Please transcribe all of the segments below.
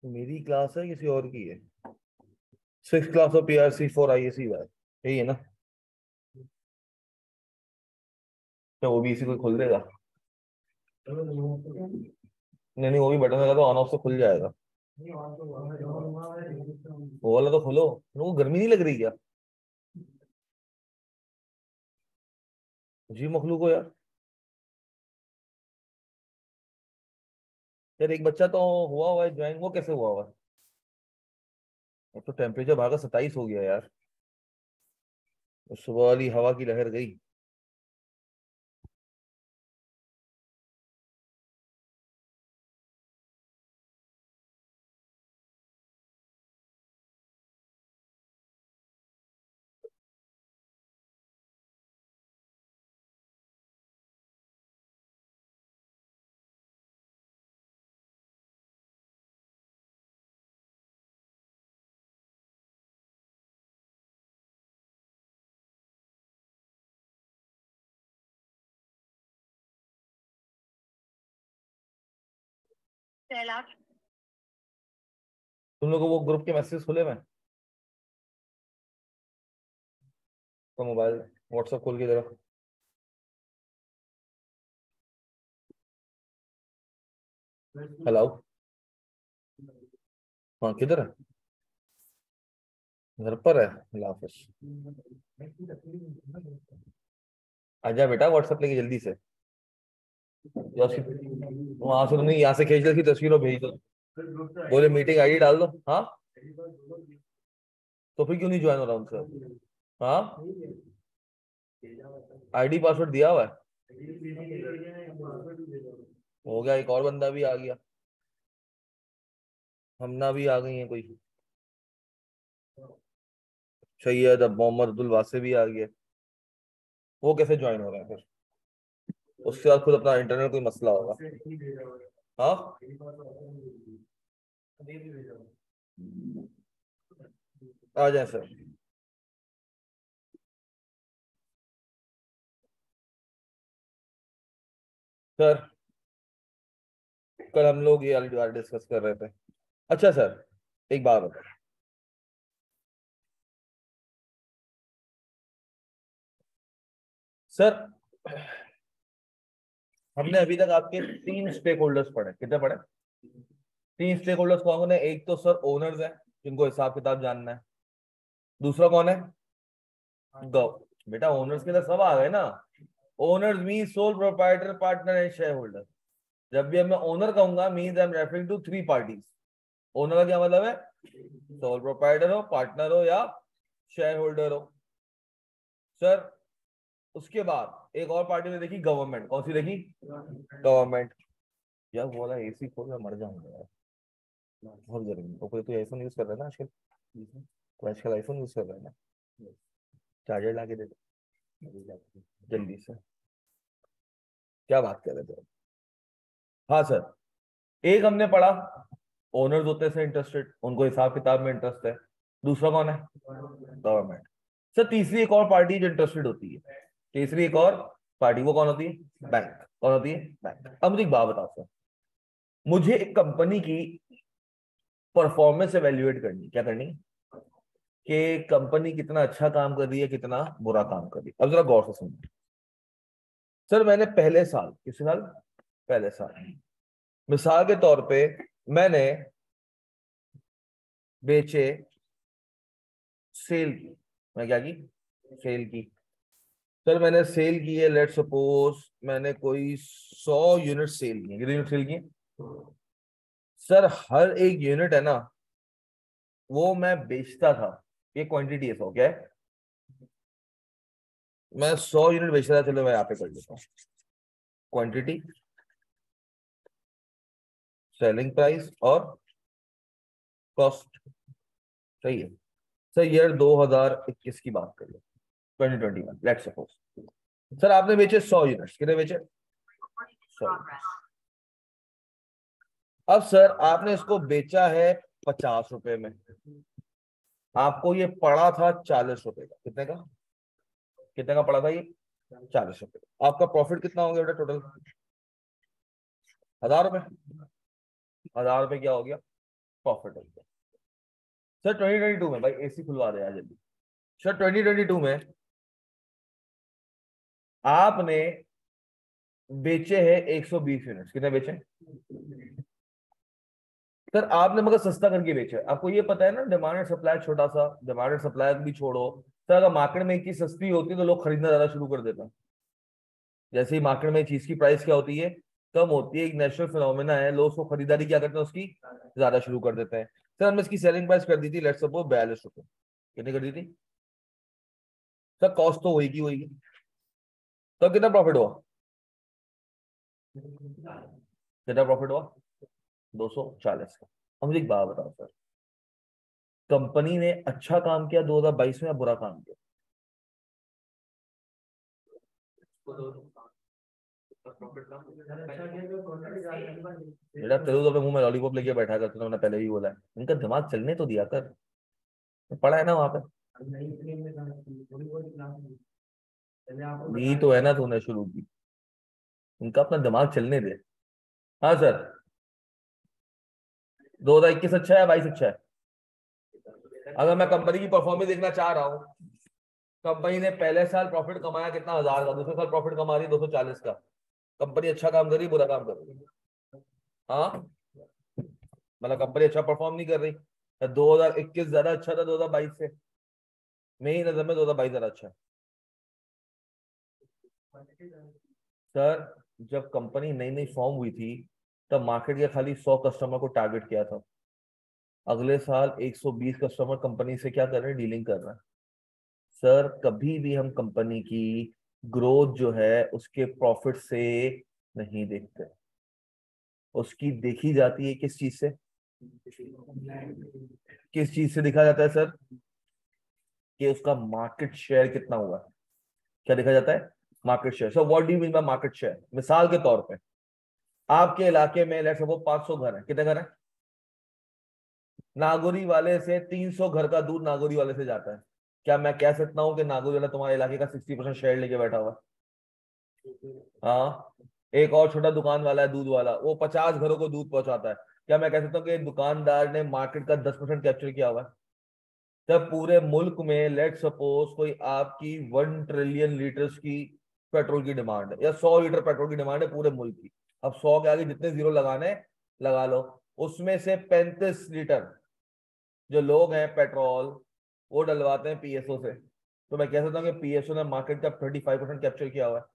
मेरी क्लास है किसी और की है? 6th class of PRC 4 IAC वाई, यही है ना? क्या वो भी इसी को खोल देगा? नहीं नहीं, वो भी बटन लगा तो ऑन ऑफ से खुल जाएगा। वो वाला तो खोलो। वो गर्मी नहीं लग रही क्या? जी मखलूक को यार। यार एक बच्चा तो हुआ हुआ है ज्वाइन, वो कैसे हुआ हुआ है? अब तो टेम्परेचर बाहर का 27 हो गया यार। सुबह वाली हवा की लहर गई। तुम लोग को वो ग्रुप के मैसेज खुले मैं तो मोबाइल व्हाट्सएप खोल के जरा। हेलो। हाँ किधर है? घर पर है? अल्लाह हाफिज। आजा बेटा व्हाट्सएप लेके जल्दी से। या उसकी वहां से तो नहीं, यहाँ से खींच लो उसकी तस्वीर और भेज दो। बोले मीटिंग आईडी डाल दो। हाँ तो फिर क्यों नहीं ज्वाइन हो रहा उनसे? हाँ आईडी पासवर्ड दिया हुआ है। हो गया, एक और बंदा भी आ गया। हमना भी आ गई है कोई। सैयद अब मोहम्मद अब्दुल वासे भी आ गया। वो कैसे ज्वाइन हो रहे हैं फिर? उसके बाद खुद अपना इंटरनेट कोई मसला होगा। हाँ आ जाए सर। सर कल हम लोग ये वाली बात डिस्कस कर रहे थे। अच्छा सर, एक बात बताओ। सर हमने अभी तक आपके 3 स्टेक होल्डर्स पढ़े, कितने पढ़े? 3 स्टेक होल्डर्स कौन है? एक तो सर ओनर्स है, जिनको हिसाब किताब जानना है। दूसरा कौन है? गव बेटा ओनर्स के अंदर सब आ गए ना। Owners mean sole proprietor, partner and shareholder. जब भी मैं ओनर कहूंगा means I am referring to 3 parties. Owner का क्या मतलब है? सोल प्रोप्राइटर हो, पार्टनर हो या शेयर होल्डर हो। सर उसके बाद एक और पार्टी ने देखी, गवर्नमेंट। कौन सी देखी? गवर्नमेंट। यार वो वाला AC खोल, मैं मर जाऊंगा यार। बहुत गर्मी। तो कोई तो आईफोन यूज कर रहा है ना आजकल? कोई आजकल आईफोन यूज कर रहा है ना? चार्जर ला के दे दो जल्दी से। क्या बात कर रहे थे? हाँ सर, एक हमने पढ़ा ओनर्स होते हैं इंटरेस्टेड, उनको हिसाब किताब में इंटरेस्ट है। दूसरा कौन है? गवर्नमेंट। सर तीसरी एक और पार्टी जो इंटरेस्टेड होती है। तीसरी एक और पार्टी, वो कौन होती है? बैंक। कौन होती है? बैंक। अब मुझे एक बात बताओ सर, मुझे एक कंपनी की परफॉर्मेंस एवेल्युएट करनी, क्या करनी? कि कंपनी कितना अच्छा काम कर रही है, कितना बुरा काम कर रही है। अब जरा गौर से सुनिए। सर मैंने पहले साल, किस साल? पहले साल, मिसाल के तौर पे मैंने बेचे, सेल की। मैं क्या की? सेल की। सर मैंने सेल की है, लेट सपोज मैंने कोई 100 यूनिट सेल की। कितनी यूनिट सेल की? सर हर एक यूनिट है ना, वो मैं बेचता था। ये क्वांटिटी है, 100 क्या है? मैं 100 यूनिट बेच रहा था। चलो मैं यहाँ पे कर लेता हूँ। क्वांटिटी, सेलिंग प्राइस और कॉस्ट। सही है। सर ईयर 2021 की बात करिए, 2021 लेट सपोज। सर आपने बेचे 100 यूनिट। कितने बेचे? 100। अब सर आपने इसको बेचा है 50 रुपए में। आपको ये पड़ा था 40 रुपए का। कितने का? कितने का पड़ा था ये? 40 रुपए। आपका प्रॉफिट कितना हो गया बेटा टोटल? 1000 रुपए। 1000 रुपए क्या हो गया? प्रॉफिट हो गया। सर 2022 में, भाई एसी खुलवा दे यार जल्दी। सर 2022 में आपने बेचे हैं 120 यूनिट्स, कितने बेचे? सर आपने मगर सस्ता करके बेचा है। आपको ये पता है ना, डिमांड एंड सप्लाई, छोटा सा डिमांड एंड सप्लाई भी छोड़ो। सर अगर मार्केट में एक चीज सस्ती होती है तो लोग खरीदना ज्यादा शुरू कर देते हैं। जैसे ही मार्केट में चीज की प्राइस क्या होती है, कम होती है, एक नेचुरल फिनोमेना है, लोग उसको खरीदारी क्या करते हैं, उसकी ज्यादा शुरू कर देते हैं। सर हमने इसकी सेलिंग प्राइस कर दी थी लेट्स सपोज 42 रुपए। कितनी कर दी थी? सर कॉस्ट तो होगी होगी, तो कितना प्रॉफिट हुआ? कितना प्रॉफिट हुआ? 240 का। अब मुझे एक बात बताओ सर, कंपनी ने अच्छा काम किया 2022 में या बुरा काम किया? बेटा तेरे तो अपने मुंह में लॉलीपॉप लेके बैठा कर, तुमने पहले भी बोला है, इनका दिमाग चलने तो दिया कर, पढ़ा है ना वहां पे। यही तो है ना, तूने शुरू की, इनका अपना दिमाग चलने दे। हाँ सर, 2021 अच्छा है, 22 अच्छा है? अगर मैं कंपनी की परफॉर्मेंस देखना चाह रहा हूँ, कंपनी ने पहले साल प्रॉफिट कमाया कितना, 1000 का, दूसरे साल प्रॉफिट कमा रही 240 का, कंपनी अच्छा काम कर रही बुरा काम कर रही? हाँ, मतलब कंपनी अच्छा परफॉर्म नहीं कर रही। 2021 ज्यादा अच्छा था 2022 से? मेरी नजर में 2022 ज्यादा अच्छा है। सर जब कंपनी नई नई फॉर्म हुई थी, तब मार्केट के खाली 100 कस्टमर को टारगेट किया था। अगले साल 120 कस्टमर कंपनी से क्या कर रहे हैं, डीलिंग कर रहे हैं। सर कभी भी हम कंपनी की ग्रोथ जो है उसके प्रॉफिट से नहीं देखते, उसकी देखी जाती है किस चीज से? किस चीज से देखा जाता है सर? कि उसका मार्केट शेयर कितना हुआ है। क्या देखा जाता है? Market share. So what do you mean by market share? मिसाल के तौर पे आपके इलाके में लेट्स सपोज 500 घर है, कितने घर है? नागौरी वाले से 300 घर का दूध नागौरी वाले से जाता है। क्या मैं कह सकता हूँ कि नागौरी वाला तुम्हारे इलाके का 60% शेयर लेके बैठा हुआ है? हाँ, एक और छोटा दुकान वाला है दूध वाला, वो 50 घरों को दूध पहुंचाता है। क्या मैं कह सकता हूँ कि दुकानदार ने मार्केट का 10% कैप्चर किया हुआ है? जब पूरे मुल्क में लेट सपोज कोई आपकी 1 ट्रिलियन लीटर्स की पेट्रोल की डिमांड है, या 100 लीटर पेट्रोल की डिमांड है पूरे मुल्क की, अब 100 के आगे जितने जीरो लगाने लगा लो, उसमें से 35 लीटर जो लोग हैं पेट्रोल वो डलवाते हैं पीएसओ से, तो मैं कह सकता हूँ कि पीएसओ ने मार्केट का 35% कैप्चर किया हुआ है।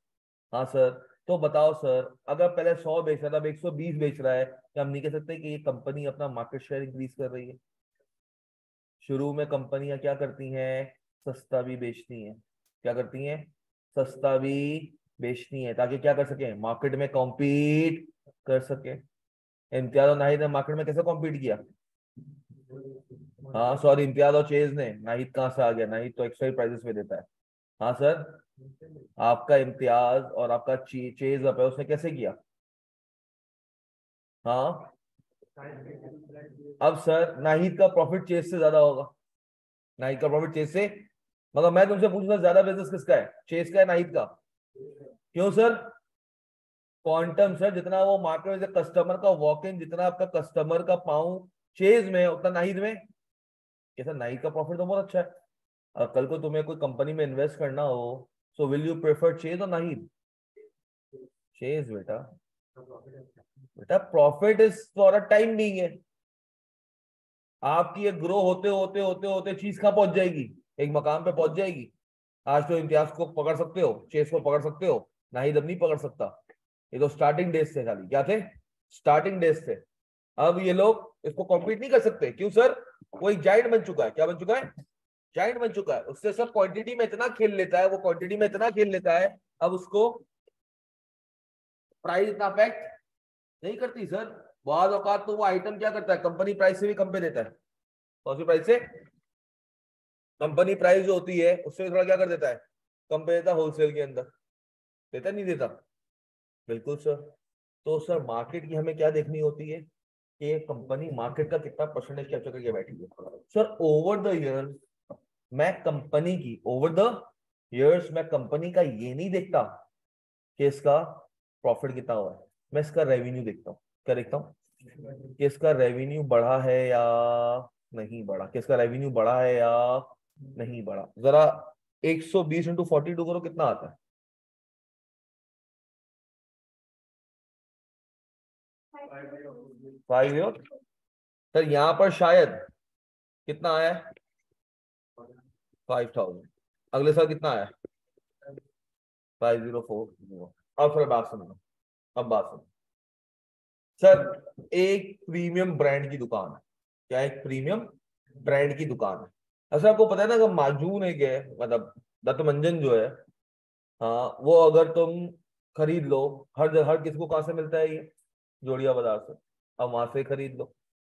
हाँ सर, तो बताओ सर, अगर पहले 100 बेच रहा था, अब 120 बेच रहा है, क्या हम नहीं कह सकते कि ये कंपनी अपना मार्केट शेयर इंक्रीज कर रही है? शुरू में कंपनियां क्या करती हैं, सस्ता भी बेचती हैं। क्या करती हैं? सस्ता भी बेचती हैं, ताकि क्या कर सके, मार्केट में कॉम्पीट कर सके। इम्तियाज और नाहिद ने मार्केट में कैसे कॉम्पीट किया? हाँ सॉरी, इम्तियाज और चेज ने, नाहिद कहाँ से आ गया, नाहिद तो एक्स्ट्रा प्राइजेस में देता है। हाँ सर, आपका इम्तियाज और आपका चेज अप है, उसने कैसे किया? हाँ, अब सर नाहिद का प्रॉफिट चेज से ज्यादा होगा, नाहिद का प्रॉफिट चेज से, मगर मैं तुमसे पूछूंगा ज्यादा बिजनेस किसका है, चेज का है नाहिद का? क्यों सर? क्वांटम सर, जितना वो मार्केट में कस्टमर का वॉक इन, जितना आपका कस्टमर का पाउंड चेज में, उतना नाहिद में। कैसा, नाहिद का प्रॉफिट तो बहुत अच्छा है। कल को तुम्हें कोई कंपनी में इन्वेस्ट करना हो, so will you prefer chase और नाहिद? चेज बेटा, बेटा profit is for a time being है। आपकी ये ग्रो होते होते होते होते चीज कहाँ पहुंच जाएगी, एक मकाम पे पहुंच जाएगी। आज तो इम्तियाज को पकड़ सकते हो, चेस को पकड़ सकते हो, नाहिद अब नहीं पकड़ सकता। ये तो स्टार्टिंग डेज थे, खाली क्या थे, स्टार्टिंग डेज थे। अब ये लोग इसको कॉम्पीट नहीं कर सकते, क्यों सर? वो एक जाइंट बन चुका है। क्या बन चुका है? जाइंट बन चुका है। उससे सब क्वांटिटी में इतना खेल लेता है, वो क्वांटिटी में इतना खेल लेता है, अब उसको प्राइस इतना अफेक्ट नहीं करती सर। बाद औकात तो वो आइटम क्या करता है, कंपनी प्राइस से भी कम पे देता है। कौन सी प्राइस से? कंपनी प्राइस जो होती है उससे थोड़ा क्या कर देता है, कम पे देता है, होलसेल के अंदर देता नहीं देता? बिल्कुल सर। तो सर मार्केट की हमें क्या देखनी होती है, कि कंपनी मार्केट का कितना परसेंटेज कैप्चर करके बैठी है। सर ओवर द ईयर मैं कंपनी की, ओवर द ईयर्स मैं कंपनी का ये नहीं देखता कि इसका प्रॉफिट कितना हुआ है, मैं इसका रेवेन्यू देखता हूँ। क्या देखता हूँ? किसका रेवेन्यू बढ़ा है या नहीं बढ़ा, किसका रेवेन्यू बढ़ा है या नहीं बढ़ा। जरा 120 इंटू 42 करो, कितना आता है? 50। सर यहां पर शायद कितना आया है? 5000। अगले साल कितना आया? 5040। अब फिर बात सुनो, अब बात सुनो। सर एक प्रीमियम ब्रांड की दुकान है। क्या? एक प्रीमियम ब्रांड की दुकान है। ऐसा आपको पता है ना कि माजून एक है, मतलब दत्त मंजन जो है, हाँ, वो अगर तुम खरीद लो, हर जगह, हर किसी को कहाँ से मिलता है ये? जोड़िया बाजार से। अब वहां से खरीद लो,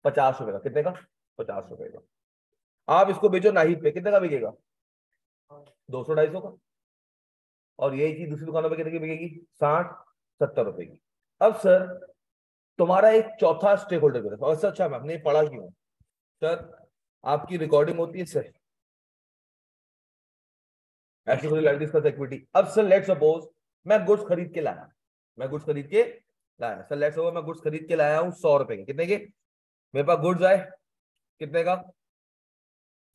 50 रुपए का। कितने का? 50 रुपए का। आप इसको बेचो नाहिद पे, कितने का बिकेगा? 200 250 का। और यही चीज दूसरी दुकानों पे कितने की बिकेगी? 60 70 रुपए की। अब सर तुम्हारा एक चौथा स्टेक होल्डर भी था। अच्छा, मैं आपने पढ़ा क्यों सर? आपकी रिकॉर्डिंग होती है सर, इक्विटी। अब सर लेट सपोज मैं गुड्स खरीद के लाया, मैं गुड्स खरीद के लाया सर, लेट सपोज मैं गुड्स खरीद के लाया हूँ 100 रुपए के। कितने के? मेरे पास गुड्स आए, कितने का?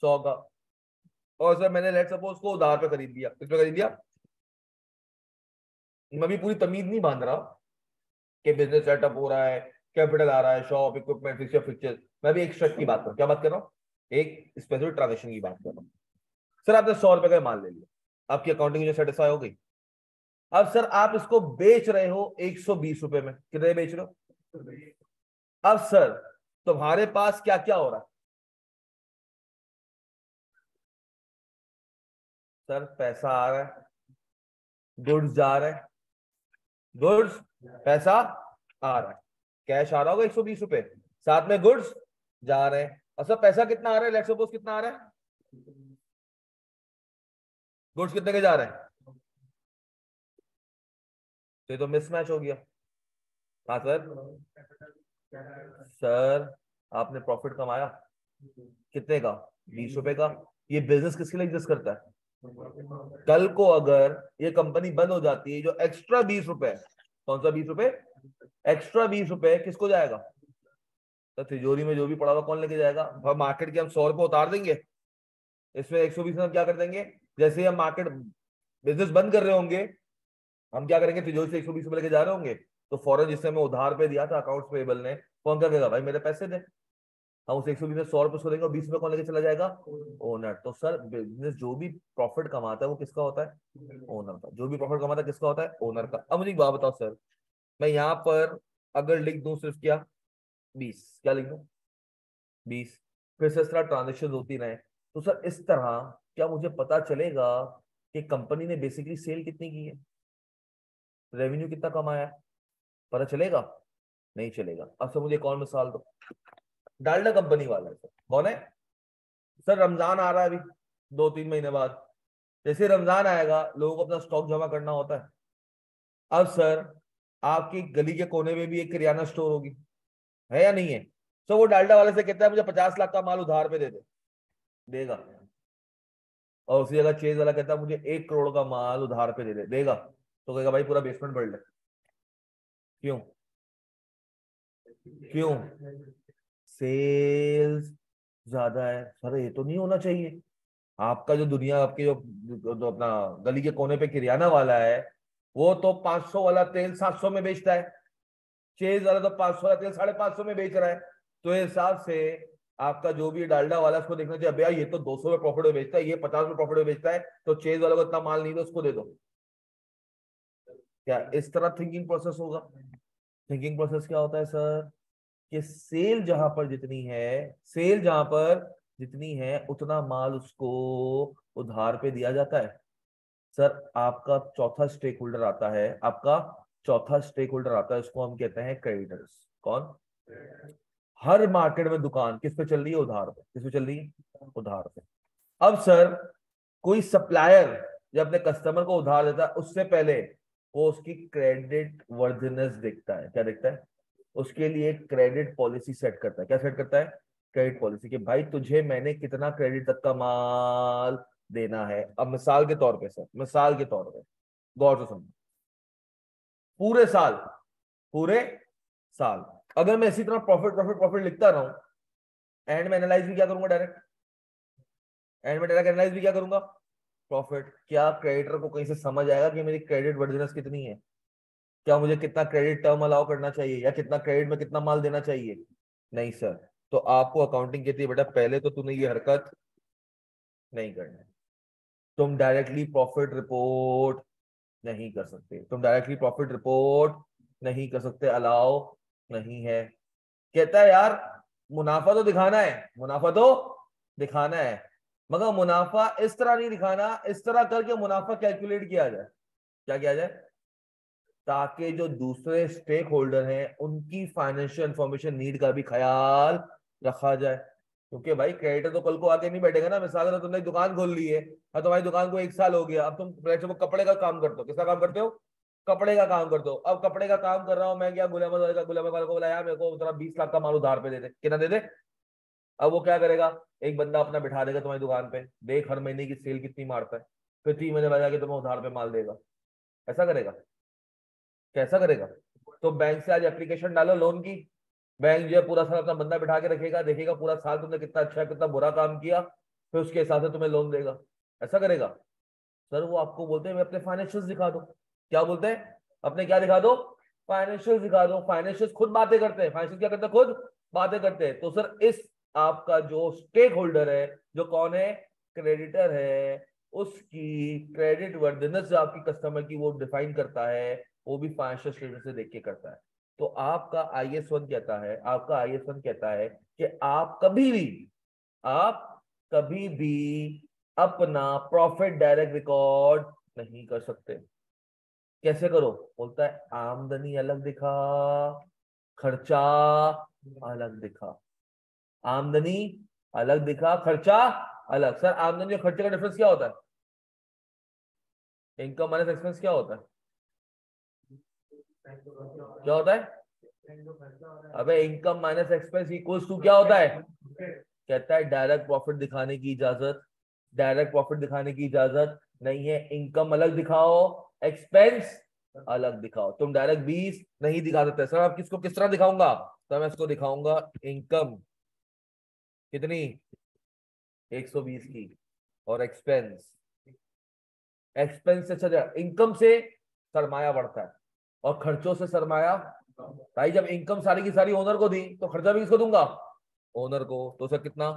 100 का। और सर मैंने लेट सपोज को उधार पे खरीद लिया। कितने खरीद लिया? मैं भी पूरी तमीज नहीं बांध रहा कि बिजनेस सेटअप हो रहा है, कैपिटल आ रहा है, शॉप, इक्विपमेंट, फिक्चर। मैं भी एक स्ट्रक्ट की बात कर, क्या बात कर रहा हूँ? एक स्पेसिफिक ट्रांजेक्शन की बात कर रहा हूँ। सर आपने 100 रुपए का माल ले लिया, आपकी अकाउंटिंग जो सेटिस्फाई हो गई। अब सर आप इसको बेच रहे हो 120 रुपए में। कितने बेच रहे हो? अब सर तुम्हारे पास क्या क्या हो रहा है? सर पैसा आ रहा है, गुड्स जा रहे हैं, गुड्स, पैसा आ रहा है, कैश आ रहा होगा 120 रुपए, साथ में गुड्स जा रहे हैं। और सर पैसा कितना आ रहा है? लेट्स सपोज कितना आ रहा है? गुड्स कितने के जा रहे हैं? तो ये तो मिसमैच हो गया। हाँ सर। सर आपने प्रॉफिट कमाया कितने का? 20 रुपए का। ये बिजनेस किसके लिए एग्जिस्ट करता है? कल को अगर ये कंपनी बंद हो जाती है, जो एक्स्ट्रा 20 रुपए, कौन सा 20 रुपए? एक्स्ट्रा 20 रुपए किसको जाएगा? तो तिजोरी में जो भी पड़ा हुआ कौन लेके जाएगा? मार्केट के हम 100 रुपए उतार देंगे, इसमें 120 में हम क्या कर देंगे? जैसे ही हम मार्केट बिजनेस बंद कर रहे होंगे, हम क्या करेंगे? तिजोरी से 120 रुपए लेके जा रहे होंगे, तो फौरन जिससे हमें उधार पे दिया था अकाउंट्स पेबल ने, कौन क्या कहेगा? भाई मेरे पैसे दे। हम उसे 120 में 100 रुपए उसको देंगे, और 20 रुपए कौन लेके चला जाएगा? ओनर। तो सर बिजनेस जो भी प्रॉफिट कमाता है वो किसका होता है? ओनर का। जो भी प्रॉफिट कमाता है किसका होता है? ओनर का। अब मुझे एक बात बताओ सर, मैं यहाँ पर अगर लिख दूं सिर्फ क्या? 20, क्या लिख दूं? 20। फिर से इस तरह ट्रांजेक्शन होती रहे, तो सर इस तरह क्या मुझे पता चलेगा कि कंपनी ने बेसिकली सेल कितनी की है, रेवेन्यू कितना कमाया है? पता चलेगा? नहीं चलेगा। अब सर मुझे कौन मिसाल दो। डालडा कंपनी वाला है सर, कौन है? सर रमजान आ रहा है अभी 2 3 महीने बाद। जैसे रमजान आएगा लोगों को अपना स्टॉक जमा करना होता है। अब सर आपकी गली के कोने में भी एक किराना स्टोर होगी, है या नहीं है? तो वो डालडा वाले से कहता है मुझे 50 लाख का माल उधार पे दे दे, देगा? और उसी जगह चेज वाला कहता है मुझे 1 करोड़ का माल उधार पे दे दे, देगा? तो कहेगा भाई पूरा बेसमेंट भर ले। क्यों? क्यों? सेल्स ज्यादा है। सर ये तो नहीं होना चाहिए। आपका जो दुनिया, आपके जो अपना गली के कोने पे किराना वाला है, वो तो 500 वाला तेल 700 में बेचता है, चेज वाला तो 500 वाला तेल 550 में बेच रहा है। तो इस हिसाब से आपका जो भी डालडा वाला, उसको देखना चाहिए भैया ये तो 200 में प्रॉफिट में बेचता है, ये 50 में प्रॉफिट में बेचता है, तो चेज वाला को इतना माल नहीं दो, उसको दे दो। क्या इस तरह थिंकिंग प्रोसेस होगा? थिंकिंग प्रोसेस क्या होता है सर? कि सेल जहां पर जितनी है, सेल जहां पर जितनी है उतना माल उसको उधार पे दिया जाता है। सर आपका चौथा स्टेक होल्डर आता है, आपका चौथा स्टेक होल्डर आता है, उसको हम कहते हैं क्रेडिटर्स। कौन? हर मार्केट में दुकान किस पे चल रही है? उधार पे। किस पे चल रही है? उधार पे। अब सर कोई सप्लायर जब अपने कस्टमर को उधार देता है, उससे पहले वो उसकी क्रेडिट वर्थिनेस देखता है। क्या देखता है? उसके लिए क्रेडिट पॉलिसी सेट करता है। क्या सेट करता है? क्रेडिट पॉलिसी, कि भाई तुझे मैंने कितना क्रेडिट तक का माल देना है। अब मिसाल के तौर पे सर, मिसाल के तौर पे गौर से सुनो, पूरे साल, पूरे साल अगर मैं इसी तरह प्रॉफिट प्रॉफिट प्रॉफिट लिखता रहूं, एंड में एनालाइज भी क्या करूंगा डायरेक्ट, एंड में डायरेक्ट एनालाइज भी क्या करूंगा, प्रॉफिट। क्या क्रेडिटर को कहीं से समझ आएगा कि मेरी क्रेडिट वर्दिनेस कितनी है, क्या मुझे कितना क्रेडिट टर्म अलाउ करना चाहिए, या कितना क्रेडिट में कितना माल देना चाहिए? नहीं सर। तो आपको अकाउंटिंग कहती है बेटा पहले तो तूने ये हरकत नहीं करना है। तुम डायरेक्टली प्रॉफिट रिपोर्ट नहीं कर सकते, तुम डायरेक्टली प्रॉफिट रिपोर्ट नहीं कर सकते, अलाउ नहीं है। कहता है यार मुनाफा तो दिखाना है, मुनाफा तो दिखाना है, मगर मुनाफा इस तरह नहीं दिखाना, इस तरह करके मुनाफा कैलकुलेट किया जाए। क्या किया जाए? ताकि जो दूसरे स्टेक होल्डर हैं उनकी फाइनेंशियल इंफॉर्मेशन नीड का भी ख्याल रखा जाए। क्योंकि भाई क्रेडिटर तो कल को आके नहीं बैठेगा ना। मिसाल है तुमने दुकान खोल ली है और तुम्हारी दुकान को 1 साल हो गया, अब तुम कपड़े का काम करते हो। किसका काम करते हो? कपड़े का काम करते हो। अब कपड़े का काम कर रहा हूं मैं, क्या गुलाम वाले को बोला यार मेरे को 20 लाख का माल उधार पे दे दे, कितना दे दे? अब वो क्या करेगा, एक बंदा अपना बिठा देगा तुम्हारी दुकान पे, देख हर महीने की सेल कितनी मारता है, फिर 3 महीने बाद जाके तुम्हें उधार पे माल देगा। ऐसा करेगा? कैसा करेगा? तो बैंक से आज एप्लीकेशन डालो लोन की, बैंक जो है पूरा साल अपना बंदा बिठा के रखेगा, देखेगा पूरा साल तुमने कितना अच्छा कितना बुरा काम किया, फिर उसके हिसाब से तुम्हें लोन देगा। ऐसा करेगा? सर वो आपको बोलते हैं अपने फाइनेंशियल्स दिखा दो। क्या बोलते हैं? अपने क्या दिखा दो? फाइनेंशियल्स दिखा दो। फाइनेंशियल्स खुद बातें करते हैं, फाइनेंशियल क्या करते हैं? खुद बातें करते हैं। तो सर इस आपका जो स्टेक होल्डर है, जो कौन है, क्रेडिटर है, उसकी क्रेडिट वर्दिनेस जो आपकी कस्टमर की वो डिफाइन करता है, वो भी फाइनेंशियल स्टेटमेंट से देख के करता है। तो आपका IS1 कहता है, आपका IS1 कहता है कि आप कभी भी अपना प्रॉफिट डायरेक्ट रिकॉर्ड नहीं कर सकते। कैसे करो? बोलता है आमदनी अलग दिखा, खर्चा अलग दिखा। आमदनी अलग दिखा, खर्चा अलग। सर आमदनी और खर्चे का डिफरेंस क्या होता है? इनकम माइनस एक्सपेंस क्या होता है? क्या होता है? अबे income minus expense equals to क्या होता है? कहता है डायरेक्ट प्रॉफिट दिखाने की इजाजत, डायरेक्ट प्रॉफिट दिखाने की इजाजत नहीं है। इनकम अलग दिखाओ, एक्सपेंस अलग दिखाओ। तुम डायरेक्ट 20 नहीं दिखा सकते। सर आप किसको किस तरह दिखाऊंगा? तो मैं इसको दिखाऊंगा इनकम कितनी, 120 की, और एक्सपेंस, एक्सपेंस से अच्छा इनकम से सरमाया बढ़ता है और खर्चों से सरमाया। भाई जब इनकम सारी की सारी ओनर को दी तो खर्चा भी किसको दूंगा? ओनर को। तो सर कितना?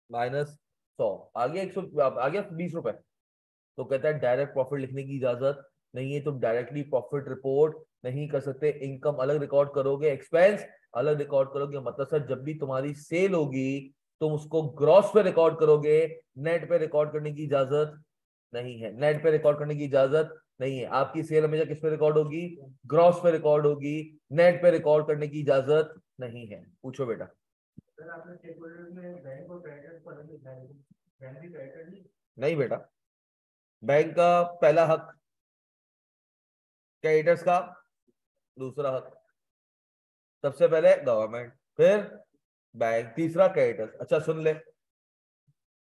-100 आगे 100 आगे 20 रुपए। तो कहता है डायरेक्ट प्रॉफिट लिखने की इजाजत नहीं है, तुम डायरेक्टली प्रॉफिट रिपोर्ट नहीं कर सकते। इनकम अलग रिकॉर्ड करोगे, एक्सपेंस अलग रिकॉर्ड करोगे। मतलब सर जब भी तुम्हारी सेल होगी तुम उसको ग्रॉस पे रिकॉर्ड करोगे, नेट पे रिकॉर्ड करने की इजाजत नहीं है। नेट पे रिकॉर्ड करने की इजाजत नहीं है। आपकी सेल हमेशा किस पे रिकॉर्ड होगी? ग्रॉस पे रिकॉर्ड होगी, नेट पे रिकॉर्ड करने की इजाजत नहीं है। पूछो बेटा। नहीं बेटा, बैंक का पहला हक क्रेडिटर्स का, दूसरा हक सबसे पहले गवर्नमेंट, फिर बैंक, तीसरा क्रेडिटर्स। अच्छा सुन ले,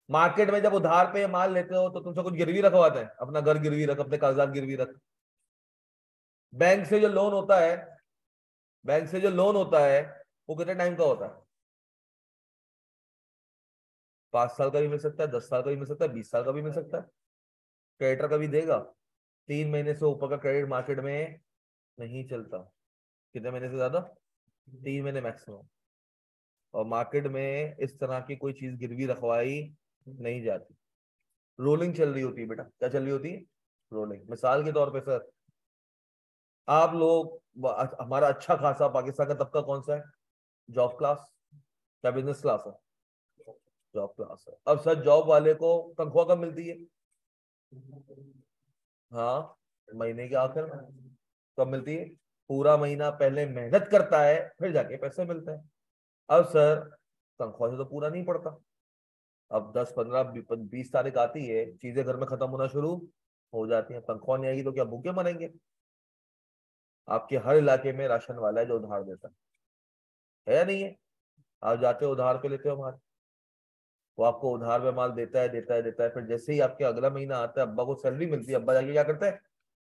मार्केट में जब उधार पे माल लेते हो तो तुमसे कुछ गिरवी रखवाते हैं, अपना घर गिरवी रख, अपने कागजात गिरवी रख। बैंक से जो लोन होता है, बैंक से जो लोन होता है वो कितने टाइम का होता है? 5 साल का भी मिल सकता है, 10 साल का भी मिल सकता है, 20 साल का भी मिल सकता है। क्रेडिटर कभी देगा? 3 महीने से ऊपर का क्रेडिट मार्केट में नहीं चलता। कितने महीने से ज्यादा? 3 महीने मैक्सिमम। और मार्केट में इस तरह की कोई चीज गिरवी रखवाई नहीं जाती। रोलिंग चल रही होती है बेटा। क्या चल रही होती है? रोलिंग। मिसाल के तौर पे सर आप लोग, हमारा अच्छा खासा पाकिस्तान का तबका कौन सा है? जॉब क्लास, क्या बिजनेस क्लास है? जॉब क्लास है। अब सर जॉब वाले को तनख्वाह कब मिलती है? हाँ, महीने के आखिर में। कब मिलती है? पूरा महीना पहले मेहनत करता है फिर जाके पैसे मिलते हैं। अब सर तनख्वाह से तो पूरा नहीं पड़ता। अब 10, 15, 20 तारीख आती है, चीजें घर में खत्म होना शुरू हो जाती हैं, तनख्वाह नहीं आएगी तो क्या भूखे मरेंगे? आपके हर इलाके में राशन वाला है जो उधार देता है या नहीं है? आप जाते हो उधार पे लेते हो माल, वो आपको उधार में माल देता है देता है देता है, फिर जैसे ही आपके अगला महीना आता है, अब्बा को सैलरी मिलती है, अब्बा जाके क्या करते हैं?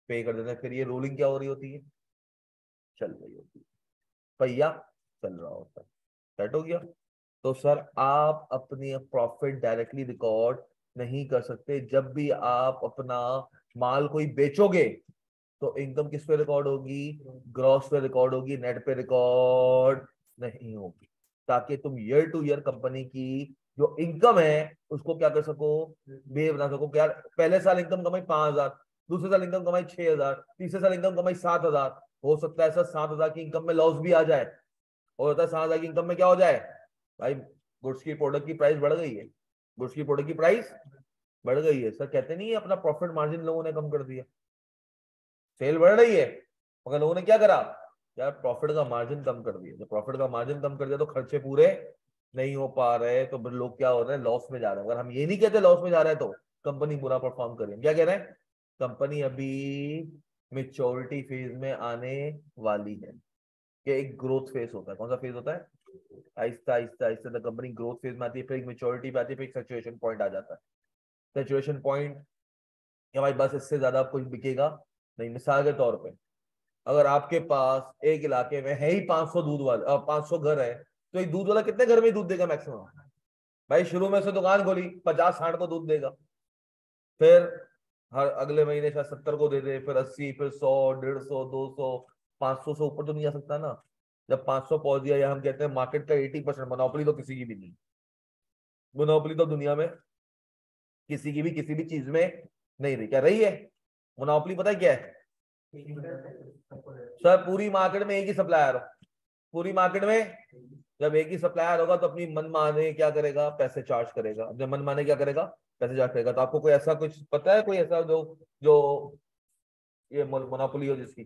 पे कर देते हैं। फिर ये रोलिंग क्या हो रही होती है? चल रही होती है। पहिया चल रहा होता है। सेट हो गया। तो सर आप अपनी प्रॉफिट डायरेक्टली रिकॉर्ड नहीं कर सकते। जब भी आप अपना माल कोई बेचोगे तो इनकम किस पे रिकॉर्ड होगी? ग्रॉस पे रिकॉर्ड होगी, नेट पे रिकॉर्ड नहीं होगी, ताकि तुम ईयर टू ईयर कंपनी की जो इनकम है उसको क्या कर सको, बे बना सको कि यार पहले साल इनकम कमाई 5,000, दूसरे साल इनकम कमाई 6,000, तीसरे साल इनकम कमाई 7,000। हो सकता है सर 7,000 की इनकम में लॉस भी आ जाए, और होता है 7,000 की इनकम में क्या हो जाए, भाई गुड्स की प्रोडक्ट की प्राइस बढ़ गई है, गुड्स की प्रोडक्ट की प्राइस बढ़ गई है। सर कहते नहीं है अपना प्रॉफिट मार्जिन लोगों ने कम कर दिया, सेल बढ़ रही है मगर लोगों ने क्या करा यार, प्रॉफिट का मार्जिन कम कर दिया। जब प्रॉफिट का मार्जिन कम कर दिया तो खर्चे पूरे नहीं हो पा रहे, तो फिर लोग क्या हो रहे हैं, लॉस में जा रहे हैं। अगर हम ये नहीं कहते लॉस में जा रहे हैं तो कंपनी बुरा परफॉर्म कर रही है, क्या कह रहे हैं, कंपनी अभी मेच्योरिटी फेज में आने वाली है। कि एक ग्रोथ फेज होता है, कौन सा फेज होता है, Aahista Aahista Aahista company growth phase में आती है, फिर एक मेच्योरिटी पे आती है, फिर एक सैचुरेशन पॉइंट आ जाता है। सैचुरेशन पॉइंट कि भाई बस इससे ज्यादा कुछ बिकेगा नहीं। मिसाल के तौर पे अगर आपके पास एक इलाके में है ही 500 दूध वाले, 500 घर है, तो एक दूध वाला कितने घर में दूध देगा मैक्सिमम? भाई शुरू में से दुकान खोली 50-60 को दूध देगा, फिर हर अगले महीने शायद 70 को दे दे, फिर 80, फिर 100, 150, 200, 500 से ऊपर तो नहीं आ सकता ना। जब 500 पहुंच गया, या हम कहते हैं मार्केट का 80%, मोनोपोली तो किसी की भी नहीं, मोनोपोली तो दुनिया में किसी की भी किसी भी चीज में नहीं रही। क्या रही है मोनोपोली? पता है क्या है सर? पूरी मार्केट में एक ही सप्लायर हो, पूरी मार्केट में जब एक ही सप्लायर होगा तो अपनी मनमाने क्या करेगा, पैसे चार्ज करेगा। जब मनमाने क्या करेगा, पैसे चार्ज करेगा। तो आपको कोई ऐसा कुछ पता है, कोई ऐसा जो जो ये मोनोपोली हो जिसकी?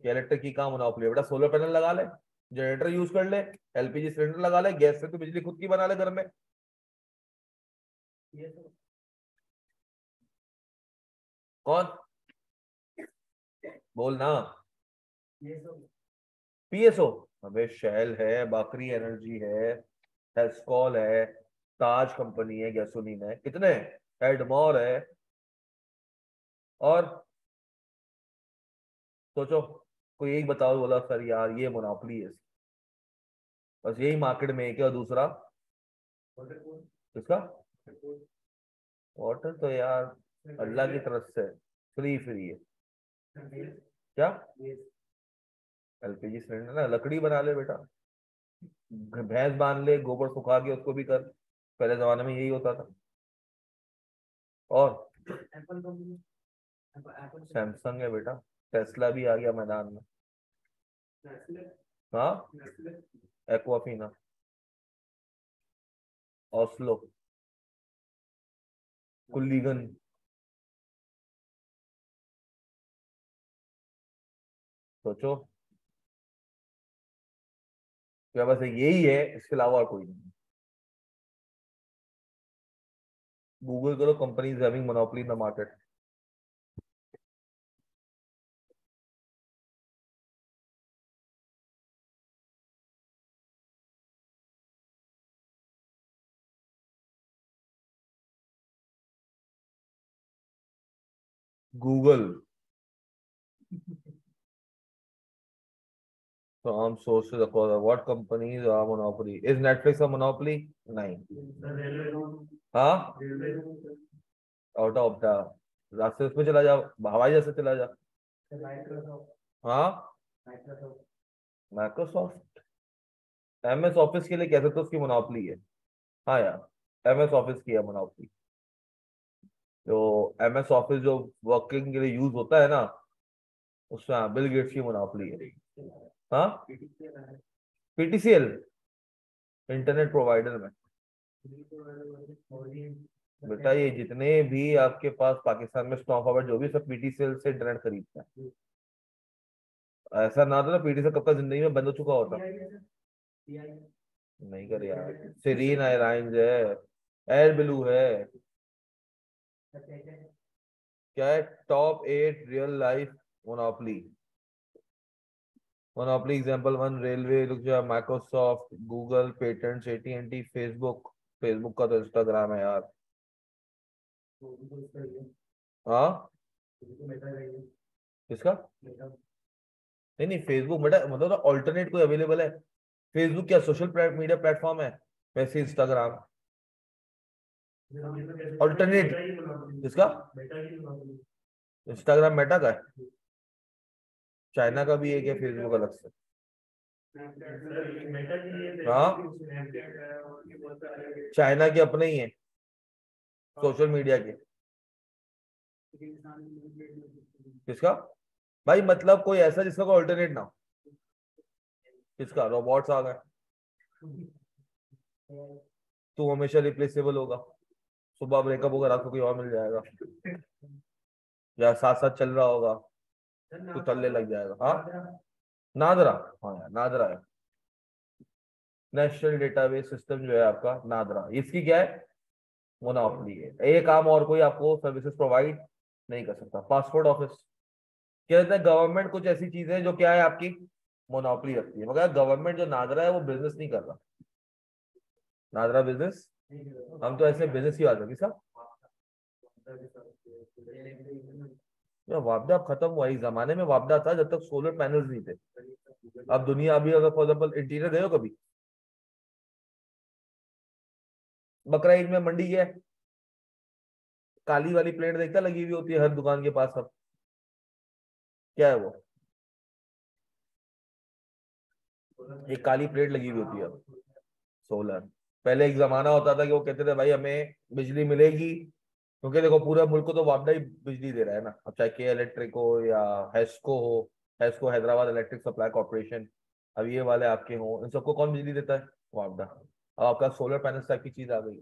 इलेक्ट्रिक की कहाँ मोनोपोली है बेटा? सोलर पैनल लगा ले, जनरेटर यूज कर ले, एलपीजी सिलेंडर लगा ले, गैस से तो बिजली खुद की बना ले घर में। कौन? बोल ना। पीएसओ? अबे शेल है, बाकरी एनर्जी है, हेस्कॉल है, ताज कंपनी है, गैसोलीन है, कितने, एडमोर है, और सोचो कोई एक बताओ, बोला सर यार ये मोनोपोली है, बस यही मार्केट में एक है। और दूसरा किसका? वाटर तो यार अल्लाह की तरफ से फ्री फ्री है। क्या? एलपीजी सिलेंडर ना, लकड़ी बना ले बेटा, भैंस बांध ले, गोबर सुखा के उसको भी कर, पहले जमाने में यही होता था। और सैमसंग है बेटा, टेस्ला भी आ गया मैदान में। हाँ, एक्वाफीना, ओस्लो, कुल्लीगन। सोचो, क्या बस यही है, इसके अलावा और कोई नहीं? गूगल करो, companies having monopoly in the market. Google. तो हम sources what companies are monopoly, is Netflix a monopoly? नहीं। हाँ, आउट ऑफ द रास्ते उसमें चला जाओ, हवाई जहाज से चला जा। हाँ, माइक्रोसॉफ्ट एमएस ऑफिस के लिए कह सकते हो उसकी मोनोपोली है। हाँ यार, एमएस ऑफिस की है मोनोपोली। जो एमएस ऑफिस जो वर्किंग के लिए यूज होता है ना, उसमें बिल गेट्स की मोनोपोली है। हाँ, पीटीसीएल इंटरनेट प्रोवाइडर में। बेटा ये जितने भी आपके पास पाकिस्तान में स्टॉक पावर जो भी सब पीटीसीएल से इंटरनेट खरीदता है। ऐसा ना था ना, पीटीसीएल कब का जिंदगी में बंद हो चुका होता। नहीं कर यार, सीरीन एयरलाइंस है, एयर ब्लू है, क्या है, top 8 real life monopoly. Monopoly example 1 railway, रुक जा, माइक्रोसॉफ्ट, गूगल, पेटेंट्स, एटीएनटी, फेसबुक। फेसबुक का तो इंस्टाग्राम है यार। हाँ, किसका? नहीं नहीं, फेसबुक मेटा मतलब ऑल्टरनेट कोई अवेलेबल है? फेसबुक क्या सोशल मीडिया प्लेटफॉर्म है? वैसे इंस्टाग्राम ऑल्टरनेट किसका? इंस्टाग्राम मेटा का है? चाइना का भी एक है फेसबुक अलग से। हाँ, चाइना के अपने ही है सोशल मीडिया के। किसका भाई? मतलब कोई ऐसा जिसका कोई ऑल्टरनेट ना हो? किसका? रोबोट्स आ गए, तू हमेशा रिप्लेसेबल होगा, सुबह ब्रेकअप होगा, रात को कोई और मिल जाएगा, या साथ साथ चल रहा होगा तो चलने लग जाएगा। हाँ, नादरा। हाँ यार, नादरा है। नेशनल डेटाबेस सिस्टम जो है आपका नादरा, इसकी क्या है? मोनोपोली है। ये काम और कोई आपको सर्विसेज प्रोवाइड नहीं कर सकता। पासपोर्ट ऑफिस क्या कहते हैं? गवर्नमेंट कुछ ऐसी चीजें हैं जो क्या है आपकी मोनोपोली रखती है, मगर गवर्नमेंट जो नादरा है वो बिजनेस नहीं कर रहा। नादरा बिजनेस, हम तो ऐसे बिजनेस की बात करें साहब। यार वापडा अब खत्म हुआ, इस जमाने में वापडा था जब तक सोलर पैनल्स नहीं थे। अब दुनिया, अभी अगर फॉर एग्जाम्पल इंटीरियर गए हो कभी? बकरा ईद में मंडी है, काली वाली प्लेट देखता लगी हुई होती है हर दुकान के पास सब, क्या है वो? एक काली प्लेट लगी हुई होती है अब, सोलर। पहले एक जमाना होता था कि वो कहते थे भाई हमें बिजली मिलेगी, क्योंकि देखो पूरा मुल्क को तो वापडा ही बिजली दे रहा है ना। अब चाहे के इलेक्ट्रिक हो या हेस्को हो, Hesco Hyderabad electric supply corporation, अब ये वाले आपके हो, इन सबको कौन बिजली देता है? वापडा। अब आपका सोलर पैनल टाइप की चीज आ गई है।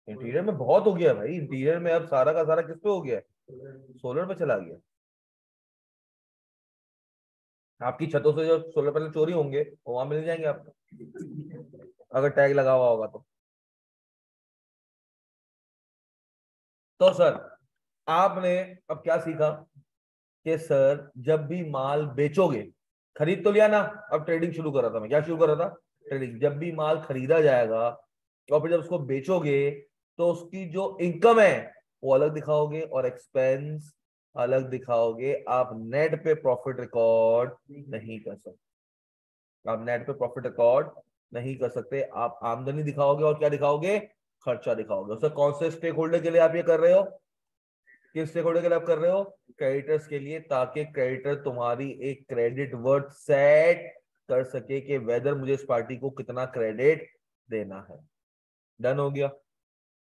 इंटीरियर में बहुत हो गया है भाई, इंटीरियर में अब सारा का सारा किस पे हो गया है? सोलर पे चला गया। आपकी छतों से जो सोलर पैनल चोरी होंगे वो वहां मिल जाएंगे आपको, अगर टैग लगा हुआ होगा तो। सर आपने अब क्या सीखा कि सर जब भी माल बेचोगे, खरीद तो लिया ना, अब ट्रेडिंग शुरू कर रहा था मैं, क्या शुरू कर रहा था? ट्रेडिंग। जब भी माल खरीदा जाएगा और फिर जब उसको बेचोगे तो उसकी जो इनकम है वो अलग दिखाओगे और एक्सपेंस अलग दिखाओगे। आप नेट पे प्रॉफिट रिकॉर्ड नहीं कर सकते। आप नेट पे प्रॉफिट रिकॉर्ड नहीं कर सकते। आप आमदनी दिखाओगे और क्या दिखाओगे? खर्चा दिखाओगे। सर कौन से स्टेक होल्डर के लिए आप ये कर रहे हो? किस स्टेक होल्डर के लिए आप कर रहे हो? क्रेडिटर्स के लिए, ताकि क्रेडिटर तुम्हारी एक क्रेडिट वर्थ सेट कर सके कि वेदर मुझे इस पार्टी को कितना क्रेडिट देना है। डन हो गया?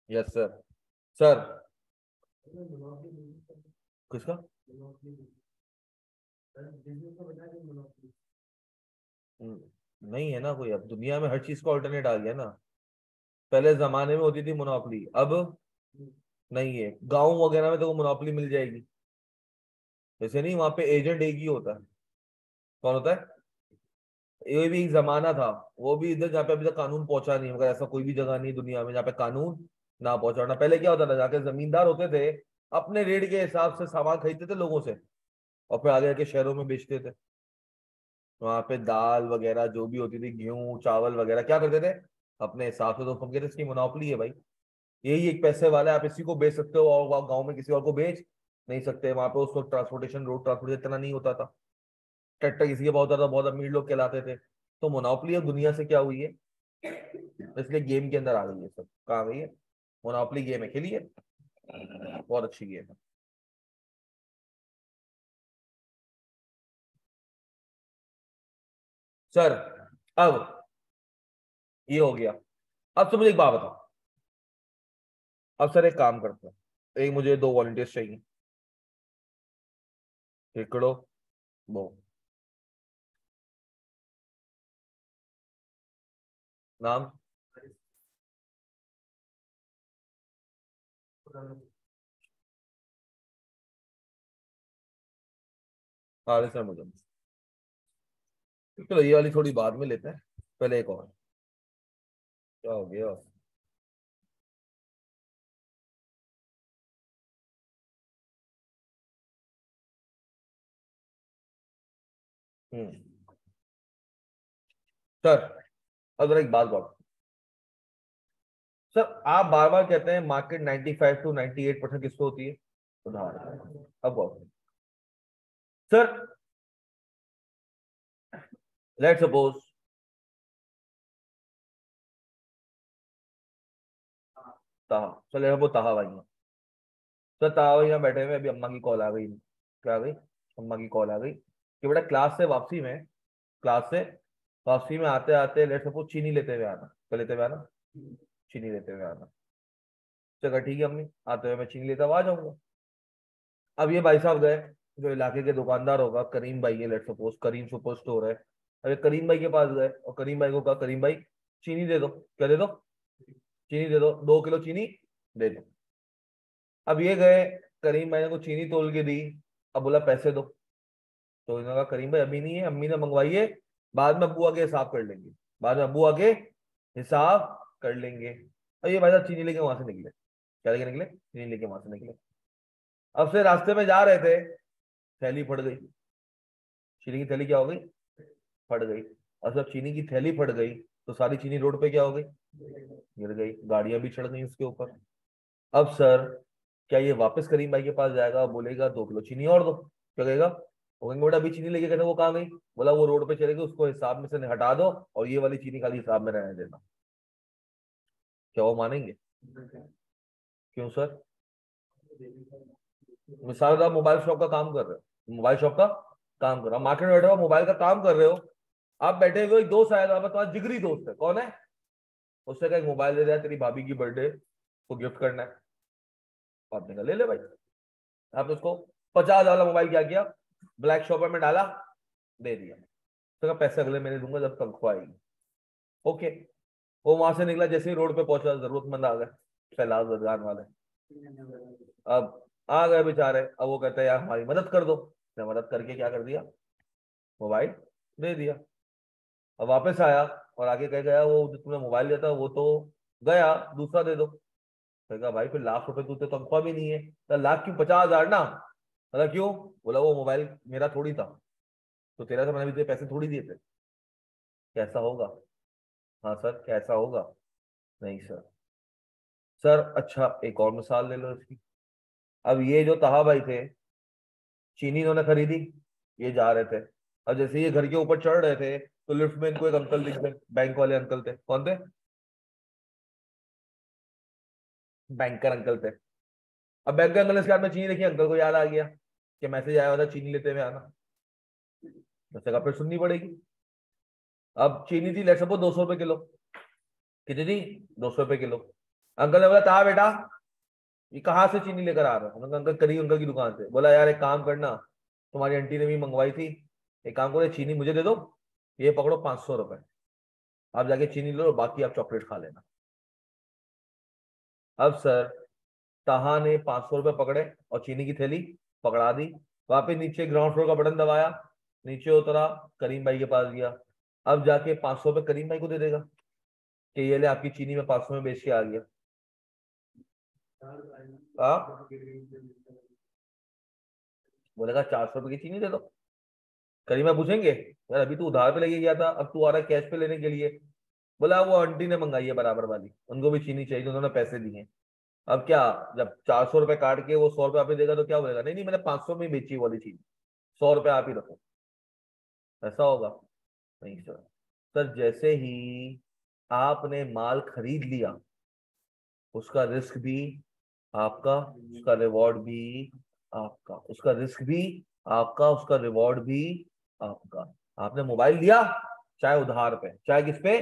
Yes sir. सर किसका? नहीं है ना कोई, अब दुनिया में हर चीज का ऑल्टरनेट आ गया ना। पहले जमाने में होती थी मोनोपोली, अब नहीं है। गांव वगैरह में तो मोनोपोली मिल जाएगी, जैसे नहीं वहां पे एजेंट एक ही होता है। कौन होता है? ये भी एक जमाना था, वो भी इधर जहाँ पे अभी तक कानून पहुंचा नहीं, मगर ऐसा कोई भी जगह नहीं दुनिया में जहाँ पे कानून ना पहुंचा ना। पहले क्या होता था, जाके जमींदार होते थे, अपने रेट के हिसाब से सामान खरीदते थे लोगों से और फिर आगे के शहरों में बेचते थे। वहां पे दाल वगैरह जो भी होती थी, गेहूं चावल वगैरह, क्या करते थे अपने हिसाब से। तो हम कहते थे इसकी मोनोपोली है भाई, यही एक पैसे वाला है, आप इसी को बेच सकते हो और गाँव में किसी और को बेच नहीं सकते। वहां पे उस वक्त ट्रांसपोर्टेशन, रोड ट्रांसपोर्टेशन इतना नहीं होता था, ट्रैक्टर किसी के बहुत ज्यादा, बहुत अमीर लोग कहलाते थे। तो मोनोपोली अब दुनिया से क्या हुई है, इसलिए गेम के अंदर आ गई है सब। कहाँ आ गई है? मोनोपोली गेम है, खेलिए, बहुत अच्छी गेम है। सर अब ये हो गया। अब से मुझे एक बात बताओ। अब सर एक काम करते हैं, एक मुझे दो वॉलंटियर्स चाहिए। एकड़ो वो नाम। हाँ सर मुझे, चलो ये वाली थोड़ी बाद में लेते हैं, पहले एक और। क्या हो गया? हम्म। सर अगर एक बात बात, सर आप बार बार कहते हैं मार्केट 95 टू 98% किस पे होती है? उधार। अब बहुत सर, लेट्स सपोज ताहा, चले वो ताहा भाई हैं। तो ताहा भाई यहाँ बैठे हुए, अभी अम्मा की कॉल आ गई। क्या आ गई? अम्मा की कॉल आ गई कि बेटा क्लास से वापसी में आते आते लेट्स सपोज चीनी लेते हुए आना। क्या लेते हुए आना? चीनी लेते हुए आना। चलो ठीक है अम्मी, आते हुए मैं चीनी लेता हुआ आ जाऊंगा। अब ये भाई साहब गए, जो इलाके के दुकानदार होगा, करीम भाई है, let's suppose Karim super store है। अब ये करीम भाई के पास गए और करीम भाई को कहा, करीम भाई चीनी दे दो। क्या दे दो? चीनी दे दो, 2 किलो चीनी दे दो। अब ये गए, करीम भाई ने को चीनी तोल के दी। अब बोला पैसे दो। तो इन्होंने कहा करीम भाई अभी नहीं है, अम्मी ने मंगवाई है, बाद में अब्बू आके हिसाब कर लेंगे, बाद में अब्बू आके हिसाब कर लेंगे। और ये भाई साहब चीनी लेके वहां से निकले। क्या लेके निकले? चीनी लेके वहां से निकले। अब से रास्ते में जा रहे थे, थैली फट गई। चीनी की थैली क्या हो गई? फट गई। और जब चीनी की थैली फट गई तो सारी चीनी रोड पे क्या हो गई? गिर गई, गाड़ियां भी चढ़ गई उसके ऊपर। अब सर, क्या ये वापस करीम भाई के पास जाएगा और बोलेगा 2 किलो चीनी और दो? क्या कहेगा? वो कहेंगे बेटा अभी चीनी लेके गए थे, वो कहाँ गई? बोला वो रोड पे चलेगी, उसको हिसाब में से हटा दो और ये वाली चीनी खाली हिसाब में रहने देना। क्या वो मानेंगे? क्यों सर? मिसाल आप मोबाइल शॉप का काम कर रहे हो, मोबाइल शॉप का काम कर रहे हो, मार्केट में बैठे हो, मोबाइल का काम कर रहे हो। आप बैठे हुए, एक दोस्त आया था, तुम्हारा जिगरी दोस्त है, कौन है? उससे कहा एक मोबाइल दे दिया, तेरी भाभी की बर्थडे को गिफ्ट करना है। आपने कहा ले ले भाई। आपने उसको 50,000 वाला मोबाइल क्या किया? ब्लैक शॉपर में डाला, दे दिया। तो कहा पैसे अगले महीने दूंगा जब तनख्वाह आएगी। ओके। वो वहां से निकला, जैसे ही रोड पे पहुंचा जरूरतमंद आ गए, सैलाब रजगान वाले। अब आ गए बेचारे, अब वो कहते हैं यार हमारी मदद कर दो। मैं मदद करके क्या कर दिया? मोबाइल दे दिया। अब वापस आया और आगे कह गया वो जो तुमने मोबाइल दिया था वो तो गया, दूसरा दे दो। कहेगा भाई फिर लाख रुपए तू तो तनख्वाह भी नहीं है, तो लाख क्यों, 50,000 ना। बोला क्यों? बोला वो मोबाइल मेरा थोड़ी था, तो तेरा था, मैंने भी तुझे पैसे थोड़ी दिए थे। कैसा होगा? हाँ सर कैसा होगा? नहीं सर। सर अच्छा एक और मिसाल ले लो इसकी। अब ये जो ताहा भाई थे, चीनी इन्होंने खरीदी, ये जा रहे थे। अब जैसे ये घर के ऊपर चढ़ रहे थे तो लिफ्ट में इनको एक अंकल दिख गए, बैंक वाले अंकल थे। कौन थे? बैंकर अंकल थे। अब बैंकर अंकल ने इसके हाथ में चीनी देखी, अंकल को याद आ गया कि मैसेज आया हुआ था चीनी लेते हुए आना। उसने कहा फिर सुननी पड़ेगी। अब चीनी थी लेट्स सपोज 200 रुपए किलो। कितनी थी? 200 रुपए किलो। अंकल ने बोला था बेटा ये कहाँ से चीनी लेकर आ रहा है? उन्होंने कहा, अंकल करीब अंकल की दुकान से। बोला यार एक काम करना, तुम्हारी आंटी ने भी मंगवाई थी, एक काम करो ये चीनी मुझे दे दो, ये पकड़ो 500 रुपए, आप जाके चीनी लो और बाकी आप चॉकलेट खा लेना। अब सर, ताहा ने 500 रुपए पकड़े और चीनी की थैली पकड़ा दी, वापिस नीचे ग्राउंड फ्लोर का बटन दबाया, नीचे उतरा, करीम भाई के पास गया। अब जाके 500 रुपए करीम भाई को दे देगा कि ये ले आपकी चीनी में 500 में बेच के आ गया। आप बोलेगा 400 रुपए की चीनी दे दो। करीमा पूछेंगे यार अभी तू उधार पे लेके गया था, अब तू आ रहा है कैश पे लेने के लिए। बोला वो आंटी ने मंगाई है बराबर वाली, उनको भी चीनी चाहिए, उन्होंने पैसे दिए हैं। अब क्या, जब 400 रुपए काट के वो 100 रुपए आप ही देगा तो क्या बोलेगा? नहीं नहीं मैंने 500 में ही बेची वाली चीज, 100 रुपए आप ही रखो। ऐसा होगा? नहीं सर। सर जैसे ही आपने माल खरीद लिया, उसका रिस्क भी आपका, उसका रिवॉर्ड भी आपका, उसका रिस्क भी आपका, उसका रिवॉर्ड भी आपका। आपने मोबाइल लिया, चाहे उधार पे, चाहे किस पे?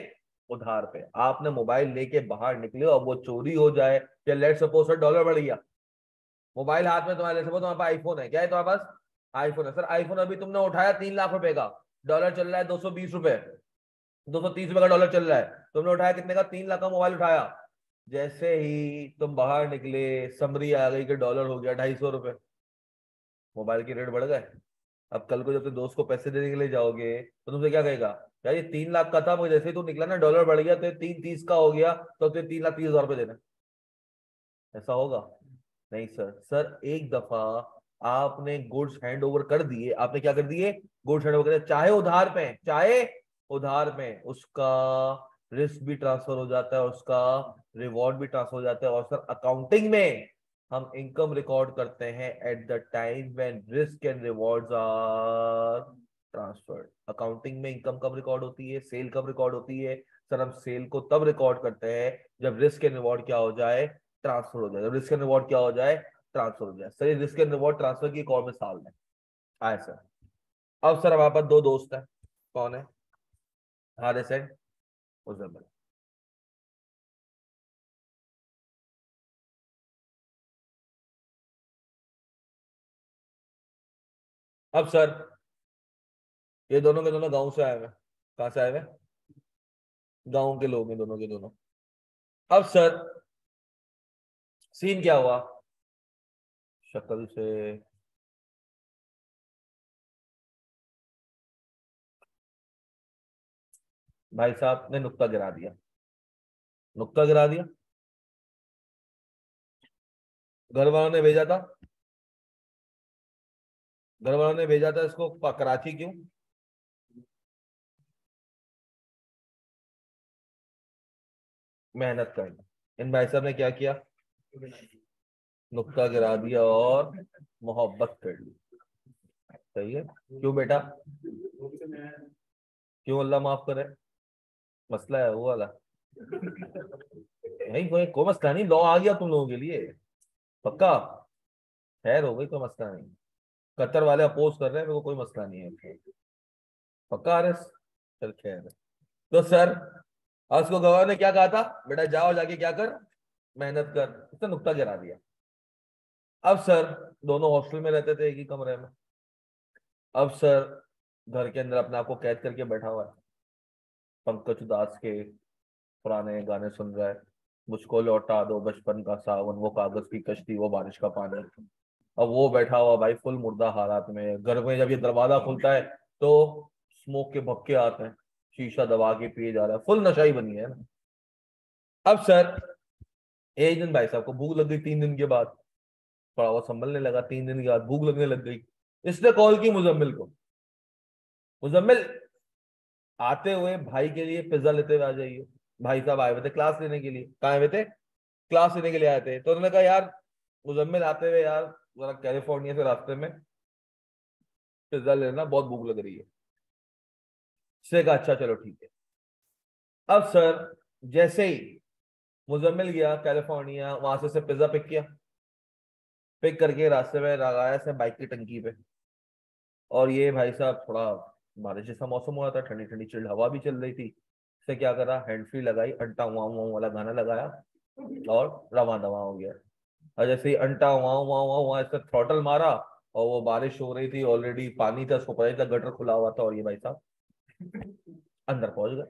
उधार पे। आपने मोबाइल लेके बाहर निकले और वो चोरी हो जाए, या लेट सपोज सर डॉलर बढ़ गया, मोबाइल हाथ में तुम्हारे, सपोज तुम्हारे पास आईफोन है, क्या है तुम्हारे पास? आईफोन है सर, आईफोन अभी तुमने उठाया 3 लाख रुपए का, डॉलर चल रहा है 220 रुपए, 230 रुपए का डॉलर चल रहा है, तुमने उठाया कितने का? 3 लाख का मोबाइल उठाया। जैसे ही तुम बाहर निकले, समरी आ गई कि डॉलर हो गया 250 रुपए, मोबाइल के रेट बढ़ गए। अब कल को जब तुम दोस्त को पैसे देने के लिए जाओगे तो तुमसे क्या कहेगा? यार ये 3 लाख का था, मगर जैसे ही तू निकला ना डॉलर बढ़ गया तो ये 330 का हो गया, तो तुझे 3,30,000 रुपए देना। ऐसा होगा? नहीं सर। सर एक दफा आपने गुड्स हैंड ओवर कर दिए, आपने क्या कर दिए? गुड्स हैंड ओवर कर दिए, चाहे उधार पे, चाहे उधार पे, उसका रिस्क भी ट्रांसफर हो जाता है, उसका रिवॉर्ड भी ट्रांसफर हो जाता है। और सर अकाउंटिंग में हम इनकम रिकॉर्ड करते हैं at the time when risk and rewards are transferred. Accounting में इनकम कब रिकॉर्ड होती है, सेल कब रिकॉर्ड होती है? सर हम सेल को तब रिकॉर्ड करते हैं जब रिस्क एंड रिवॉर्ड क्या हो जाए, ट्रांसफर हो जाए। जब रिस्क एंड रिवॉर्ड क्या हो जाए, ट्रांसफर हो जाए। सर ये रिस्क एंड रिवॉर्ड ट्रांसफर की एक और मिसाल है आए सर। अब सर हमारे पास दो दोस्त हैं, कौन है? हारिस एंड मुजम्मिल। अब सर ये दोनों के दोनों गांव से आए हुए हैं। कहां से आए हुए? गांव के लोग हैं दोनों के दोनों। अब सर सीन क्या हुआ, शक्ल से भाई साहब ने नुक्ता गिरा दिया, नुक्ता गिरा दिया। घर वालों ने भेजा था, घर वालों ने भेजा था इसको कराची। क्यों? मेहनत करना। इन भाई साहब ने क्या किया, नुक्ता गिरा दिया और मोहब्बत कर ली। सही है। क्यों बेटा, क्यों? अल्लाह माफ करे। मसला है वो वाला? नहीं कोई मसला नहीं, लॉ आ गया तुम लोगों के लिए पक्का। खैर हो गई, कोई मसला नहीं। कतर वाले अपोज कर रहे हैं, मेरे को कोई मसला नहीं है। पक्का आरएस? चल खैर है। तो सर आज को गवाह ने क्या कहा था, बेटा जाओ जाके क्या कर, मेहनत कर। उसने नुक्ता गिरा दिया। अब सर दोनों हॉस्टल में रहते थे एक ही कमरे में। अब सर घर के अंदर अपने आप को कैद करके बैठा हुआ है, पंकज उदास के पुराने गाने सुन रहा है। मुझको लौटा दो बचपन का सावन, वो कागज की कश्ती, वो बारिश का पानी। अब वो बैठा हुआ भाई फुल मुर्दा हालात में। घर में जब ये दरवाजा खुलता है तो स्मोक के भपके आते हैं, शीशा दबा के पिए जा रहा है, फुल नशाई बनी है ना। अब सर एक दिन भाई साहब को भूख लग गई, 3 दिन के बाद थोड़ा वो संभलने लगा, 3 दिन के बाद भूख लगने लग गई। इसने कॉल की मुजम्मिल को, मुजम्मिल आते हुए भाई के लिए पिज्जा लेते हुए आ जाइए। भाई साहब आए हुए थे क्लास लेने के लिए। कहाँ आए हुए थे? क्लास लेने के लिए आए थे। तो उन्होंने कहा यार मुजम्मिल आते हुए यार जरा कैलिफोर्निया से रास्ते में पिज्जा लेना, बहुत भूख लग रही है। उसने कहा अच्छा चलो ठीक है। अब सर जैसे ही मुजम्मिल गया कैलिफोर्निया, वहां से पिज्जा पिक किया, पिक करके रास्ते में लगाया से बाइक की टंकी पे। और ये भाई साहब थोड़ा बारिश जैसा मौसम हुआ था, ठंडी ठंडी चिल्ड हवा भी चल रही थी। इसने क्या करा, हैंड फ्री लगाई, अंटा वाँ वाँ वाला गाना लगाया और रवा दवा हो गया। और जैसे ही अंटा वाँ वाँ वाँ वहां इसने थ्रॉटल मारा, और वो बारिश हो रही थी, ऑलरेडी पानी था, उसको पता ही था गटर खुला हुआ था, और ये भाई साहब अंदर पहुंच गए।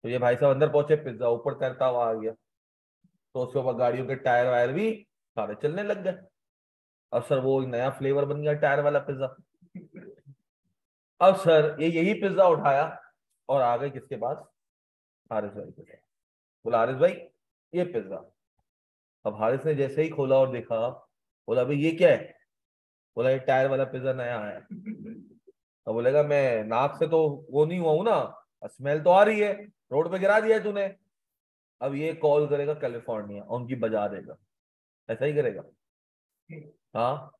तो ये भाई साहब अंदर पहुंचे, पिज्जा ऊपर तैरता हुआ आ गया। तो उसके ऊपर गाड़ियों के टायर वायर भी सारे चलने लग गए। अब सर वो एक नया फ्लेवर बन गया टायर वाला पिज्जा। अब सर ये यही पिज्जा उठाया और आ गए किसके पास, हारिस भाई के पास। बोला हारिस भाई ये पिज्जा। अब हारिस ने जैसे ही खोला और देखा, बोला भाई ये क्या है? बोला ये टायर वाला पिज्जा नया आया है। अब बोलेगा मैं नाक से तो वो नहीं हुआ हूं ना, स्मेल तो आ रही है, रोड पे गिरा दिया है तूने। अब ये कॉल करेगा कैलिफोर्निया और उनकी बजा देगा। ऐसा ही करेगा? हाँ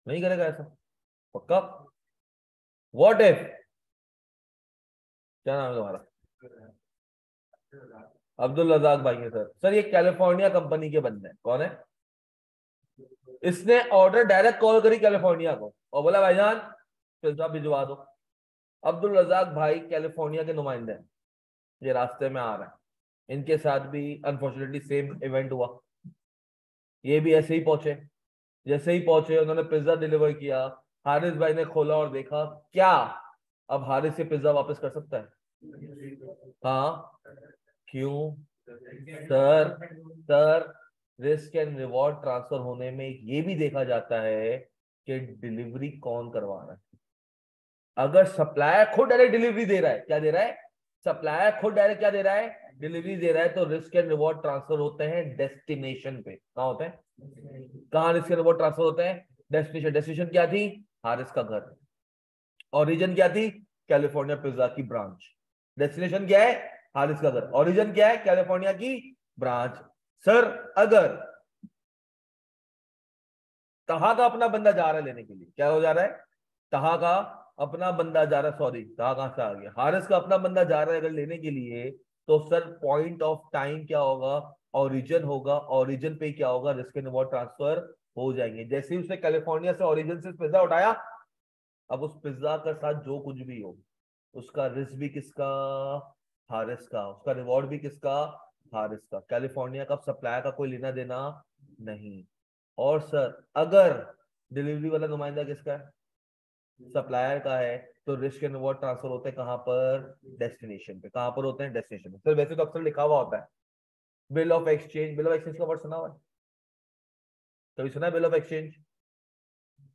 नहीं करेगा ऐसा पक्का? व्हाट इफ, क्या नाम है तुम्हारा? अब्दुल रजाक भाई है सर। सर ये कैलिफोर्निया कंपनी के बंदे हैं। कौन है? इसने ऑर्डर डायरेक्ट कॉल करी कैलिफोर्निया को और बोला भाईजान पिज्जा भिजवा दो। अब्दुल रजाक भाई कैलिफोर्निया के नुमाइंदे हैं, ये रास्ते में आ रहे हैं। इनके साथ भी अनफॉर्चुनेटली सेम इवेंट हुआ। ये भी ऐसे ही पहुंचे। जैसे ही पहुंचे उन्होंने पिज्जा डिलीवर किया। हारिस भाई ने खोला और देखा क्या, अब हारिस से पिज्जा वापस कर सकता है? हाँ क्यों? Sir sir risk and reward transfer होने में ये भी देखा जाता है कि डिलीवरी कौन करवा रहा है। अगर सप्लायर खुद डायरेक्ट डिलीवरी दे रहा है, क्या दे रहा है? सप्लायर खुद डायरेक्ट क्या दे रहा है? डिलीवरी दे रहा है, तो रिस्क एंड रिवॉर्ड ट्रांसफर होते हैं डेस्टिनेशन पे। कहाँ होते हैं? कहाँ रिस्क एंड रिवॉर्ड ट्रांसफर होते हैं? डेस्टिनेशन। डेस्टिनेशन क्या थी? हारिस का घर। ओरिजिन क्या थी? कैलिफोर्निया पिज्जा की ब्रांच। डेस्टिनेशन क्या है? हारिस का घर। ओरिजिन क्या है? कैलिफोर्निया की ब्रांच। सर अगर कहाँ का अपना बंदा जा रहा है लेने के लिए, क्या हो जा रहा है? तहा का अपना बंदा जा रहा है, सॉरी तहा कहां से आ गया, हारिस का अपना बंदा जा रहा है अगर लेने के लिए, तो सर पॉइंट ऑफ टाइम क्या होगा, ओरिजिन होगा, ओरिजिन पे क्या होगा, रिस्क एंड रिवॉर्ड ट्रांसफर हो जाएंगे। जैसे ही उसने कैलिफोर्निया से ओरिजिन से पिज्जा उठाया, अब उस पिज्जा के साथ जो कुछ भी हो, उसका रिस्क भी किसका, हारिस का, उसका रिवॉर्ड भी किसका, हारिस का। कैलिफोर्निया का सप्लायर का कोई लेना देना नहीं। और सर अगर डिलीवरी वाला नुमाइंदा किसका है, सप्लायर का है, तो रिस्क एंड रिवॉर्ड ट्रांसफर होते हैं कहां पर, डेस्टिनेशन पे। कहां पर होते हैं, डेस्टिनेशन पे। सर वैसे तो अक्सर लिखा हुआ होता है bill of exchange. Bill of exchange का वर्ड सुना हुआ है, कभी सुना है bill of exchange?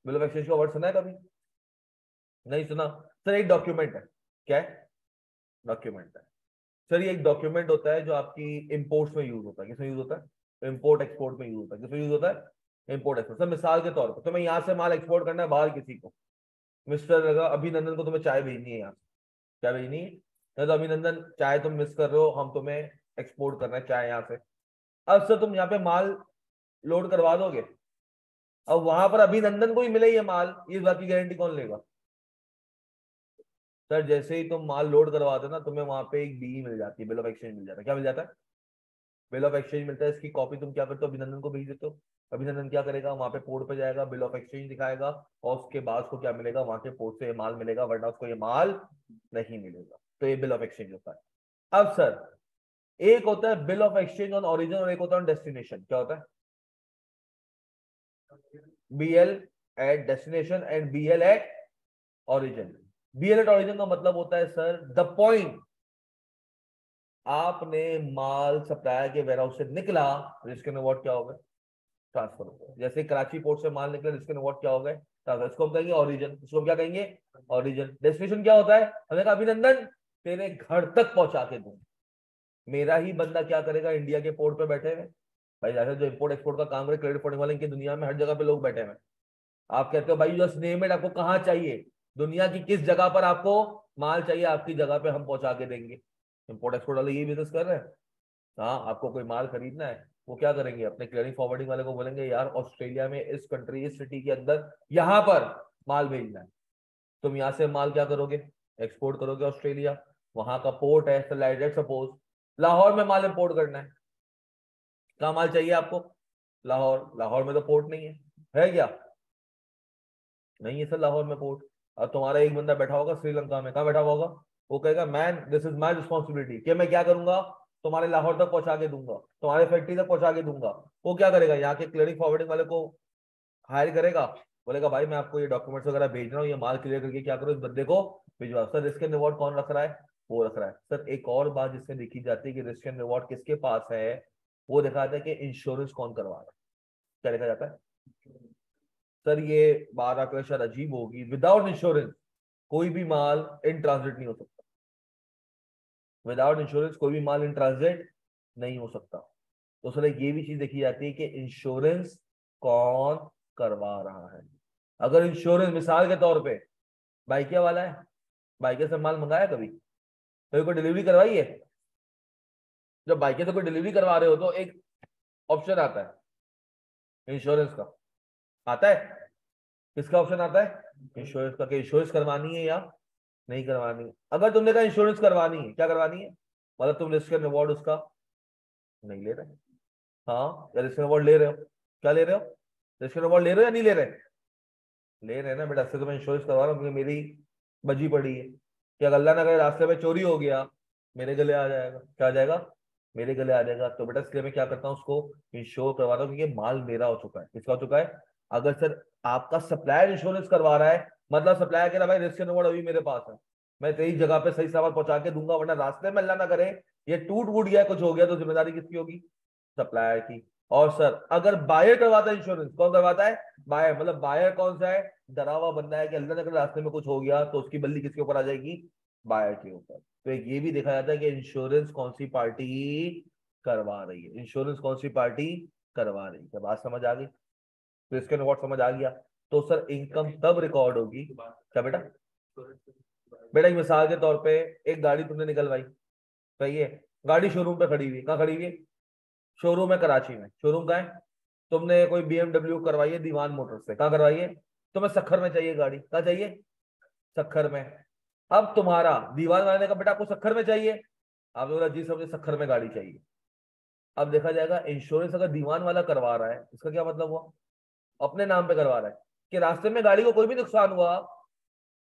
Bill of exchange का वर्ड सुना है कभी? नहीं सुना। सर एक डॉक्यूमेंट है, क्या है, डॉक्यूमेंट है। सर ये एक डॉक्यूमेंट होता है जो आपकी इंपोर्ट्स में यूज होता है। किसमें यूज होता है, इंपोर्ट एक्सपोर्ट में यूज होता है। किसमें यूज होता है, इंपोर्ट एक्सपोर्ट। सर मिसाल के तौर पर तुम्हें यहाँ से माल एक्सपोर्ट करना है बाहर किसी को, मिस्टर अभिनंदन को तुम्हें चाय भेजनी है यहाँ से, क्या भेजनी है, तो अभिनंदन चाय तुम मिस कर रहे हो, हम तुम्हें एक्सपोर्ट करना है चाय यहाँ से। अब सर तुम यहाँ पे माल लोड करवा दोगे, अब वहां पर अभिनंदन को ही मिले ये माल, इस बात की गारंटी कौन लेगा? सर जैसे ही तुम माल लोड करवाते हो ना, तुम्हें वहां पे एक बी मिल जाती है, बिल ऑफ एक्सचेंज मिल जाता है। क्या मिल जाता है, बिल ऑफ एक्सचेंज मिलता है। इसकी कॉपी तुम क्या करते हो, अभिनंदन को भेज देते हो। अभिनंदन क्या करेगा, वहां पे पोर्ट पे जाएगा, बिल ऑफ एक्सचेंज दिखाएगा, और उसके बाद उसको क्या मिलेगा, वहां के पोर्ट से ये माल मिलेगा, वरना उसको ये माल नहीं मिलेगा। तो ये बिल ऑफ एक्सचेंज होता है। अब सर एक होता है bill of exchange on origin, और एक होता है ऑन डेस्टिनेशन। क्या होता है, BL at destination and BL at origin. BL at origin का मतलब होता है सर द पॉइंट आपने माल सप्लायर के वेयरहाउस से निकला, रिस्क एंड रिवॉर्ड क्या होगा, ट्रांसफर होगा। जैसे कराची पोर्ट से माल निकला, रिस्क एंड रिवॉर्ड क्या होगा, ट्रांसफर। इसको हम कहेंगे ओरिजिन, इसको हम क्या कहेंगे, ओरिजिन। डेस्टिनेशन क्या होता है, हमने कहा अभिनंदन तेरे घर तक पहुंचा के दूं। मेरा ही बंदा क्या करेगा, इंडिया के पोर्ट पे बैठे हुए भाई, जैसे जो इम्पोर्ट एक्सपोर्ट का काम करे, क्रेडिट रिपोर्टिंग वाले, इनकी दुनिया में हर जगह पे लोग बैठे हुए हैं। आप कहते हो भाई जस्ट नेम इट, आपको कहाँ चाहिए, दुनिया की किस जगह पर आपको माल चाहिए, आपकी जगह पे हम पहुंचा के देंगे। इम्पोर्ट एक्सपोर्ट वाले यही बिजनेस कर रहे हैं। हाँ, आपको कोई माल खरीदना है, वो क्या करेंगे, अपने क्लियरिंग फॉरवर्डिंग वाले को बोलेंगे यार ऑस्ट्रेलिया में इस कंट्री इस सिटी के अंदर यहाँ पर माल भेजना है। तुम यहाँ से माल क्या करोगे, एक्सपोर्ट करोगे ऑस्ट्रेलिया, वहां का पोर्ट है सपोज लाहौर में माल इंपोर्ट करना है। कहाँ माल चाहिए आपको, लाहौर। लाहौर में तो पोर्ट नहीं है क्या, नहीं है सर लाहौर में पोर्ट। और तुम्हारा एक बंदा बैठा होगा श्रीलंका में, कहाँ बैठा हुआ होगा, वो कहेगा man this is my responsibility, कि मैं क्या करूंगा, तुम्हारे लाहौर तक पहुंचा के दूंगा, तुम्हारे फैक्ट्री तक पहुंचा के दूंगा। वो क्या करेगा, यहाँ के क्लियरिंग फॉरवर्डिंग वाले को हायर करेगा, बोलेगा भाई मैं आपको ये डॉक्यूमेंट्स वगैरह भेज रहा हूँ, ये माल क्लियर करके क्या करो, इस बंदे को भिजवाओ। सर रिस्क एंड रिवॉर्ड कौन रख रहा है, वो रख रहा है। सर एक और बात जिसमें देखी जाती है कि रिस्क एंड रिवॉर्ड किसके पास है, वो देखा जाता है कि इंश्योरेंस कौन करवा रहा है। क्या देखा जाता है, सर ये बात आपको शायद अजीब होगी, विदाउट इंश्योरेंस कोई भी माल इन ट्रांजिट नहीं हो सकता। विदाउट इंश्योरेंस कोई भी माल इन ट्रांजिट नहीं हो सकता। तो सर ये भी चीज देखी जाती है कि इंश्योरेंस कौन करवा रहा है। अगर इंश्योरेंस मिसाल के तौर पे बाइकिया वाला है, बाइकिया से माल मंगाया कभी, कभी कोई डिलीवरी करवाई है? जब बाइकिया से कोई डिलीवरी करवा रहे हो तो एक ऑप्शन आता है इंश्योरेंस का, आता है। किसका ऑप्शन आता है, इंश्योरेंस का, कि इंश्योरेंस करवानी है या नहीं करवानी है। अगर तुमने कहा इंश्योरेंस करवानी है, क्या करवानी है, मतलब तुम रिस्क एंड रिवॉर्ड उसका नहीं ले रहे, हाँ, या रिस्क एंड रिवॉर्ड ले रहे हो, क्या ले रहे हो, रिस्क एंड रिवॉर्ड ले रहे हो या नहीं ले रहे, ले रहे हैं ना बेटा। इससे तो मैं इंश्योरेंस करवा रहा हूँ क्योंकि मेरी बजी पड़ी है कि अगर अल्लाह ना करे रास्ते में चोरी हो गया, मेरे गले आ जाएगा, क्या आ जाएगा, मेरे गले आ जाएगा। तो बेटा इसलिए मैं क्या करता हूँ, उसको इंश्योर करवा रहा हूँ क्योंकि माल मेरा हो चुका है। किसका हो चुका है, अगर सर आपका सप्लायर इंश्योरेंस करवा रहा है, मतलब सप्लायर कह रहा है भाई रिस्क एंड रिवॉर्ड अभी मेरे पास है, मैं तेरी जगह पे सही सामान पहुंचा के दूंगा, वरना रास्ते में अल्लाह ना करे ये टूट वूट गया, कुछ हो गया, तो जिम्मेदारी किसकी होगी, सप्लायर की। और सर अगर बायर करवाता है इंश्योरेंस, कौन करवाता है, बायर। मतलब बायर कौन सा है, डरा हुआ बंदा है कि अल्लाह ने अगर रास्ते में कुछ हो गया तो उसकी बल्ली किसके ऊपर आ जाएगी, बायर के ऊपर। तो एक ये भी देखा जाता है कि इंश्योरेंस कौन सी पार्टी करवा रही है, इंश्योरेंस कौन सी पार्टी करवा रही है। बात समझ आ गई, तो इसके नोट समझ आ गया। तो सर इनकम तब रिकॉर्ड होगी, क्या बेटा, बेटा एक मिसाल के तौर पे एक गाड़ी तुमने निकलवाई, सही है, गाड़ी शोरूम पे खड़ी हुई, कहाँ खड़ी हुई है, शोरूम है कराची में। शोरूम कहाँ है, तुमने कोई BMW करवाई है दीवान मोटर से, कहाँ करवाई है, तुम्हें सखर में चाहिए गाड़ी, कहाँ चाहिए, सक्खर में। अब तुम्हारा दीवान बनाने का बेटा आपको सक्खर में चाहिए, आप बोला जी समझे सक्खर में गाड़ी चाहिए। अब देखा जाएगा इंश्योरेंस अगर दीवान वाला करवा रहा है, इसका क्या मतलब हुआ, अपने नाम पे करवा रहा है कि रास्ते में गाड़ी को कोई भी नुकसान हुआ,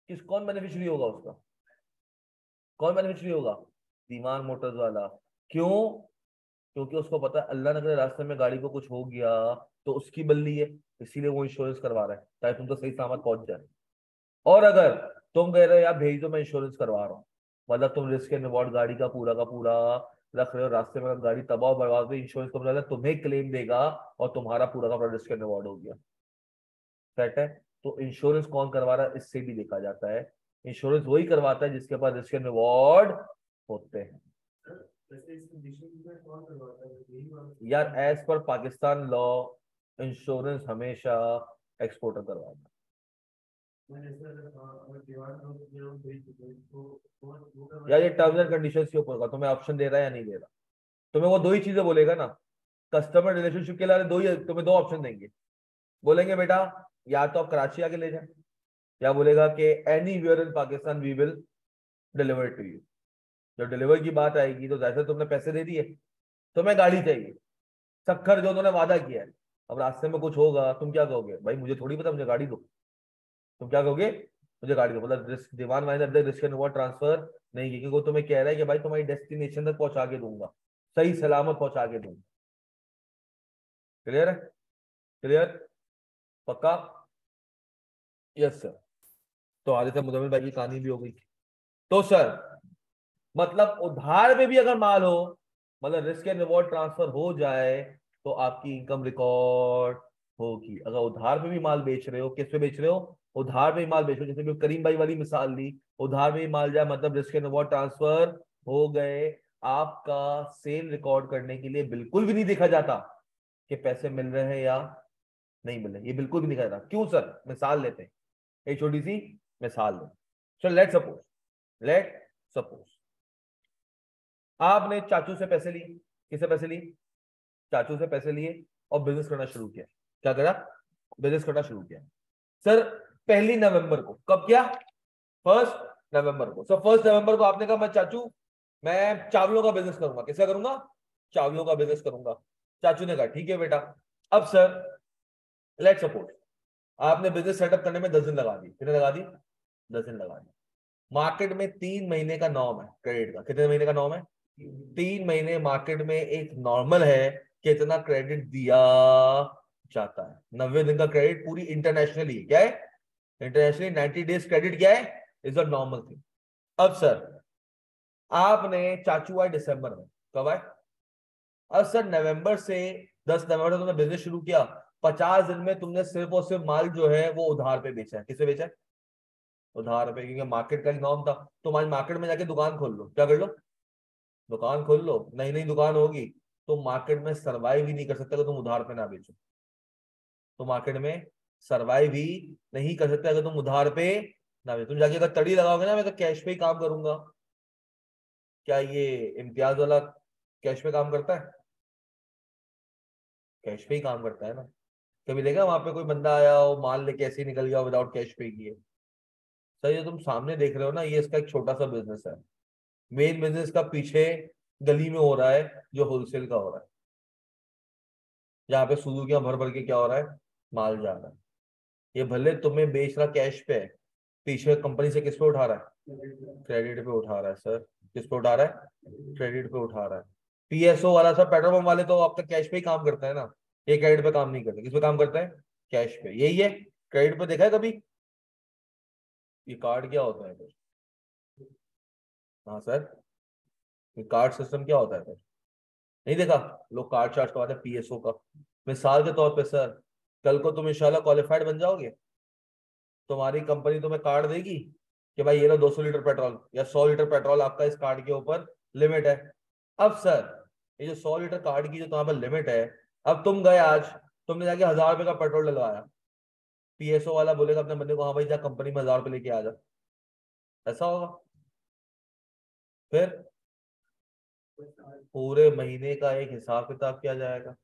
कौन बेनिफिशियरी होगा उसका, कौन बेनिफिशियरी होगा, दीवान मोटर्स वाला। क्यों, क्योंकि उसको पता है अल्लाह ने करे रास्ते में गाड़ी को कुछ हो गया तो उसकी बल्ली है, इसीलिए वो इंश्योरेंस करवा रहा है ताकि तुम तो सही सलामत पहुंच जाए। और अगर तुम कह रहे हो यार भेज दो मैं इंश्योरेंस करवा रहा हूँ, मतलब तुम रिस्क एंड रिवॉर्ड गाड़ी का पूरा रख रहे हो, रास्ते में अगर गाड़ी तबाह बर्बाद हुई इंश्योरेंस कंपनी तुम्हें क्लेम देगा और तुम्हारा पूरा का पूरा रिस्क एंड रिवॉर्ड हो गया। सेट है। तो इंश्योरेंस कौन करवा रहा है इससे भी देखा जाता है, इंश्योरेंस वही करवाता है जिसके पास रिस्क एंड रिवॉर्ड होते हैं। यार as per Pakistan law insurance हमेशा एक्सपोर्टर करवाता है। यार ये टर्म्स एंड कंडीशंस के ऊपर का तुम्हें ऑप्शन दे रहा है या नहीं दे रहा, तुम्हें वो दो ही चीजें बोलेगा ना, कस्टमर रिलेशनशिप के लिए दो ही तुम्हें दो ऑप्शन देंगे, बोलेंगे बेटा या तो आप कराची आके ले जाए, या बोलेगा कि anywhere in Pakistan we will deliver to you. जब डिलीवर की बात आएगी तो जैसे तुमने पैसे दे दिए, तुम्हें गाड़ी चाहिए, सक्खर जो उन्होंने वादा किया है, अब रास्ते में कुछ होगा तुम क्या कहोगे, भाई मुझे थोड़ी पता, मुझे गाड़ी दो। तुम क्या कहोगे, मुझे गाड़ी दो, मतलब risk demand minor risk and reward transfer नहीं की, क्योंकि वो तुम्हें कह रहा है कि भाई तुम्हारी डेस्टिनेशन तक पहुंचा के दूंगा, सही सलामत पहुंचा के दूंगा। क्लियर है, क्लियर, पक्का, यस सर। तो आगे से मुजम्मिल भाई की कहानी भी हो गई। तो सर मतलब उधार में भी अगर माल हो, मतलब रिस्क एंड रिवॉर्ड ट्रांसफर हो जाए तो आपकी इनकम रिकॉर्ड होगी। अगर उधार में भी माल बेच रहे हो, किस पे बेच रहे हो, उधार में ही माल बेच रहे हो, जैसे कि करीम भाई वाली मिसाल ली, उधार में ही माल जाए मतलब रिस्क एंड रिवॉर्ड ट्रांसफर हो गए, आपका सेल रिकॉर्ड करने के लिए बिल्कुल भी नहीं देखा जाता कि पैसे मिल रहे हैं या नहीं मिल रहे, ये बिल्कुल भी नहीं देखा जाता। क्यों सर, मिसाल लेते हैं, एक छोटी सी मिसाल दें। सो लेट सपोज आपने चाचू से पैसे लिए, किससे पैसे लिए, चाचू से पैसे लिए और बिजनेस करना शुरू किया। क्या करा, बिजनेस करना शुरू किया। सर 1 नवंबर को, कब किया, 1 नवंबर को। सर 1 नवंबर को आपने कहा मैं चाचू मैं चावलों का बिजनेस करूंगा, किसका करूंगा, चावलों का बिजनेस करूंगा। चाचू ने कहा ठीक है बेटा। अब सर लेट सपोज आपने बिजनेस सेटअप करने में 10 दिन लगा दी, कितने लगा दी, 10 दिन लगा दी। मार्केट में 3 महीने का नॉर्म है क्रेडिट का, कितने महीने का नॉर्म है, 3 महीने मार्केट में एक नॉर्मल है कि इतना क्रेडिट दिया जाता है। 90 दिन का क्रेडिट पूरी इंटरनेशनली क्या है, इंटरनेशनली 90 डेज क्रेडिट क्या है, इज अ नॉर्मल थिंग। अब सर आपने चाचू आए दिसंबर में, कब आए, अब सर नवंबर से 10 नवंबर से तुमने बिजनेस शुरू किया, 50 दिन में तुमने सिर्फ और सिर्फ माल जो है वो उधार पे बेचा है, किससे बेचा है, उधार पे, क्योंकि मार्केट का एक नॉर्म था। तुम आज मार्केट में जाके दुकान खोल लो, क्या कर लो, दुकान खोल लो, नई नई दुकान होगी, तो मार्केट में सरवाइव ही नहीं कर सकते अगर तुम उधार पे ना बेचो, तो मार्केट में सरवाइव ही नहीं कर सकते अगर तुम उधार पे ना बेचो। तुम जाके अगर तड़ी लगाओगे ना मैं तो कैश पे ही काम करूंगा, क्या ये इम्तियाज वाला कैश पे काम करता है, कैश पे ही काम करता है ना। कभी देखा वहां पे कोई बंदा आया हो माल लेके ऐसे ही निकल गया विदाउट कैश पे किए। सर ये तुम सामने देख रहे हो ना, ये इसका एक छोटा सा बिजनेस है, मेन बिजनेस का पीछे गली में हो रहा है जो होलसेल का हो रहा है, जहाँ पे सुजुकियां भर भर के क्या हो रहा है, माल जा रहा है। ये भले तुम्हें बेच रहा कैश पे है, पीछे कंपनी से किस पे उठा रहा है, क्रेडिट पे उठा रहा है सर, किस पे उठा रहा है, क्रेडिट पे उठा रहा है। पीएसओ वाला सब पेट्रोल पंप वाले तो आपका कैश पे ही काम करता है ना, ये क्रेडिट पे काम नहीं करते, किस पे काम करता है, कैश पे। यही है, क्रेडिट पे देखा है कभी, ये कार्ड क्या होता है फिर, हाँ सर, ये कार्ड सिस्टम क्या होता है फिर, नहीं देखा, लोग कार्ड चार्ज करवाते हैं पीएसओ का। मिसाल के तौर पे सर कल को तुम इंशाल्लाह क्वालिफाइड बन जाओगे, तुम्हारी कंपनी तुम्हें कार्ड देगी कि भाई ये लो 200 लीटर पेट्रोल या 100 लीटर पेट्रोल आपका इस कार्ड के ऊपर लिमिट है। अब सर ये जो 100 लीटर कार्ड की जो तुम्हारे पर लिमिट है, अब तुम गए आज, तुमने जाके 1000 रुपए का पेट्रोल डलवाया, पीएसओ वाला बोलेगा अपने बंदे को हाँ भाई जा कंपनी में 1000 रुपए लेके आ जा, ऐसा होगा। फिर पूरे महीने का एक हिसाब किताब किया जाएगा,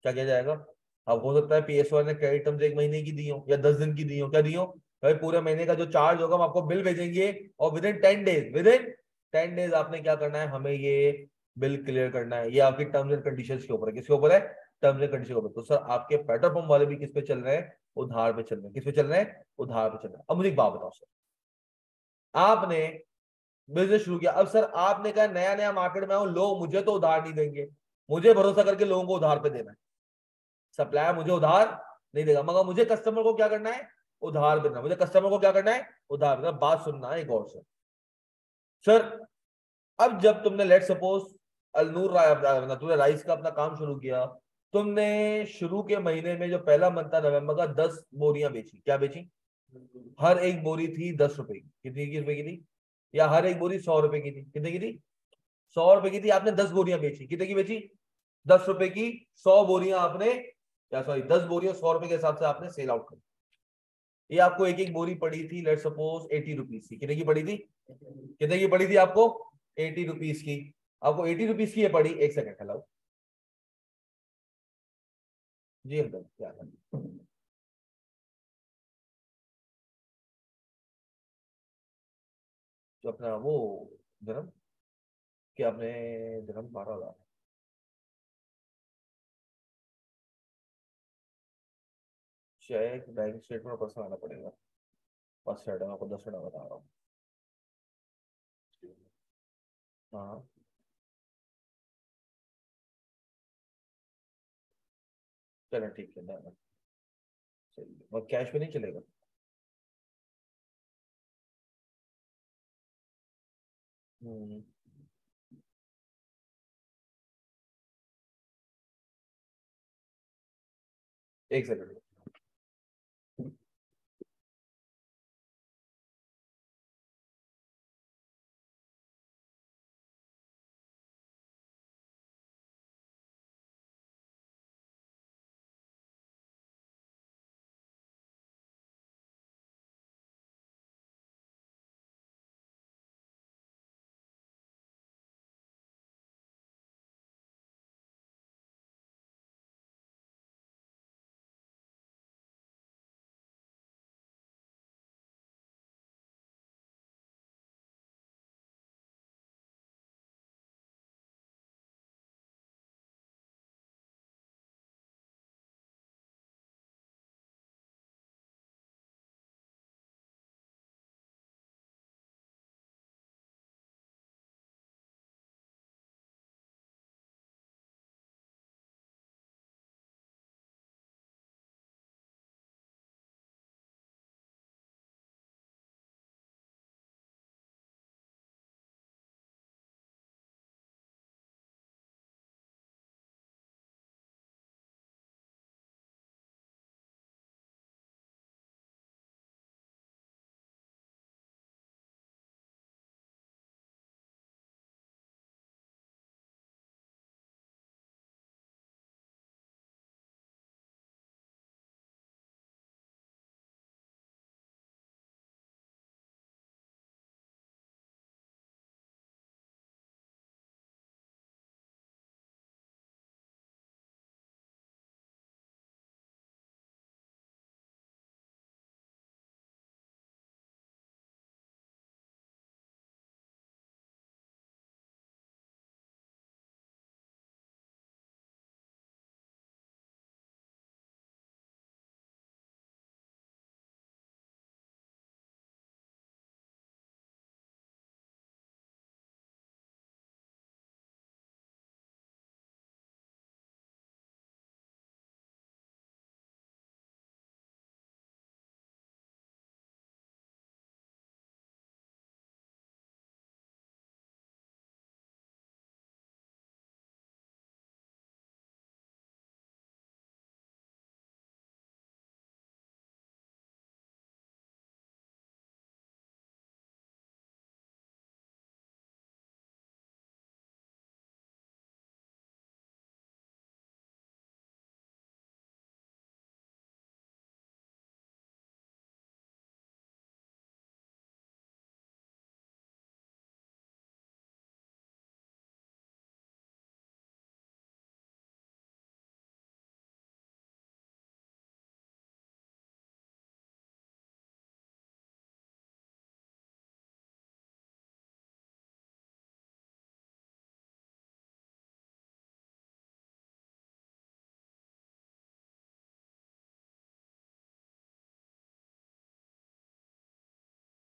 क्या किया जाएगा। अब हो सकता है पीएसओ ने क्रेडिट टर्म्स 1 महीने की दी हो या 10 दिन की दी हो, क्या दी हो, भाई पूरे महीने का जो चार्ज होगा हम आपको बिल भेजेंगे, और विद इन 10 डेज आपने क्या करना है, हमें ये बिल क्लियर करना है। ये आपकी टर्म्स एंड कंडीशंस के ऊपर है। किसके ऊपर है? टर्म्स एंड कंडीशन के ऊपर। तो सर आपके पेट्रोल पंप वाले भी किस पे चल रहे हैं? उधार पे चल रहे हैं। किस पे चल रहे हैं? उधार पे चल रहे हैं। अब मुझे एक बात बताओ सर, आपने बिजनेस शुरू किया, अब सर आपने कहा नया नया मार्केट में हूं, लोग मुझे तो उधार नहीं देंगे, मुझे भरोसा करके लोगों को उधार पे देना है, सप्लायर मुझे उधार नहीं देगा, मगर मुझे कस्टमर को क्या करना है? उधार देना। मुझे कस्टमर को क्या करना है? उधार देना। बात सुनना है एक और सर, अब जब तुमने लेट सपोज अलनूर तूने राइस का अपना काम शुरू किया, तुमने शुरू के महीने में जो पहला मंथ था नवंबर का, 10 बोरियां बेची। क्या बेची? हर एक बोरी थी 10 रुपए की। कितनी की रुपए की थी? या हर एक बोरी 100 रुपए की थी? कितने की थी? 100 रुपए की थी। आपने 10 बोरियां बेची। कितने की बेची? 10 रुपए की 100 बोरियां आपने, या सॉरी 10 बोरियां 100 रुपए के हिसाब से आपने सेल आउट कर। ये आपको एक एक बोरी पड़ी थी लेट सपोज 80 रुपीज की। कितने की पड़ी थी? कितने की पड़ी थी आपको? 80 रुपीज की। आपको 80 रुपीज की ये पड़ी। एक सेकंड, हेलो जी अंकल, क्या है? जो अपना वो जन्म, क्या आपने जन्म 12 चेक बैंक स्टेटमेंट पर्सन आना पड़ेगा। फर्स्ट साइड में आपको 10 मिनट बता रहा हूँ। हाँ चलो ठीक है ना, चलिए, और कैश में नहीं चलेगा? हम्म, एक सेकंड।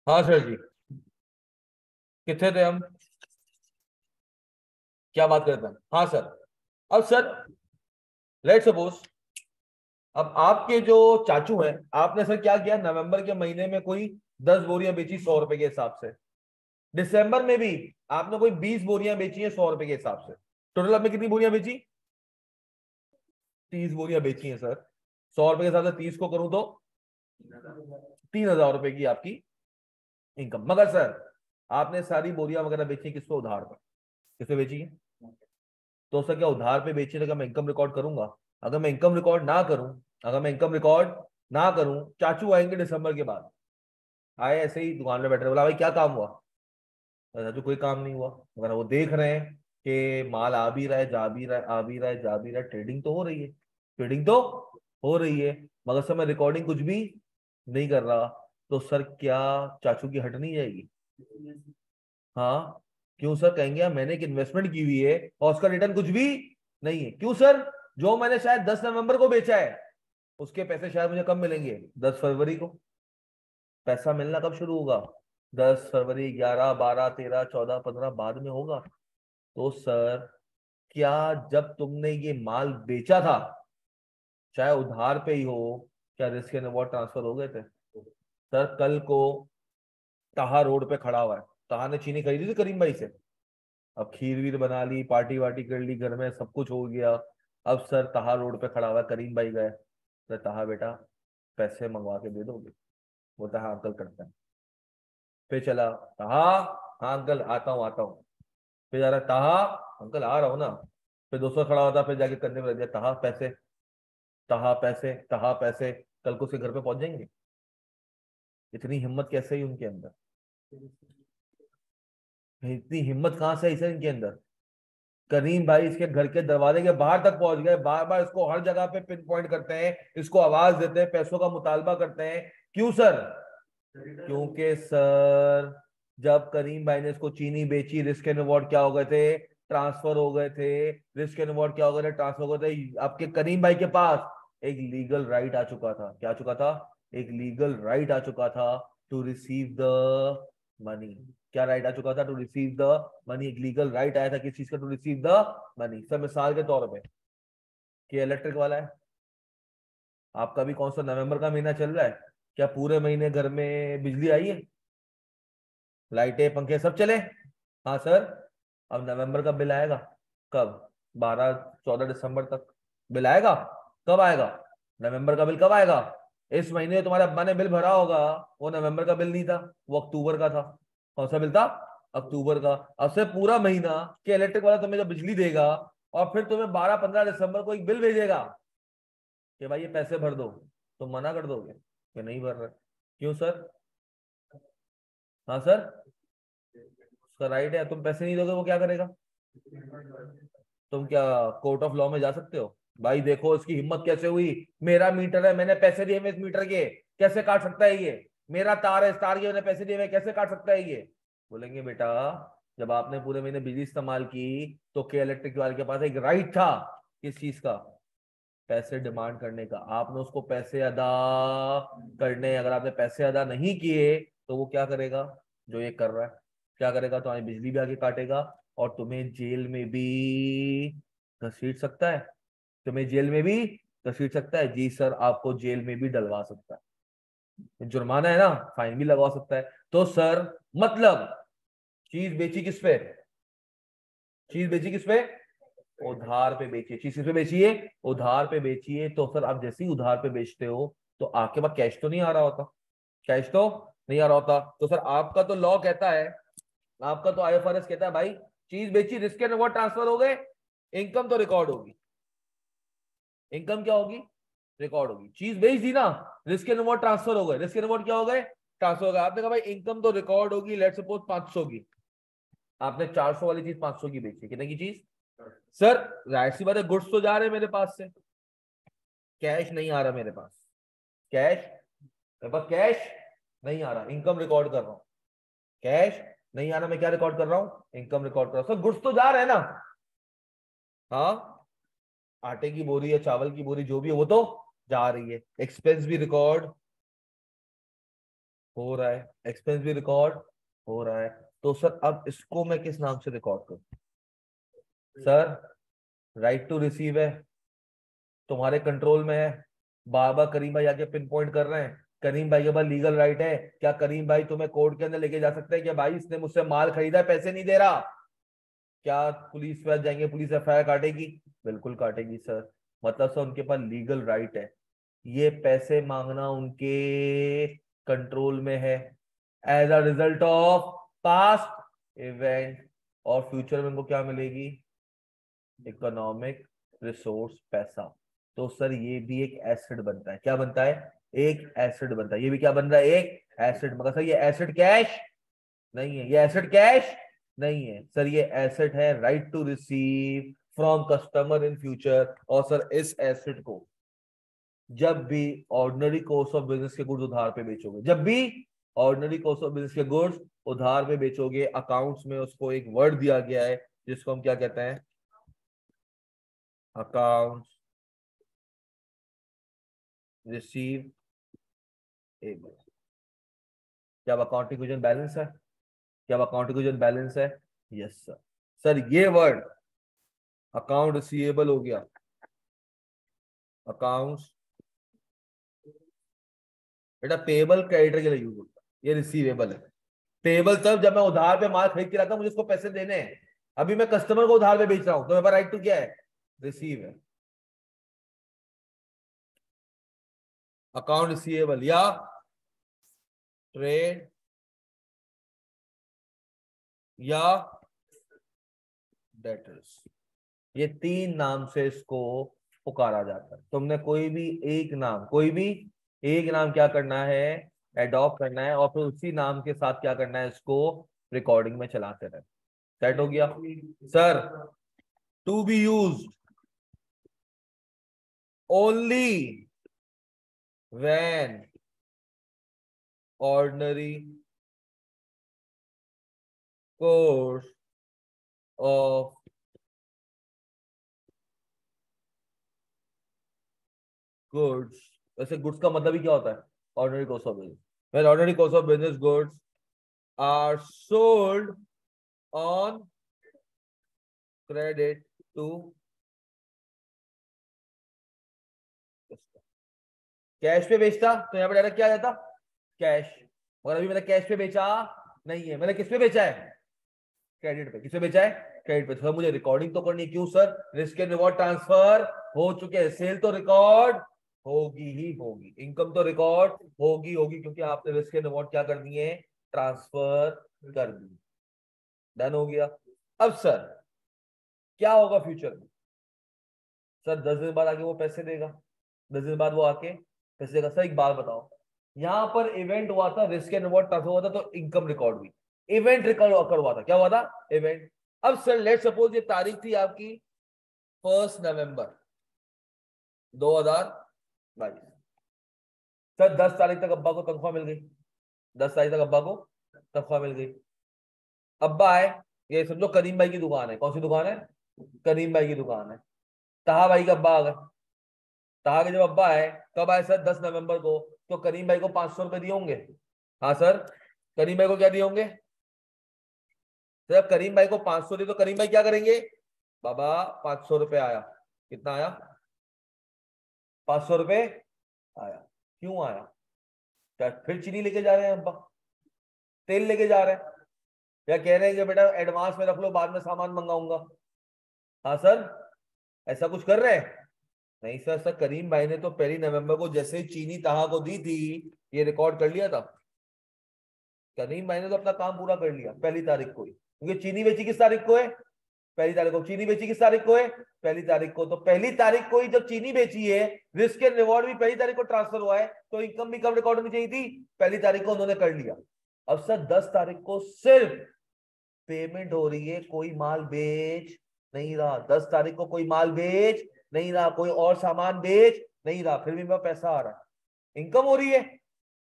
हाँ सर जी, कितने थे हम, क्या बात करते हैं? हाँ सर, अब सर लेट्स सपोज, अब आपके जो चाचू हैं, आपने सर क्या किया, नवंबर के महीने में कोई 10 बोरियां बेची 100 रुपए के हिसाब से, दिसंबर में भी आपने कोई 20 बोरियां बेची है 100 रुपए के हिसाब से, टोटल आपने कितनी बोरियां बेची, 30 बोरियां बेची हैं सर। 100 रुपए के हिसाब से 30 को करूं तो 3,000 रुपए की आपकी इनकम। मगर सर आपने सारी बोरियां वगैरह बेची किसको, उधार पर, किससे बेची है? तो सर क्या उधार पे बेची तो क्या मैं इनकम रिकॉर्ड करूंगा? अगर मैं इनकम रिकॉर्ड ना करूं, अगर मैं इनकम रिकॉर्ड ना करूं, चाचू आएंगे दिसंबर के बाद, आए ऐसे ही दुकान में बैठे, बोला भाई क्या काम हुआ? चाचू कोई काम नहीं हुआ, मगर वो देख रहे हैं कि माल आ भी रहा है, जा भी रहा है, आ भी रहा है, जा भी रहा है, ट्रेडिंग तो हो रही है, ट्रेडिंग तो हो रही है, मगर सर मैं रिकॉर्डिंग कुछ भी नहीं कर रहा, तो सर क्या चाचू की हट नहीं जाएगी? हाँ, क्यों सर? कहेंगे यार मैंने एक इन्वेस्टमेंट की हुई है और उसका रिटर्न कुछ भी नहीं है। क्यों सर? जो मैंने शायद 10 नवंबर को बेचा है, उसके पैसे शायद मुझे कब मिलेंगे, 10 फरवरी को। पैसा मिलना कब शुरू होगा? 10 फरवरी, 11, 12, 13, 14, 15 बाद में होगा। तो सर क्या जब तुमने ये माल बेचा था, चाहे उधार पे ही हो, क्या रिस्क एंड रिवॉर्ड ट्रांसफर हो गए थे? सर कल को ताहा रोड पे खड़ा हुआ है, ताहा ने चीनी खरीदी थी करीम भाई से, अब खीर वीर बना ली, पार्टी वार्टी कर ली, घर में सब कुछ हो गया। अब सर ताहा रोड पे खड़ा हुआ है, करीम भाई गए, सर ताहा बेटा पैसे मंगवा के दे दोगे? बोलता हाँ अंकल करता है। फिर चला ताहा, हाँ अंकल आता हूँ आता हूँ। फिर जा रहा ताहा, अंकल आ रहा हूँ ना। फिर दोस्तों खड़ा होता, फिर जाके करने में लग गया, ताहा पैसे, ताहा पैसे, ताहा पैसे, कल को उसके घर पे पहुंच जाएंगे। इतनी हिम्मत कैसे ही उनके अंदर, इतनी हिम्मत कहाँ से आई सर इनके अंदर? करीम भाई इसके घर के दरवाजे के बाहर तक पहुंच गए, बार बार इसको हर जगह पे पिन पॉइंट करते हैं, इसको आवाज देते हैं, पैसों का मुतालबा करते हैं। क्यों सर? क्योंकि सर जब करीम भाई ने इसको चीनी बेची, रिस्क एंड रिवॉर्ड क्या हो गए थे, ट्रांसफर हो गए थे। रिस्क एंड रिवॉर्ड क्या हो गए थे, ट्रांसफर हो गए थे। आपके करीम भाई के पास एक लीगल राइट आ चुका था, क्या आ चुका था? एक लीगल राइट आ चुका था टू रिसीव द मनी। क्या राइट आ चुका था? To receive the money. एक लीगल राइट आया था किस चीज का? To receive the money. Sir मिसाल के तौर पे, कि इलेक्ट्रिक वाला है, आपका भी कौन सा नवंबर का महीना चल रहा है, क्या पूरे महीने घर में बिजली आई है, लाइटें पंखे सब चले? हाँ सर। अब नवंबर का बिल आएगा कब? 12 14 दिसंबर तक बिल आएगा। कब आएगा? नवंबर का बिल कब आएगा? इस महीने तुम्हारे अब्बा ने बिल भरा होगा, वो नवंबर का बिल नहीं था, वो अक्टूबर का था। कौन सा बिल था? अक्टूबर का। अब से पूरा महीना के इलेक्ट्रिक वाला तुम्हें जब बिजली देगा, और फिर तुम्हें 12 15 दिसंबर को एक बिल भेजेगा कि भाई ये पैसे भर दो, तुम मना कर दोगे कि नहीं भर रहे? क्यों सर? हाँ सर, उसका राइट है, तुम पैसे नहीं दोगे वो क्या करेगा? तुम क्या कोर्ट ऑफ लॉ में जा सकते हो? भाई देखो इसकी हिम्मत कैसे हुई, मेरा मीटर है, मैंने पैसे दिए मैं इस मीटर के, कैसे काट सकता है ये? मेरा तार है, इस तार के मैंने पैसे दिए मैं, कैसे काट सकता है ये? बोलेंगे बेटा जब आपने पूरे महीने बिजली इस्तेमाल की, तो के इलेक्ट्रिक वाले के पास एक राइट था, किस चीज का? पैसे डिमांड करने का। आपने उसको पैसे अदा करने, अगर आपने पैसे अदा नहीं किए तो वो क्या करेगा? जो ये कर रहा है, क्या करेगा? तुम्हारी बिजली भी आके काटेगा, और तुम्हें जेल में भी घसीट सकता है। तुम्हें जेल में भी घसीट सकता है, जी सर, आपको जेल में भी डलवा सकता है, जुर्माना है ना, फाइन भी लगवा सकता है। तो सर मतलब चीज बेची किस पे? चीज बेची किस पे? उधार पे बेचिए। चीज किस पे बेचिए? उधार पे बेचिए। तो सर आप जैसे ही उधार पे बेचते हो, तो आपके पास कैश तो नहीं आ रहा होता, कैश तो नहीं आ रहा होता। तो सर आपका तो लॉ कहता है, आपका तो आईएफआरएस कहता है भाई, चीज बेची, रिस्क एंड रिवॉर्ड ट्रांसफर हो गए, इनकम तो रिकॉर्ड होगी। इनकम क्या होगी? रिकॉर्ड होगी। चीज बेच दी ना, रिस्क एंड रिवॉर्ड ट्रांसफर हो गए, रिस्क एंड रिवॉर्ड क्या हो गए? ट्रांसफर हो गए। आपने कहा भाई इनकम तो रिकॉर्ड होगी, लेट्स सपोज 500 की, आपने 400 वाली चीज 500 की बेची, कितने की चीज? सर जाहिर सी बात है, गुड्स तो जा रहे हैं मेरे पास से, कैश नहीं आ रहा मेरे पास, कैश, मेरे पास कैश नहीं आ रहा, इनकम रिकॉर्ड कर रहा हूं। कैश नहीं आ रहा, मैं क्या रिकॉर्ड कर रहा हूं? इनकम रिकॉर्ड कर रहा हूं। सर गुड्स तो जा रहे हैं ना, हाँ, आटे की बोरी या चावल की बोरी जो भी है वो तो जा रही है, एक्सपेंस भी रिकॉर्ड हो रहा है, एक्सपेंस भी रिकॉर्ड हो रहा है। तो सर अब इसको मैं किस नाम से रिकॉर्ड करूं? सर राइट टू रिसीव है, तुम्हारे कंट्रोल में है। बार बार करीम भाई आके पिन पॉइंट कर रहे हैं, करीम भाई के पास लीगल राइट है। क्या करीम भाई तुम्हें कोर्ट के अंदर लेके जा सकते हैं कि भाई इसने मुझसे माल खरीदा है, पैसे नहीं दे रहा? क्या पुलिस पे जाएंगे, पुलिस एफआईआर काटेगी? बिल्कुल काटेगी सर। मतलब सर उनके पास लीगल राइट है, ये पैसे मांगना उनके कंट्रोल में है, as a result of past event. और फ्यूचर में उनको क्या मिलेगी? इकोनॉमिक रिसोर्स, पैसा। तो सर ये भी एक एसेट बनता है। क्या बनता है? एक एसेट बनता है। ये भी क्या बन रहा है? एक एसेट। मगर सर ये एसेट कैश नहीं है, ये एसेट कैश नहीं है सर, ये एसेट है right to receive from customer in future. और सर इस एसेट को जब भी ऑर्डिनरी कोर्स ऑफ बिजनेस के गुड्स उधार पे बेचोगे, जब भी ऑर्डिनरी कोर्स ऑफ बिजनेस के गुड्स उधार पे बेचोगे, अकाउंट्स में उसको एक वर्ड दिया गया है जिसको हम क्या कहते हैं? Accounts receive able. क्या अकाउंट इक्विजन बैलेंस है? क्या अकाउंट इक्विजन बैलेंस है? Yes sir. सर ये वर्ड अकाउंट रिसीवेबल हो गया, अकाउंट्स। बेटा पेबल क्रेडिटर के लिए यूज होता है, ये रिसीवेबल है। पेबल तब जब मैं उधार पे माल खरीद के लाता हूं, मुझे उसको पैसे देने हैं। अभी मैं कस्टमर को उधार पे बेच रहा हूं, तो मेरे पास राइट टू क्या है? रिसीव है। अकाउंट रिसीवेबल या ट्रेड या डेटर्स, ये तीन नाम से इसको पुकारा जाता है। तुमने कोई भी एक नाम, कोई भी एक नाम क्या करना है? एडॉप्ट करना है, और फिर उसी नाम के साथ क्या करना है? इसको रिकॉर्डिंग में चलाते रहे। सेट हो गया sir? To be use only when ordinary course of goods. वैसे गुड्स का मतलब ही क्या होता है? Ordinary course of business. When ordinary course of business goods are sold on credit too. Cash पे बेचता तो यहाँ पे डायरेक्ट क्या आ जाता? कैश। और अभी मैंने कैश पे बेचा नहीं है, मैंने किस पे बेचा है? क्रेडिट पे। किस पे बेचा है? क्रेडिट पे। सर मुझे रिकॉर्डिंग तो करनी है। क्यों sir? Risk and reward transfer हो चुके हैं, सेल तो रिकॉर्ड होगी ही होगी, इनकम तो रिकॉर्ड होगी होगी, क्योंकि आपने रिस्क एंड रिवॉर्ड क्या कर दिए? ट्रांसफर कर दी। डन हो गया। अब सर क्या होगा फ्यूचर में? सर 10 दिन बाद आके वो पैसे देगा, 10 दिन बाद वो आके पैसे देगा। सर एक बात बताओ, यहां पर इवेंट हुआ था, रिस्क एंड रिवॉर्ड ट्रांसफर हुआ था, तो इनकम रिकॉर्ड हुई। इवेंट रिकॉर्ड कर हुआ था, क्या हुआ था? इवेंट। अब सर लेट सपोज ये तारीख थी आपकी 1 नवंबर 2022। सर 10 तारीख तक अब्बा को तनख्वाह मिल गई, 10 तारीख तक अब्बा को तनख्वाह मिल गई। अब्बा आए, ये समझो करीम भाई की दुकान है। कौन सी दुकान है? करीम भाई की दुकान है। ताहा भाई का अब्बा आ गए। ताहा के जब अब्बा आए, कब आए सर? 10 नवंबर को। तो करीम भाई को 500 रुपए दिए होंगे। हाँ सर, करीम भाई को क्या दिए होंगे? तो जब करीम भाई को 500 दिए तो करीम भाई क्या करेंगे? बाबा 500 रुपए आया। कितना आया? 500 रुपए आया। क्यों आया? क्या फिर चीनी लेके जा रहे हैं अब्बा? तेल लेके जा रहे हैं? या कह रहे हैं कि बेटा एडवांस में रख लो, बाद में सामान मंगाऊंगा? हाँ सर, ऐसा कुछ कर रहे हैं? नहीं सर। सर करीम भाई ने तो 1 नवंबर को जैसे ही चीनी ताहा को दी थी, ये रिकॉर्ड कर लिया था। करीम भाई ने तो अपना काम पूरा कर लिया 1 तारीख को ही, क्योंकि चीनी बेची किस तारीख को है? 1 तारीख को। चीनी बेची किस तारीख को है? 1 तारीख को। तो 1 तारीख को ही जब चीनी बेची है, रिस्क एंड रिवॉर्ड भी 1 तारीख को ट्रांसफर हुआ है, तो इनकम भी कब रिकॉर्ड होनी चाहिए थी? 1 तारीख को उन्होंने कर लिया। अब सर 10 तारीख को सिर्फ पेमेंट हो रही है, कोई माल बेच नहीं रहा। 10 तारीख को कोई माल बेच नहीं रहा, कोई और सामान बेच नहीं रहा, फिर भी मेरा पैसा आ रहा है, इनकम हो रही है।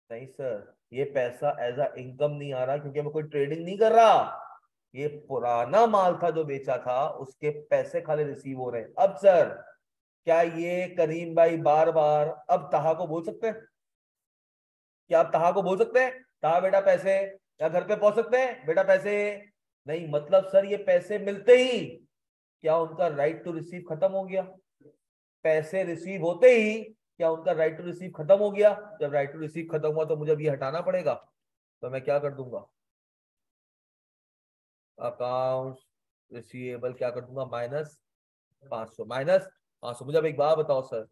नहीं सर, ये पैसा एज अ इनकम नहीं आ रहा, क्योंकि मैं कोई ट्रेडिंग नहीं कर रहा। ये पुराना माल था जो बेचा था, उसके पैसे खाली रिसीव हो रहे हैं। अब सर क्या ये करीम भाई बार बार अब ताहा को बोल सकते हैं? क्या आप ताहा को बोल सकते हैं कहा बेटा पैसे, या घर पे पहुंच सकते हैं बेटा पैसे? नहीं, मतलब सर ये पैसे मिलते ही क्या उनका राइट टू रिसीव खत्म हो गया? पैसे रिसीव होते ही क्या उनका राइट टू रिसीव खत्म हो गया? जब राइट टू रिसीव खत्म हुआ तो मुझे अब ये हटाना पड़ेगा, तो मैं क्या कर दूंगा, अकाउंट रिसीवेबल क्या कर दूंगा, -500, -500। मुझे अब एक बात बताओ सर,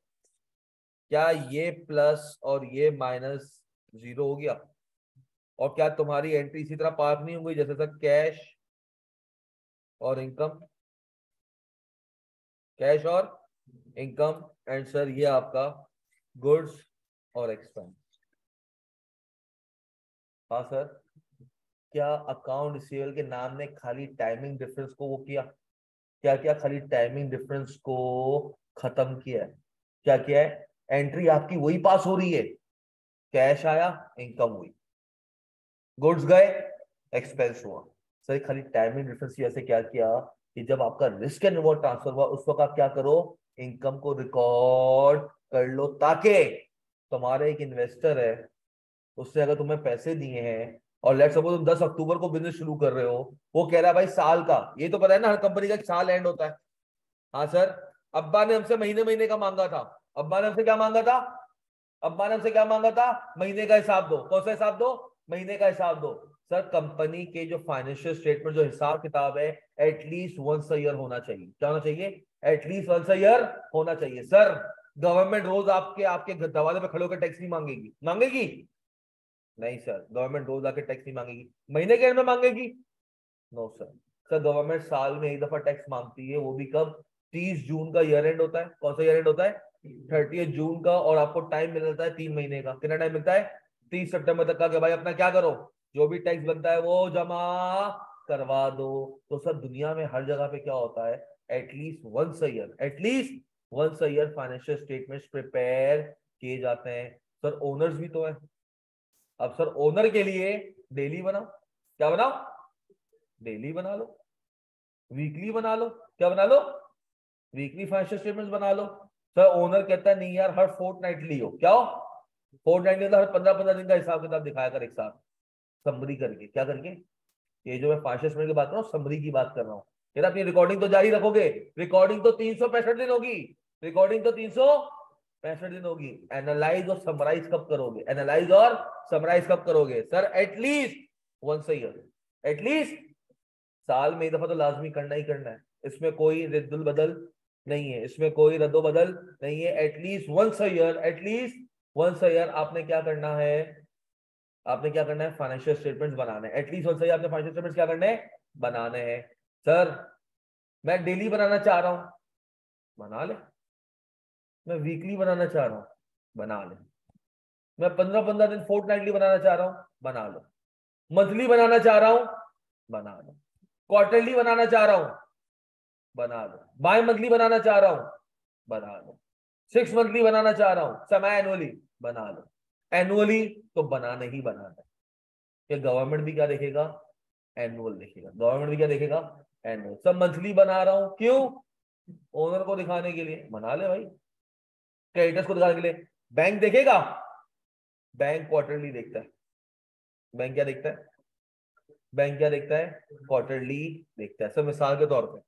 क्या ये प्लस और ये -0 हो गया? और क्या तुम्हारी एंट्री इसी तरह पास नहीं हो गई जैसे सर कैश और इनकम, कैश और इनकम, एंड सर ये आपका गुड्स और एक्सपेंस? हाँ सर, क्या अकाउंट रिसीवेबल के नाम ने खाली टाइमिंग डिफरेंस को वो किया? क्या क्या खाली टाइमिंग डिफरेंस को खत्म किया है? क्या किया है? एंट्री आपकी वही पास हो रही है, कैश आया, इनकम हुई, गुड्स गए, एक्सपेंस हुआ। सर खाली टाइमिंग डिफरेंस की वजह से क्या किया कि जब आपका रिस्क एंड रिवॉर्ड ट्रांसफर हुआ उस वक्त आप क्या करो, इनकम को रिकॉर्ड कर लो, ताकि तुम्हारे एक इन्वेस्टर है, उसने अगर तुम्हें पैसे दिए हैं और लेट्स सपोज तुम 10 अक्टूबर को बिजनेस शुरू कर रहे हो, वो कह रहा है भाई साल का, ये तो पता है ना हर कंपनी का एक साल एंड होता है। हाँ सर, अब्बा ने हमसे महीने महीने का मांगा था, अब्बा ने हमसे क्या मांगा था, अब्बा ने हमसे क्या मांगा था, महीने का हिसाब दो। कौन सा हिसाब दो? महीने का हिसाब दो। सर कंपनी के जो फाइनेंशियल स्टेटमेंट, जो हिसाब किताब है, एटलीस्ट वंस अ ईयर होना चाहिए। क्या होना चाहिए? एटलीस्ट वंस अ ईयर होना चाहिए। सर गवर्नमेंट रोज आपके आपके दरवाजे पे खड़े होकर टैक्स नहीं मांगेगी, मांगेगी? नहीं सर, गवर्नमेंट रोज आके टैक्स नहीं मांगेगी, महीने के एंड में मांगेगी। नो सर, सर गवर्नमेंट साल में एक दफा टैक्स मांगती है, वो भी कब? 30 जून का ईयर एंड होता है। कौन सा ईयर एंड होता है? 30 जून का। और आपको टाइम मिलता है 3 महीने का। कितना टाइम मिलता है? 30 सितंबर तक का, कि भाई अपना क्या करो, जो भी टैक्स बनता है वो जमा करवा दो। तो सर दुनिया में हर जगह पे क्या होता है, at least once a year, at least once a year financial statements prepare किए जाते हैं। सर ओनर्स भी तो है। अब सर ओनर के लिए डेली बनाओ, क्या बनाओ, डेली बना लो, वीकली बना लो, क्या बना लो, वीकली फाइनेंशियल स्टेटमेंट्स बना लो। सर ओनर कहता है नहीं यार हर फोर्टनाइटली हो, क्या हो, फोर्टनाइटली मतलब हर 15-15 दिन का हिसाब किताब दिखाया कर, एक साथ समरी करके, क्या करके, ये जो मैं फाइनेंशियल स्टेटमेंट की बात कर रहा हूँ, समरी की बात कर रहा हूँ। यार अपनी रिकॉर्डिंग तो जारी रखोगे, रिकॉर्डिंग तो 365 दिन होगी, रिकॉर्डिंग तो 365 दिन होगी। एनालाइज और समराइज कब करोगे, एनालाइज और समराइज कब करोगे? Sir at least once a year, at least साल में एक दफा तो लाजमी करना ही करना है। इसमें कोई रद्दुल बदल नहीं है, इसमें कोई रद्दो बदल नहीं है। At least once a year, at least once a year आपने क्या करना है, आपने क्या करना है, फाइनेंशियल स्टेटमेंट्स बनाने हैं। एटलीस्ट वंस अ ईयर आपने फाइनेंशियल स्टेटमेंट्स क्या करने हैं, बनाने हैं। सर मैं डेली बनाना चाह रहा हूं, बना ले। मैं वीकली बनाना चाह रहा हूं, बना ले। मैं 15-15 दिन फोर्टनाइटली बनाना चाह रहा हूं, बना लो। मंथली बनाना चाह रहा हूं, बना लो। क्वार्टरली बनाना चाह रहा हूं, बना लो। बाय मंथली बनाना चाह रहा हूं, बना लो। 6 मंथली बनाना चाह रहा हूं, समय एनुअली, बना लो। एनुअली तो बनाना ही बनाना है। ये गवर्नमेंट भी क्या देखेगा, एनुअल देखेगा। गवर्नमेंट भी क्या देखेगा, एनुअल। सब मंथली बना रहा हूं, क्यों? ओनर को दिखाने के लिए, बना ले भाई। क्रेडिटर्स को दिखाने के लिए। बैंक देखेगा, बैंक क्वार्टरली देखता है। बैंक क्या देखता है, बैंक क्या देखता है, क्वार्टरली देखता है। सब मिसाल के तौर पे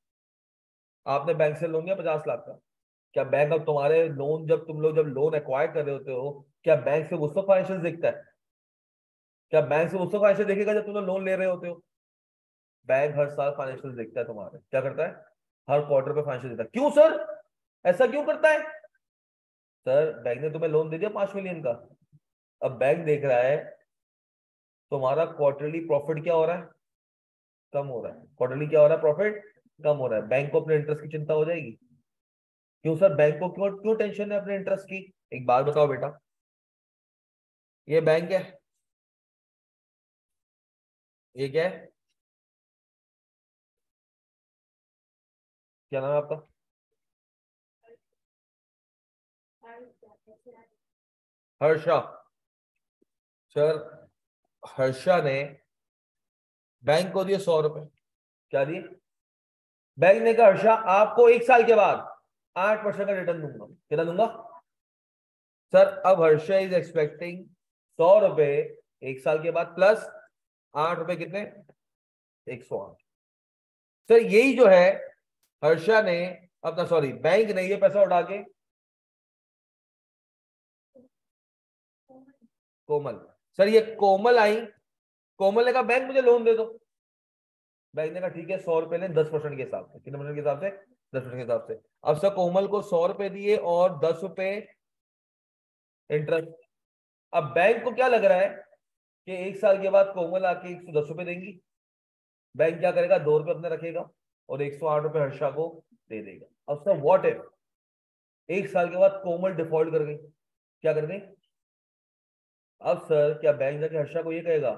आपने बैंक से लोन लिया 50 लाख का, क्या बैंक अब तुम्हारे लोन, जब तुम लोग जब लोन एक्वायर कर रहे होते हो, क्या बैंक से उस वक्त फाइनेंशियल देखता है? क्या बैंक से उस वक्त फाइनेंशियल देखेगा जब तुम लोग लोन ले रहे होते हो? बैंक हर साल फाइनेंशियल देखता है तुम्हारे, क्या करता है, हर क्वार्टर पे फाइनेंशियल देता है। क्यों सर, ऐसा क्यों करता है? सर बैंक ने तुम्हें लोन दे दिया 5 मिलियन का, अब बैंक देख रहा है तुम्हारा क्वार्टरली प्रॉफिट क्या हो रहा है, कम हो रहा है। क्वार्टरली क्या हो रहा है, प्रॉफिट कम हो रहा है। बैंक को अपने इंटरेस्ट की चिंता हो जाएगी। क्यों सर, बैंक को क्यों क्यों टेंशन है अपने इंटरेस्ट की? एक बात बताओ बेटा, ये बैंक है, ये क्या है, क्या नाम है आपका? हर्षा। सर हर्षा ने बैंक को दिए 100 रुपए, क्या दिए? बैंक ने कहा हर्षा आपको 1 साल के बाद 8% का रिटर्न दूंगा। कितना दूंगा? सर अब हर्षा इज एक्सपेक्टिंग 100 रुपए 1 साल के बाद प्लस 8 रुपए कितने, 108। सर यही जो है हर्षा ने अपना, सॉरी बैंक ने ये पैसा उठा के, कोमल, सर ये कोमल आई, कोमल ने कहा बैंक मुझे लोन दे दो, बैंक ने कहा ठीक है 100 रुपए लें 10% के हिसाब से, कितने परसेंट के हिसाब से, 10% के हिसाब से। अब सर कोमल को 100 रुपए दिए और 10 रुपए इंटरेस्ट। अब बैंक को क्या लग रहा है कि 1 साल के बाद कोमल आके 110 रुपए देंगी, बैंक क्या करेगा, 2 रुपए अपने रखेगा और 108 रुपए हर्षा को दे देगा। अब सर व्हाट इफ 1 साल के बाद कोमल डिफॉल्ट कर गई, क्या कर गई, अब सर क्या बैंक जाके हर्षा को ये कहेगा,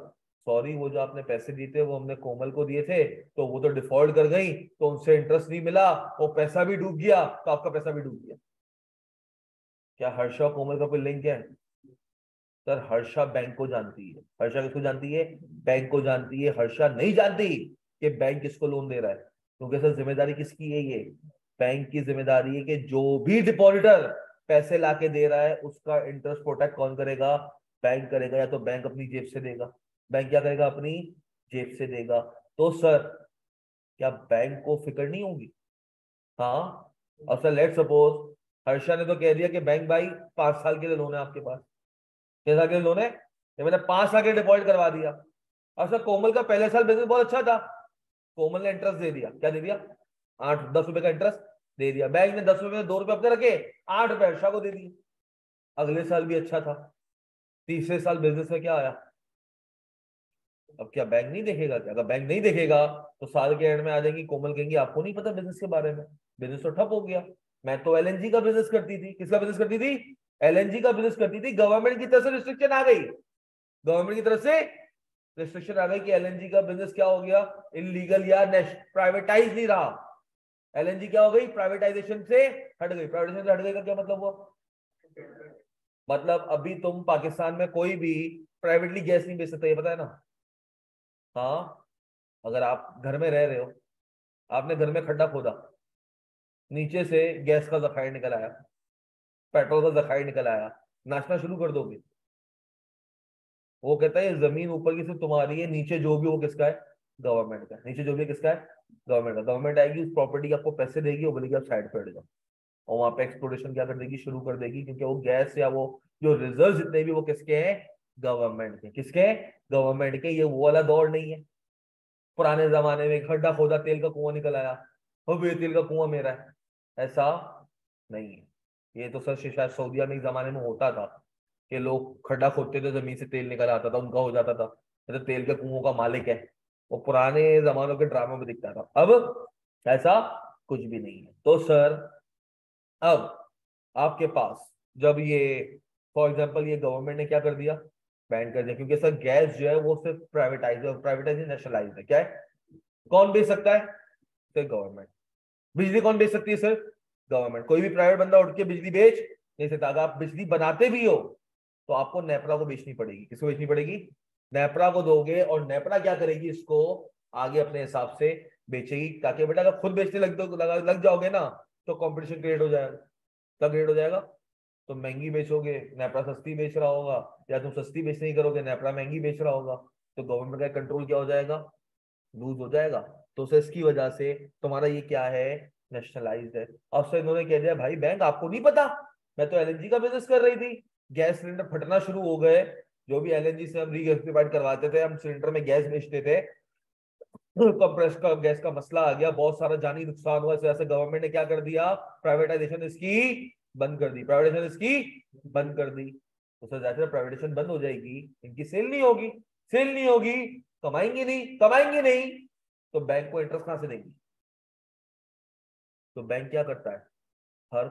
सॉरी वो जो आपने पैसे दिए थे वो हमने कोमल को दिए थे, तो वो तो डिफॉल्ट कर गई तो उनसे इंटरेस्ट नहीं मिला, वो पैसा भी डूब गया तो आपका पैसा भी डूब गया। क्या हर्षा और कोमल का कोई लिंक है? सर हर्षा बैंक को जानती है, हर्षा किसको जानती है, बैंक को जानती है। हर्षा नहीं जानती कि बैंक किसको लोन दे रहा है, क्योंकि सर जिम्मेदारी किसकी है, ये बैंक की जिम्मेदारी है कि जो भी डिपॉजिटर पैसे लाके दे रहा है उसका इंटरेस्ट प्रोटेक्ट कौन करेगा, बैंक करेगा। या तो बैंक अपनी जेब से देगा, बैंक क्या करेगा, अपनी जेब से देगा। तो सर क्या बैंक को फिक्र नहीं होगी? हाँ। और सर लेट सपोज हर्षा ने तो कह दिया कि बैंक भाई 5 साल के लिए लोन है आपके पास, कैसा के लोन है, ये मैंने 5 साल के डिपॉजिट करवा दिया। और सर कोमल का पहले साल बिजनेस बहुत अच्छा था, कोमल ने इंटरेस्ट दे दिया, क्या दे दिया, 8-10 रुपए का इंटरेस्ट दे दिया। बैंक ने 10 रुपए में 2 रुपए अपने रखे, 8 रुपए हर्षा को दे दिए। अगले साल भी अच्छा था, तीसरे साल बिजनेस में क्या आया, अब क्या बैंक नहीं देखेगा? क्या अगर बैंक नहीं देखेगा तो साल के एंड में आ जाएंगी कोमल, कहेंगी आपको नहीं पता बिजनेस के बारे में, बिजनेस तो ठप हो गया। मैं तो एलएनजी का बिजनेस करती थी, किसका बिजनेस करती थी, एलएनजी का बिजनेस करती थी। गवर्नमेंट की तरफ से रिस्ट्रिक्शन आ गई, गवर्नमेंट की तरफ से रिस्ट्रिक्शन आ गई कि एलएनजी का बिजनेस क्या हो गया, इलीगल या प्राइवेटाइज नहीं रहा। एलएनजी क्या हो गई, प्राइवेटाइजेशन से हट गई। प्राइवेटाइजेशन से हट गई का क्या मतलब हुआ, मतलब अभी तुम पाकिस्तान में कोई भी प्राइवेटली गैस नहीं बेच सकता, ये पता है ना। हाँ, अगर आप घर में रह रहे हो, आपने घर में खड्डा खोदा, नीचे से गैस का जखायर निकल आया, पेट्रोल का जखायर निकल आया, नाचना शुरू कर दोगे? वो कहता है जमीन ऊपर की सिर्फ तुम्हारी है, नीचे जो भी वो किसका है, गवर्नमेंट का। नीचे जो भी किसका है, गवर्नमेंट का। गवर्नमेंट आएगी उस प्रॉपर्टी के आपको पैसे देगी, वो बोलेगी आप साइड पे हट जाओ, और वहां पे एक्सप्लोरेशन क्या कर देगी, शुरू कर देगी, क्योंकि वो गैस या वो जो रिजर्व जितने भी वो किसके हैं, गवर्नमेंट के। किसके हैं, गवर्नमेंट के। ये वो वाला दौर नहीं है पुराने जमाने में खड्डा खोदा तेल का कुआं निकल आया, अब ये तेल का कुआं मेरा है, ऐसा नहीं है। ये तो सर शायद सऊदीया में एक जमाने में होता था कि लोग खड्डा खोदते थे, जमीन से तेल निकल आता था, उनका हो जाता था, तो तेल के कुओं का मालिक है। वो पुराने जमानों के ड्रामों में दिखता था, अब ऐसा कुछ भी नहीं है। तो सर अब आपके पास जब ये फॉर एग्जांपल ये गवर्नमेंट ने क्या कर दिया, बैन कर दिया, क्योंकि सर गैस जो है वो सिर्फ प्राइवेटाइज नेशनलाइज है। क्या है, कौन बेच सकता है, सिर्फ गवर्नमेंट। बिजली कौन बेच सकती है, सिर्फ गवर्नमेंट। कोई भी प्राइवेट बंदा उठ के बिजली बेच नहीं सकता। अगर आप बिजली बनाते भी हो तो आपको नेपरा को बेचनी पड़ेगी। किसको बेचनी पड़ेगी, नेपरा को दोगे, और नेपरा क्या करेगी, इसको आगे अपने हिसाब से बेचेगी, ताकि बेटा अगर खुद बेचने लग जाओगे ना तो कंपटीशन क्रिएट हो जाएगा। क्या क्रिएट हो जाएगा, तो महंगी बेचोगे, नेपरा सस्ती बेच रहा होगा, या तुम सस्ती बेच नहीं करोगे, नेपरा महंगी बेच रहा होगा, तो गवर्नमेंट का कंट्रोल क्या हो जाएगा, लूज हो जाएगा। तो सर इसकी वजह से तुम्हारा ये क्या है, नेशनलाइज्ड है। अब सर इन्होंने कह दिया भाई बैंक आपको नहीं पता, मैं तो एलएनजी का बिजनेस कर रही थी, गैस सिलेंडर फटना शुरू हो गए, जो भी एलएनजी से हम रीगैसिफाइड करवाते थे, हम सिलेंडर में गैस बेचते थे, कंप्रेस का गैस का मसला आ गया, बहुत सारा जानी नुकसान हुआ। इस वजह से गवर्नमेंट ने क्या कर दिया, प्राइवेटाइजेशन इसकी बंद कर दी, प्राइवेटाइजेशन इसकी बंद कर दी। तो सर जैसे प्राइवेटाइजेशन बंद हो जाएगी, इनकी सेल नहीं होगी, सेल नहीं होगी, कमाएंगे नहीं, कमाएंगे नहीं, तो बैंक को इंटरेस्ट कहां से देंगे। तो बैंक क्या करता है, हर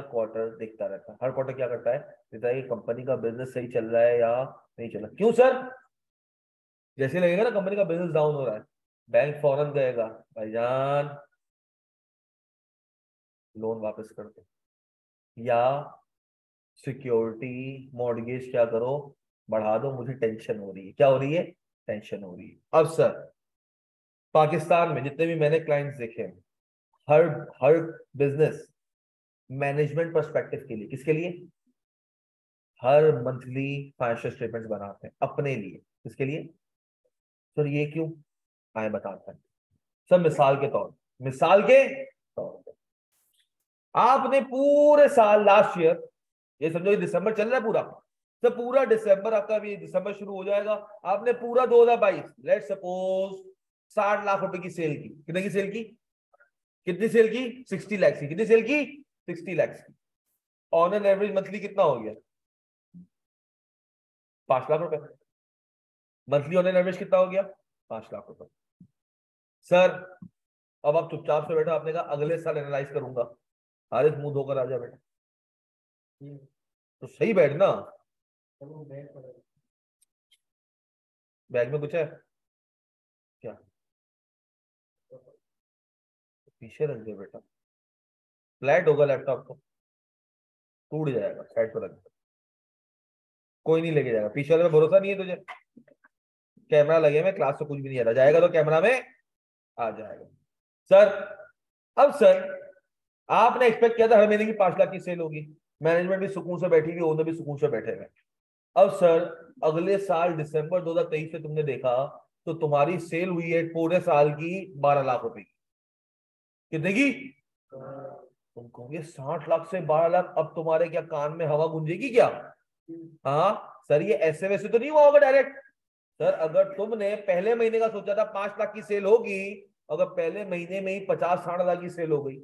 क्वार्टर देखता रहता है। हर क्वार्टर क्या करता है, देखता है कि कंपनी का बिजनेस सही चल रहा है या नहीं चल रहा। क्यों सर, जैसे लगेगा ना कंपनी का बिजनेस डाउन हो रहा है, बैंक फौरन कहेगा भाईजान लोन वापस कर दो, या सिक्योरिटी मॉर्गेज क्या करो, बढ़ा दो, मुझे टेंशन हो रही है। क्या हो रही है, टेंशन हो रही है। अब सर पाकिस्तान में जितने भी मैंने क्लाइंट्स देखे हैं, हर हर बिजनेस मैनेजमेंट पर्सपेक्टिव के लिए, किसके लिए, हर मंथली फाइनेंशियल स्टेटमेंट्स बनाते हैं अपने लिए। किसके लिए सर? ये क्यों आए बताते हैं सर। मिसाल के तौर पे आपने पूरे साल लास्ट ईयर, ये समझो ये दिसंबर चल रहा है पूरा, तो पूरा दिसंबर आपका, अभी दिसंबर शुरू हो जाएगा, आपने पूरा 2022 लेट सपोज 60 लाख रुपए की सेल की। कितने की सेल की? कितनी सेल की? 60 लाख की। कितनी सेल की? 60 लाख की। ऑन एन एवरेज मंथली कितना हो गया? 5 लाख रुपए। मंथली ऑन एन एवरेज कितना हो गया? 5 लाख रुपए। सर अब आप चुपचाप से बैठा, आपने कहा अगले साल एनालाइज करूंगा। हारिस मुंह धोकर आ जा बेटा, तो सही बैठना। बैग में कुछ है क्या? पीछे रख दे बेटा, फ्लैट होगा लैपटॉप तो टूट जाएगा, साइड पर रख दे। कोई नहीं लेके जाएगा, पीछे वाले में भरोसा नहीं है तुझे? कैमरा लगे हुए क्लास से कुछ भी नहीं आ रहा, जाएगा तो कैमरा में आ जाएगा। सर अब सर आपने एक्सपेक्ट किया था हर महीने की 5 लाख की सेल होगी, मैनेजमेंट भी सुकून से बैठी हुई, ओनर भी सुकून से बैठे हुए। अब सर अगले साल दिसंबर 2023 से तुमने देखा तो तुम्हारी सेल हुई है पूरे साल की 12 लाख रुपए की। कितने की? तुम कहोगे 60 लाख से 12 लाख, अब तुम्हारे क्या कान में हवा गूंजेगी क्या? हाँ सर, ये ऐसे वैसे तो नहीं हुआ होगा डायरेक्ट। सर अगर तुमने पहले महीने का सोचा था 5 लाख की सेल होगी, अगर पहले महीने में ही 50-60 लाख की सेल हो गई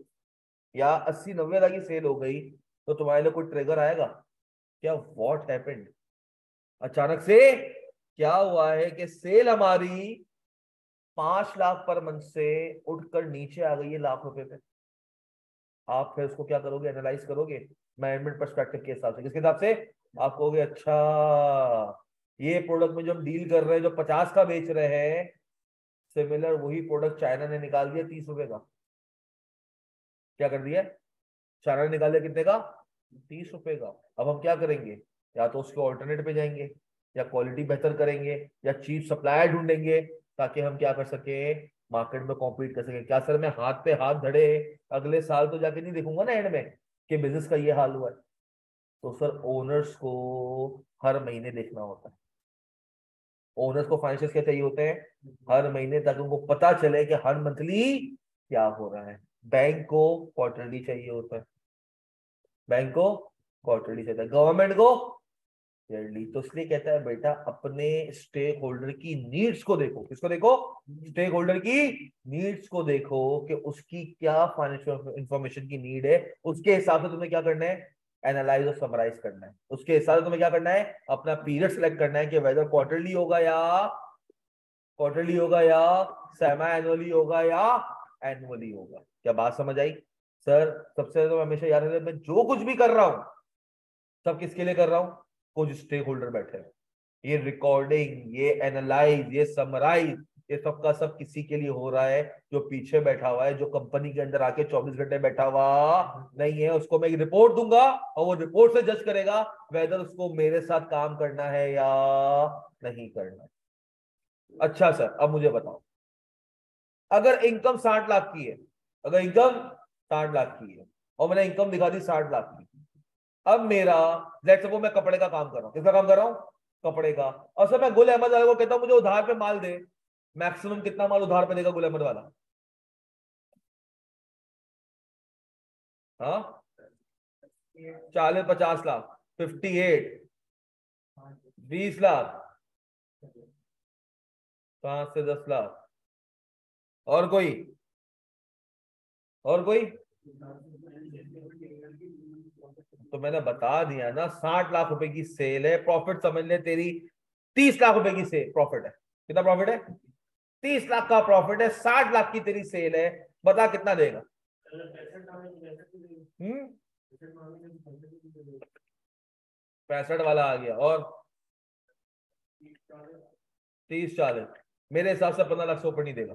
या 80-90 लाख की सेल हो गई, तो तुम्हारे लिए कोई ट्रिगर आएगा क्या? What happened? अचानक से क्या हुआ है कि सेल हमारी 5 लाख पर मंथ से उठकर नीचे आ गई है लाख रुपए पे। आप फिर उसको क्या करोगे? एनालाइज करोगे मैनेजमेंट पर्सपेक्टिव के हिसाब से। किसके हिसाब से? आप कहोगे अच्छा ये प्रोडक्ट में जो हम डील कर रहे हैं, जो 50 का बेच रहे हैं, सिमिलर वही प्रोडक्ट चाइना ने निकाल दिया 30 रुपए का। क्या कर दिया? चाइना ने निकाल दिया कितने का? 30 रुपए का। अब हम क्या करेंगे? या तो उसके ऑल्टरनेट पे जाएंगे, या क्वालिटी बेहतर करेंगे, या चीप सप्लायर ढूंढेंगे, ताकि हम क्या कर सके? मार्केट में कॉम्पीट कर सके। क्या सर मैं हाथ पे हाथ धड़े अगले साल तो जाके नहीं देखूंगा ना एंड में कि बिजनेस का ये हाल हुआ है? तो सर ओनर्स को हर महीने देखना होता है। ओनर्स को फाइनेंशियल क्या चाहिए होते हैं? हर महीने, ताकि उनको पता चले कि हर मंथली क्या हो रहा है। बैंक को क्वार्टरली चाहिए होता है, बैंक को क्वार्टरली चाहिए, गवर्नमेंट को ईयरली। तो इसलिए कहता है बेटा अपने स्टेक होल्डर की नीड्स को देखो। किसको देखो? स्टेक होल्डर की नीड्स को देखो कि उसकी क्या फाइनेंशियल इंफॉर्मेशन की नीड है, उसके हिसाब से तुम्हें क्या करना है? एनालाइज और समराइज करना है। उसके हिसाब से तुम्हें क्या करना है? अपना पीरियड सेलेक्ट करना है कि वेदर क्वार्टरली होगा या सेमी एनुअली होगा या एनुअली होगा। क्या बात समझ आई? सर सबसे ज्यादा तो हमेशा याद रखना, मैं जो कुछ भी कर रहा हूं सब किसके लिए कर रहा हूं? कुछ स्टेक होल्डर बैठे हैं। ये रिकॉर्डिंग, ये एनालाइज, ये समराइज, ये सब का सब किसी के लिए हो रहा है? जो पीछे बैठा हुआ है, जो कंपनी के अंदर आके 24 घंटे बैठा हुआ नहीं है। उसको मैं एक रिपोर्ट दूंगा और वो रिपोर्ट से जज करेगा वेदर उसको मेरे साथ काम करना है या नहीं करना। अच्छा सर अब मुझे बताओ, अगर इनकम 60 लाख की है, अगर इनकम 60 लाख की है और मैंने इनकम दिखा दी 60 लाख की, अब मेरा लेट्स सपोज मैं कपड़े का काम कर रहा हूं। किसका काम कर रहा हूं? कपड़े का। और सर मैं गुल अहमद वाले को कहता हूं मुझे उधार पे माल दे, मैक्सिमम कितना माल उधार पे देगा गुल अहमद वाला? हाँ 40-50 लाख, 58, 20 लाख, 5 से 10 लाख। और कोई? और कोई? तो मैंने बता दिया ना, 60 लाख रुपए की सेल है, प्रॉफिट समझ ले तेरी 30 लाख रुपए की सेल प्रॉफिट है। कितना प्रॉफिट है? 30 लाख का प्रॉफिट है, 60 लाख की तेरी सेल है, बता कितना देगा? 65 वाला आ गया, और 30-40, मेरे हिसाब से 15 लाख से ऊपर नहीं देगा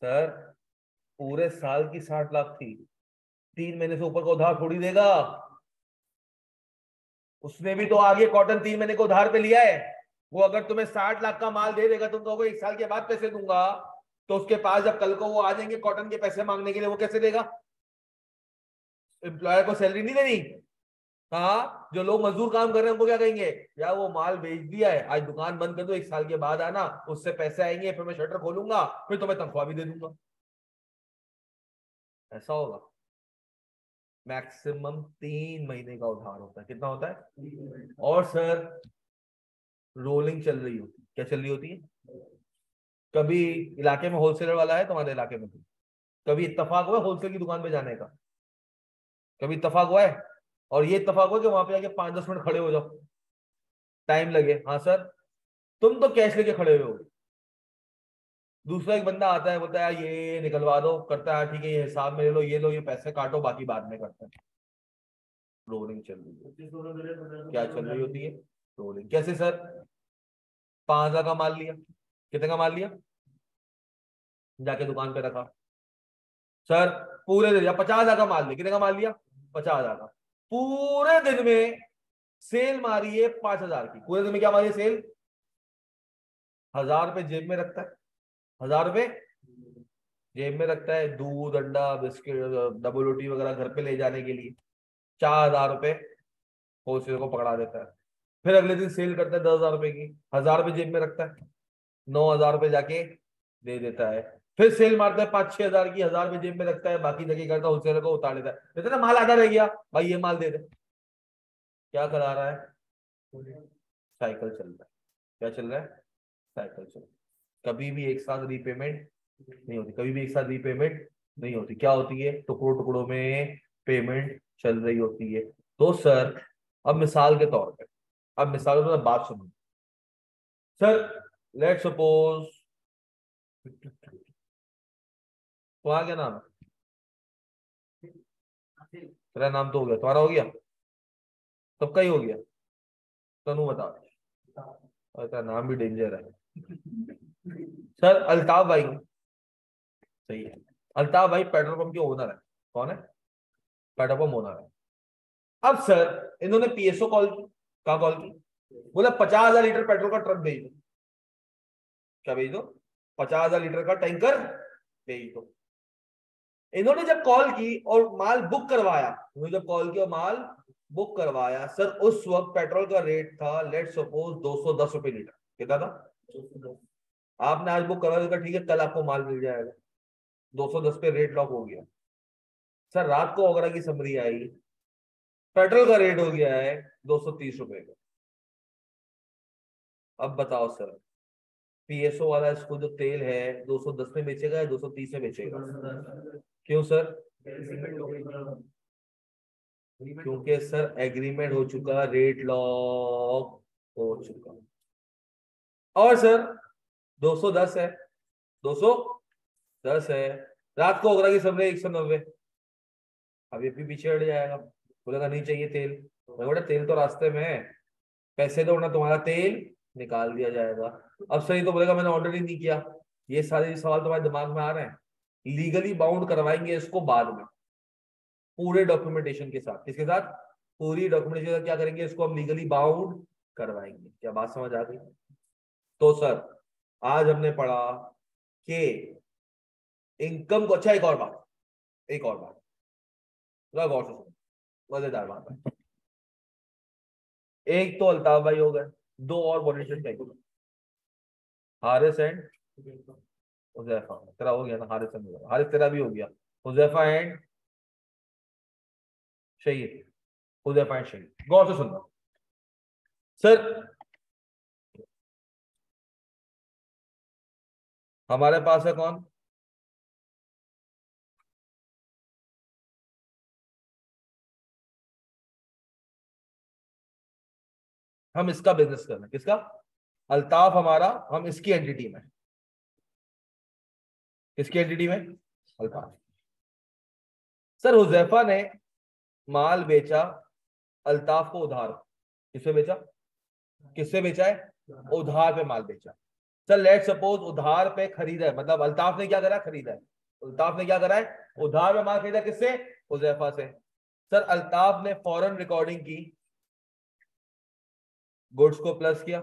सर। पूरे साल की 60 लाख थी, 3 महीने से ऊपर का उधार थोड़ी देगा। उसने भी तो आगे कॉटन 3 महीने को उधार पे लिया है। वो अगर तुम्हें 60 लाख का माल दे देगा, तुम कहोगे 1 साल के बाद पैसे दूंगा, तो उसके पास जब कल को वो आ जाएंगे कॉटन के पैसे मांगने के लिए, वो कैसे देगा? एम्प्लॉयर को सैलरी नहीं देनी। कहा जो लोग मजदूर काम कर रहे हैं उनको क्या कहेंगे, यार वो माल बेच दिया है, आज दुकान बंद कर दो, 1 साल के बाद आना, उससे पैसे आएंगे, फिर मैं शटर खोलूंगा, फिर तुम्हें तनख्वाह भी दे दूंगा। ऐसा होगा। मैक्सिमम 3 महीने का उधार होता है। कितना होता है? और सर रोलिंग चल रही होती है। क्या चल रही होती है? कभी इलाके में होलसेलर वाला है तुम्हारे इलाके में, कभी इत्तेफाक हुआ होलसेल की दुकान पे जाने का? कभी इत्तेफाक हुआ है? और ये इत्तेफाक हुआ कि वहां पे जाके 5-10 मिनट खड़े हो जाओ, टाइम लगे? हाँ सर। तुम तो कैश लेके खड़े हुए हो, दूसरा एक बंदा आता है, बोलता है ये निकलवा दो, करता है ठीक है, ये हिसाब में ले लो, ये लो, ये पैसे काटो, बाकी बाद में करते हैं। रोलिंग चल रही है। क्या चल रही होती है? रोलिंग। कैसे सर? 5,000 का माल लिया, कितने का माल लिया, जाके दुकान पे रखा, सर पूरे दिन, या 50,000 का माल लिया, कितने का माल लिया, 50,000 का, पूरे दिन में सेल मारी है 5,000 की, पूरे दिन में क्या मारी है सेल, 1,000 रुपए जेब में रखता है, 1,000 रुपए जेब में रखता है, दूध अंडा बिस्किट डबल रोटी वगैरह घर पे ले जाने के लिए, 4,000 रुपए होलसेल को पकड़ा देता है, फिर अगले दिन सेल करता है 10,000 रुपए की, 1,000 रुपए जेब में रखता है, 9,000 रुपए जाके दे देता है, फिर सेल मारता है 5-6 हजार की, 1,000 रुपए जेब में रखता है, बाकी जगह करता है होलसेलर को उतार लेता है, कहते ना माल आधा रह गया भाई, ये माल दे दे। क्या करा रहा है? साइकिल चल रहा है। क्या चल रहा है? साइकिल चल रहा है। कभी भी एक साथ रीपेमेंट नहीं होती, कभी भी एक साथ रीपेमेंट नहीं होती। क्या होती है? टुकड़ों टुकड़ों में पेमेंट चल रही होती है। तो सर अब मिसाल के तौर पे, अब मिसाल के तौर पे बात सुनो सर, लेट सपोज, तुम्हारा क्या नाम है? तेरा नाम तो हो गया, तुम्हारा हो गया, सबका ही हो गया, तनु बता। और तेरा नाम भी डेंजर है सर, अल्ताफ भाई। सही है, अल्ताफ भाई पेट्रोल पंप के ओनर है। कौन है? पेट्रोल पंप ओनर है। अब सर इन्होंने पीएसओ कॉल की, कहा कॉल की, बोला 50,000 लीटर पेट्रोल का ट्रक भेज दो। क्या भेज दो? 50,000 लीटर का टैंकर भेज दो। इन्होंने जब कॉल की और माल बुक करवाया, इन्होंने जब कॉल की और माल बुक करवाया, सर उस वक्त पेट्रोल का रेट था लेट सपोज 210 रुपए लीटर। कितना था? आपने आज बुक करवा दिया, ठीक है, कल आपको माल मिल जाएगा, 210 पे रेट लॉक हो गया। सर रात को वगैरह की समरी आई, पेट्रोल का रेट हो गया है 230 रुपए का। अब बताओ सर, पीएसओ वाला इसको जो तेल है 210 में बेचेगा या 230 में बेचेगा? क्यों सर? क्योंकि सर एग्रीमेंट हो चुका, रेट लॉक हो चुका। और सर 210 है, 210 है, रात को ओगरा की समझे 190, अब ये भी पीछे हट जाएगा, बोलेगा नहीं चाहिए तेल, मैं बोला तेल तो रास्ते में है, पैसे दो ना, तुम्हारा तेल निकाल दिया जाएगा। अब सही तो बोलेगा मैंने ऑर्डर ही नहीं किया। ये सारे सवाल तुम्हारे दिमाग में आ रहे हैं। लीगली बाउंड करवाएंगे इसको बाद में, पूरे डॉक्यूमेंटेशन के साथ। किसके साथ? पूरी डॉक्यूमेंटेशन के साथ क्या करेंगे, इसको हम लीगली बाउंड करवाएंगे। क्या बात समझ आ गई? तो सर आज हमने पढ़ा कि इनकम को, अच्छा एक और बात, एक और बात, थोड़ा गौर से सुनो, मजेदार बात है। एक तो अल्ताफ भाई हो गए, दो और पॉलिटिशियन चाहिए, हारिस एंड हुजैफा। तेरा हो गया ना, हारिस एंड हुजैफा, हारिस तेरा भी हो गया, हुजैफा एंड शहीद, हुजैफा एंड शहीद। गौर से सुनना सर, हमारे पास है कौन? हम इसका बिजनेस कर रहे हैं, किसका? अल्ताफ हमारा, हम इसकी एंटिटी में, किसकी एंटिटी में? अल्ताफ। सर हुजैफा ने माल बेचा अल्ताफ को उधार, किससे बेचा? किससे बेचा है? उधार पे माल बेचा। सर लेट सपोज उधार पे खरीदा है, मतलब अल्ताफ ने क्या करा, खरीदा है, अल्ताफ ने क्या करा है, उधार पे माल खरीदा, किससे? हुजैफा से। सर अल्ताफ ने फौरन रिकॉर्डिंग की, गुड्स को प्लस किया,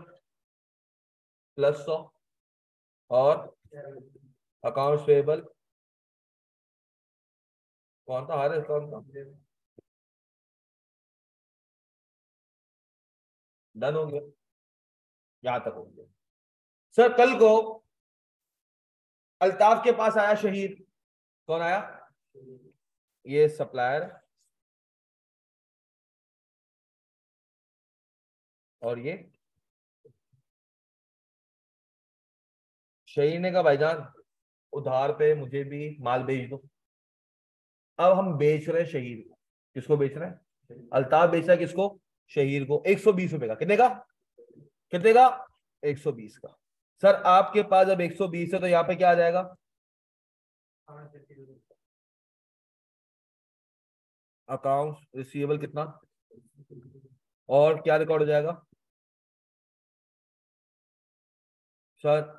+100, और अकाउंट्स पेबल कौन था, हारिस कौन था, डन हो गया, यहां तक हो गया। सर कल को अल्ताफ के पास आया शहीद, कौन आया, ये सप्लायर और ये शहीद ने कहा भाईजान उधार पे मुझे भी माल बेच दो। अब हम बेच रहे हैं शहीद को, किसको बेच रहे हैं, अल्ताफ बेच रहा है किसको, शहीद को, 120 रुपए का, कितने का, कितने का, 120 का। सर आपके पास अब 120 है तो यहाँ पे क्या आ जाएगा, अकाउंट रिसीवेबल कितना, और क्या रिकॉर्ड हो जाएगा, सर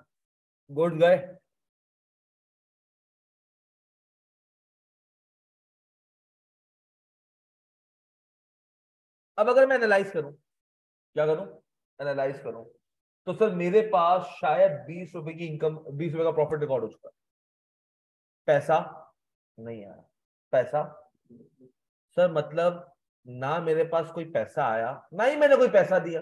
गुड्स गए। अब अगर मैं एनालाइज करूं, क्या करूं, एनालाइज करूं, तो सर मेरे पास शायद 20 रुपए की इनकम, 20 रुपए का प्रॉफिट रिकॉर्ड हो चुका है। पैसा नहीं आया, पैसा, सर मतलब ना मेरे पास कोई पैसा आया, ना ही मैंने कोई पैसा दिया,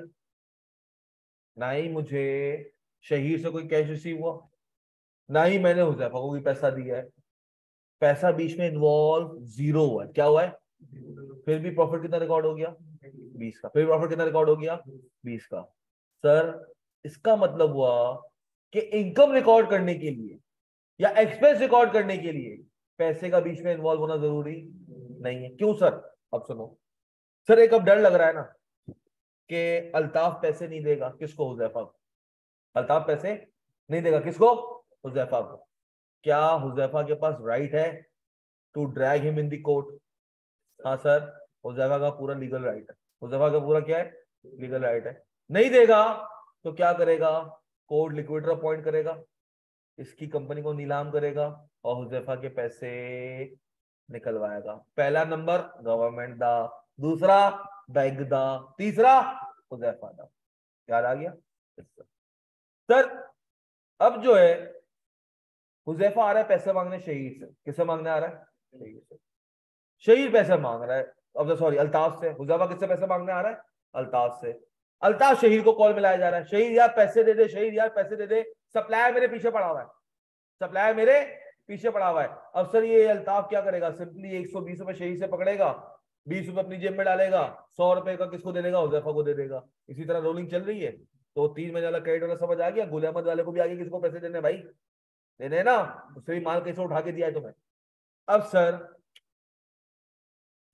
ना ही मुझे शहीद से कोई कैश रिसीव हुआ, ना ही मैंने हुजैफा को कोई पैसा दिया है। पैसा बीच में इन्वॉल्व जीरो हुआ है, क्या हुआ है, फिर भी प्रॉफिट कितना रिकॉर्ड हो गया, 20 का, फिर प्रॉफिट कितना रिकॉर्ड हो गया, 20 का। सर इसका मतलब हुआ कि इनकम रिकॉर्ड करने के लिए या एक्सपेंस रिकॉर्ड करने के लिए पैसे का बीच में इन्वॉल्व होना जरूरी नहीं है। क्यों सर, अब सुनो सर, एक अब डर लग रहा है ना कि अल्ताफ पैसे नहीं देगा किसको, हुजैफा को, अल्ताफ पैसे नहीं देगा किसको, हुजैफा को। क्या हुजैफा के पास राइट है to drag him in the court, हाँ सर, हुजैफा का पूरा लीगल राइट है, हुजैफा का पूरा क्या है, लीगल राइट है। नहीं देगा तो क्या करेगा, कोर्ट लिक्विडेटर अपॉइंट करेगा, इसकी कंपनी को नीलाम करेगा और हुजैफा के पैसे निकलवाएगा। पहला नंबर गवर्नमेंट दा, दूसरा बैंक दा, तीसरा हुजैफा दा। याद आ गया सर। अब जो है हुजैफा आ रहा है पैसे मांगने शहीद से, किससे मांगने आ रहा है, शहीद से। शहीद पैसे मांग रहा है, अब सॉरी अल्ताफ से, हुजैफा किससे पैसे मांगने आ रहा है, अल्ताफ से। अल्ताफ शहीद को कॉल मिलाया जा रहा है, शहीद यार पैसे दे दे, शहीद यार पैसे दे दे, सप्लायर मेरे पीछे पड़ा हुआ है, सप्लायर मेरे पीछे पड़ा हुआ है। अब सर ये अल्ताफ क्या करेगा, सिंपली 120 रुपए शहीद से पकड़ेगा, 20 रुपए अपनी जेब में डालेगा, 100 रुपए का किसको दे देगा, हुजैफा को दे देगा। इसी तरह रोलिंग चल रही है। तो 3 महीने वाला क्रेडिट वाला समझ आ गया, गुल अहमद वाले को भी आ गया किसको पैसे देने भाई, देने ना, उससे भी माल कैसे उठा के दिया है तुम्हें। अब सर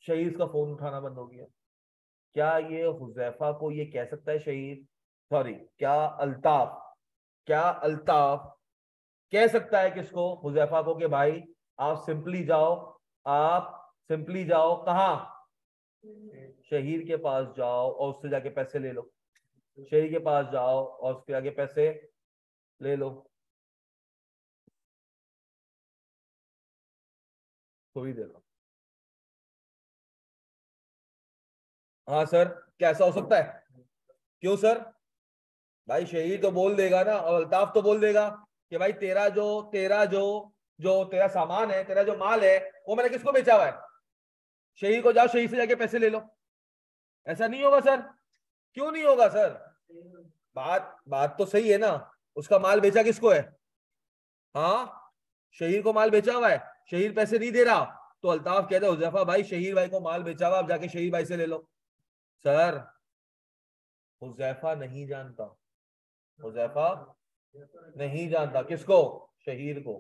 शहीद का फोन उठाना बंद हो गया। क्या ये हुजैफा को ये कह सकता है शहीद, सॉरी क्या अल्ताफ, क्या अल्ताफ कह सकता है किसको, हुजैफा को, कि भाई आप सिंपली जाओ, आप सिंपली जाओ कहां, शहीद के पास जाओ और उससे जाके पैसे ले लो, शहीद के पास जाओ और उसके आगे पैसे ले लो, तो भी दे लो। हाँ सर, कैसा हो सकता है, क्यों सर, भाई शहीद तो बोल देगा ना और अल्ताफ तो बोल देगा कि भाई जो तेरा सामान है, तेरा जो माल है, वो मैंने किसको बेचा हुआ है, शहीद को, जाओ शहीद से जाके पैसे ले लो। ऐसा नहीं होगा सर, क्यों नहीं होगा सर, बात बात तो सही है ना, उसका माल बेचा किसको है, हाँ शहीद को माल बेचा हुआ है, शहीद पैसे नहीं दे रहा, तो अल्ताफ कहता है हुजैफा भाई शहीद भाई को माल बेचा हुआ, आप जाके शहीद भाई से ले लो। सर हुजैफा नहीं जानता, हुजैफा नहीं जानता किसको, शहीद को।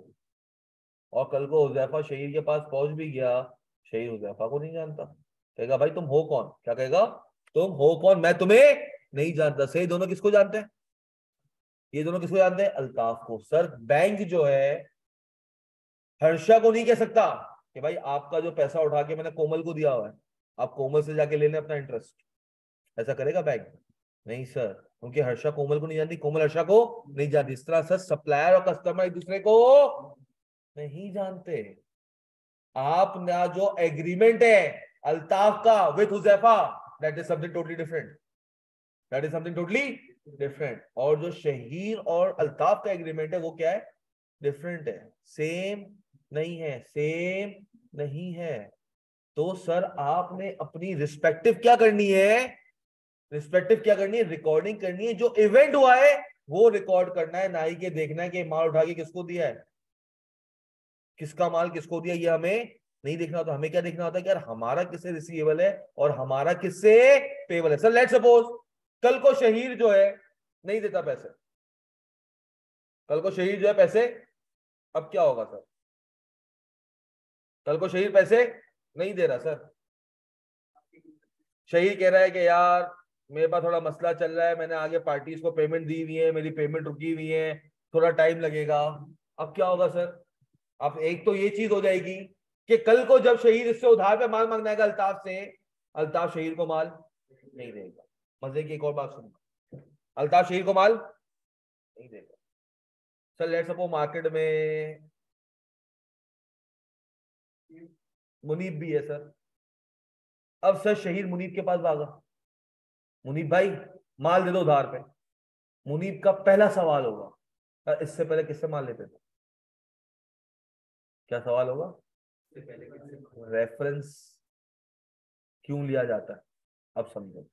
और कल को हुजैफा शहीद के पास पहुंच भी गया, शहीद हुजैफा को नहीं जानता, कहेगा भाई तुम हो कौन, क्या कहेगा, तुम हो कौन, मैं तुम्हें नहीं जानता। सही, दोनों किसको जानते हैं, ये दोनों किसको जानते हैं, अल्ताफ को। सर बैंक जो है हर्षा को नहीं कह सकता कि भाई आपका जो पैसा उठा के मैंने कोमल को दिया हुआ है, आप कोमल से जाके ले लें अपना इंटरेस्ट, ऐसा करेगा बैंक, नहीं सर, क्योंकि हर्षा कोमल को नहीं जानती, कोमल हर्षा को नहीं जानती। इस तरह सर सप्लायर और कस्टमर एक दूसरे को नहीं जानते। आप ना जो एग्रीमेंट है अल्ताफ का with Huzaifa, that is something totally different, that is something totally different. और जो शहीर और अल्ताफ का एग्रीमेंट है वो क्या है, डिफरेंट है, सेम नहीं है, सेम नहीं है। तो सर आपने अपनी रिस्पेक्टिव क्या करनी है, रिस्पेक्टिव क्या करनी है, रिकॉर्डिंग करनी है, जो इवेंट हुआ है वो रिकॉर्ड करना है, ना ही के देखना है कि माल उठा के किसको दिया है, किसका माल किसको दिया, ये हमें नहीं देखना होता। हमें क्या देखना होता है कि यार हमारा किससे रिसीवेबल है और हमारा किससे पेबल है। सर लेट सपोज कल को शहीर जो है नहीं देता पैसे, कल को शहीर जो है पैसे, अब क्या होगा सर, कल को शहीर पैसे नहीं दे रहा सर, शहीर कह रहा है कि यार मेरे पास थोड़ा मसला चल रहा है, मैंने आगे पार्टीज को पेमेंट दी हुई है, मेरी पेमेंट रुकी हुई है, थोड़ा टाइम लगेगा। अब क्या होगा सर, अब एक तो ये चीज हो जाएगी कि कल को जब शहीद इससे उधार पे माल मांगना है अल्ताफ से, अल्ताफ शहीद को माल नहीं देगा। मजे की एक और बात सुनना, अल्ताफ शहीद को माल नहीं देगा। सर लेट्स सपोज मार्केट में मुनीब भी है सर, अब सर शहीद मुनीब के पास भागा, मुनीब भाई माल दे दो उधार पे। मुनीब का पहला सवाल होगा इससे पहले किससे माल लेते थे, क्या सवाल होगा, रेफरेंस क्यों लिया जाता है। अब समझो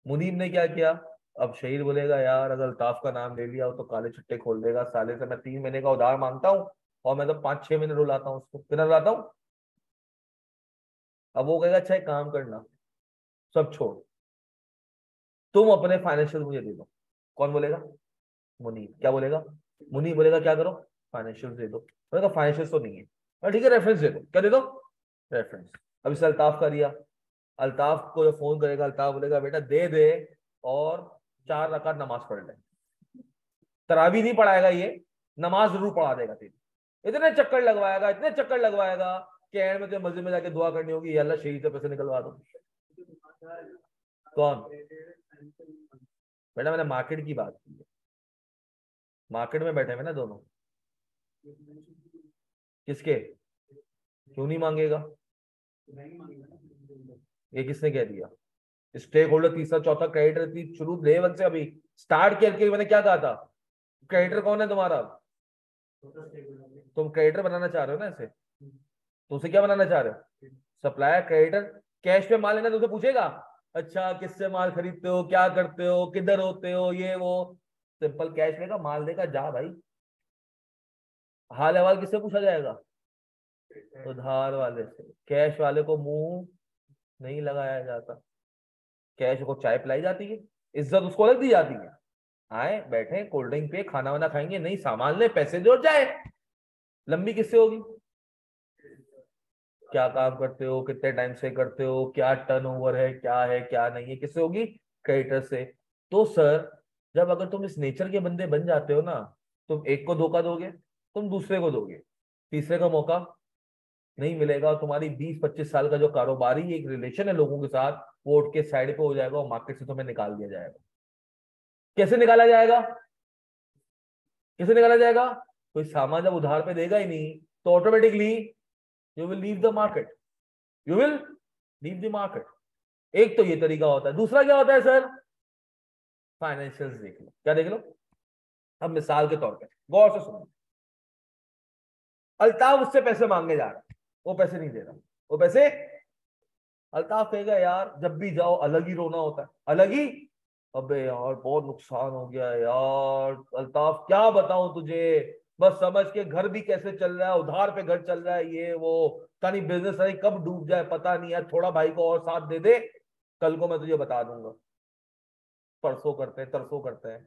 मुनीब ने क्या किया, अब शहीद बोलेगा यार अगर अल्ताफ का नाम ले लिया हो तो काले चिट्टे खोल देगा, साले से मैं 3 महीने का उधार मांगता हूँ और मैं तो 5-6 महीने रुलाता हूँ उसको, कितना रुलाता हूँ। अब वो कहेगा अच्छा एक काम करना, सब छोड़, तुम अपने फाइनेंशियल मुझे दे दो। कौन बोलेगा, मुनीब। क्या बोलेगा, मुनीब बोलेगा क्या करो, फाइनेंशियल दे दो। बोलेगा फाइनेंशियल तो नहीं है, ठीक है रेफरेंस दे दो। क्या दे दो, रेफरेंस। अब इसे अल्ताफ का दिया, अल्ताफ को जो फोन करेगा अल्ताफ बोलेगा बेटा दे दे और 4 रकात नमाज पढ़ ले। तरावी नहीं पढ़ाएगा ये, नमाज जरूर पढ़ा देगा तेरी। इतने चक्कर लगवाएगा, इतने चक्कर लगवाएगा कि एंड में तो मस्जिद में जाके दुआ करनी होगी, अल्लाह शहीद से पैसे निकलवा दो। कौन, बेटा मैंने मार्केट की बात की है, मार्केट में बैठे हुए ना दोनों, किसके, क्यों नहीं मांगेगा, ये किसने कह दिया। स्टेक होल्डर तीसरा चौथा क्रेडिटर थी शुरू डे वन से, अभी स्टार्ट करके मैंने क्या कहा था, क्रेडिटर कौन है तुम्हारा, तुम क्रेडिटर बनाना चाह रहे हो ना इसे, तो उसे क्या बनाना चाह रहे हो, सप्लायर क्रेडिटर। कैश पे माल लेना तो उसे पूछेगा अच्छा किससे माल खरीदते हो, क्या करते हो, किधर होते हो, ये वो। सिंपल कैश लेगा माल देगा जा भाई। हाल अहवाल किससे पूछा जाएगा, उधार वाले से। कैश वाले को मुंह नहीं लगाया जाता, कैश को चाय पिलाई जाती है, इज्जत उसको अलग दी जाती है। आए बैठे कोल्ड ड्रिंक पे खाना वाना खाएंगे, नहीं सामान ले पैसे दो जाए। लंबी किससे होगी, क्या काम करते हो, कितने टाइम से करते हो, क्या टर्नओवर है क्या नहीं है, किससे होगी, क्रेडिटर से। तो सर जब अगर तुम इस नेचर के बंदे बन जाते हो ना, तुम एक को धोखा दोगे, तुम दूसरे को दोगे, तीसरे का मौका नहीं मिलेगा, और तुम्हारी 20-25 साल का जो कारोबारी एक रिलेशन है लोगों के साथ, वो उठ के साइड पे हो जाएगा और मार्केट से तुम्हें निकाल दिया जाएगा। कैसे निकाला जाएगा, कैसे निकाला जाएगा, कोई सामान जब उधार पे देगा ही नहीं तो automatically you will leave the market, you will leave the market. एक तो ये तरीका होता है। दूसरा क्या होता है सर, फाइनेंशियल्स देख लो, क्या देख लो। अब मिसाल के तौर पे गौर से सुनो, अल्ताफ उससे पैसे मांगने जा रहा है, वो पैसे नहीं दे रहा, वो पैसे, अल्ताफ कहेगा यार जब भी जाओ अलग ही रोना होता है, अलग ही। अबे यार बहुत नुकसान हो गया यार अल्ताफ, क्या बताऊं तुझे, बस समझ के घर भी कैसे चल रहा है, उधार पे घर चल रहा है, ये वो तानी बिजनेस नहीं कब डूब जाए पता नहीं यार, थोड़ा भाई को और साथ दे दे, कल को मैं तुझे बता दूंगा। परसों करते हैं, तरसों करते हैं।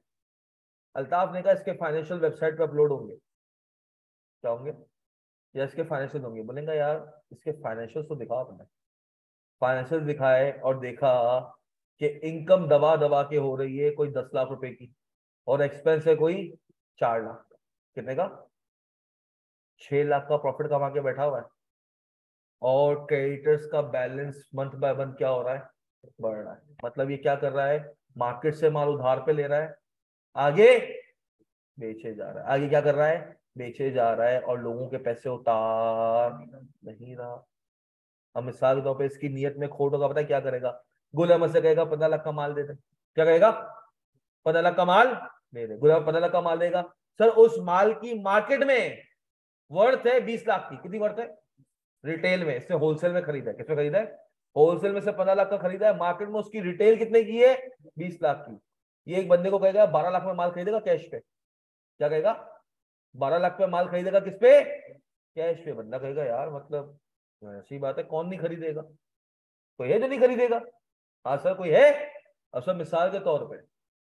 अल्ताफ ने कहा इसके फाइनेंशियल वेबसाइट पे अपलोड होंगे, क्या होंगे, या इसके फाइनेंशियल होंगे। बोलेंगे यार इसके फाइनेंशियल तो दिखाओ अपने, फाइनेंशियल दिखाए और देखा कि इनकम दबा दबा के हो रही है कोई 10 लाख रुपए की, और एक्सपेंस है कोई 4 लाख, कितने का, 6 लाख का प्रॉफिट कमा के बैठा हुआ है, और क्रेडिटर्स का बैलेंस मंथ बाय मंथ क्या हो रहा है, बढ़ रहा है। मतलब ये क्या कर रहा है, मार्केट से माल उधार पे ले रहा है, आगे बेचे जा रहा है, आगे क्या कर रहा है, बेचे जा रहा है, और लोगों के पैसे उतार नहीं रहा। अब मिसाल के तौर पर इसकी नीयत में खोट होगा, पता है क्या करेगा, गुलाम से कहेगा 15 लाख का माल दे दे, क्या कहेगा, 15 लाख का माल दे दे, गुलाम 15 लाख का माल देगा। सर उस माल की मार्केट में वर्थ है 20 लाख की, कितनी वर्थ है, रिटेल में, इसने होलसेल में खरीदा है, किसमें खरीदा है, होलसेल में से 15 लाख का खरीदा है, मार्केट में उसकी रिटेल कितने की है, 20 लाख की। ये एक बंदे को कहेगा 12 लाख में माल खरीदेगा कैश पे, क्या कहेगा, 12 लाख पे माल खरीदेगा किस पे, कैश पे। बंदा कहेगा यार मतलब ऐसी बात है, कौन नहीं खरीदेगा, कोई है जो नहीं खरीदेगा। हाँ सर कोई है। अब सर मिसाल के तौर पे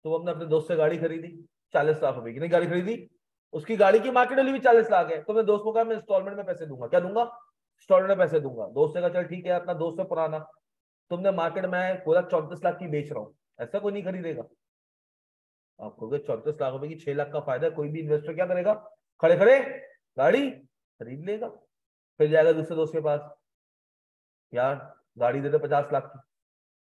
तो हमने अपने दोस्त से गाड़ी खरीदी 40 लाख रुपए की, नहीं गाड़ी खरीदी, उसकी गाड़ी की मार्केट वैल्यू भी 40 लाख है, तो मैं दोस्त को कहा मैं इंस्टॉलमेंट में पैसे दूंगा, क्या दूंगा, इंस्टॉलमेंट में पैसे दूंगा। दोस्त ने कहा चल ठीक है, अपना दोस्त है पुराना, तुमने मार्केट में पूरा 34 लाख की बेच रहा हूँ, ऐसा कोई नहीं खरीदेगा। आपको 34 लाख रुपए की 6 लाख का फायदा, कोई भी इन्वेस्टर क्या करेगा, खड़े खड़े गाड़ी खरीद लेगा। फिर जाएगा दूसरे दोस्त के पास, यार गाड़ी दे दे 50 लाख की,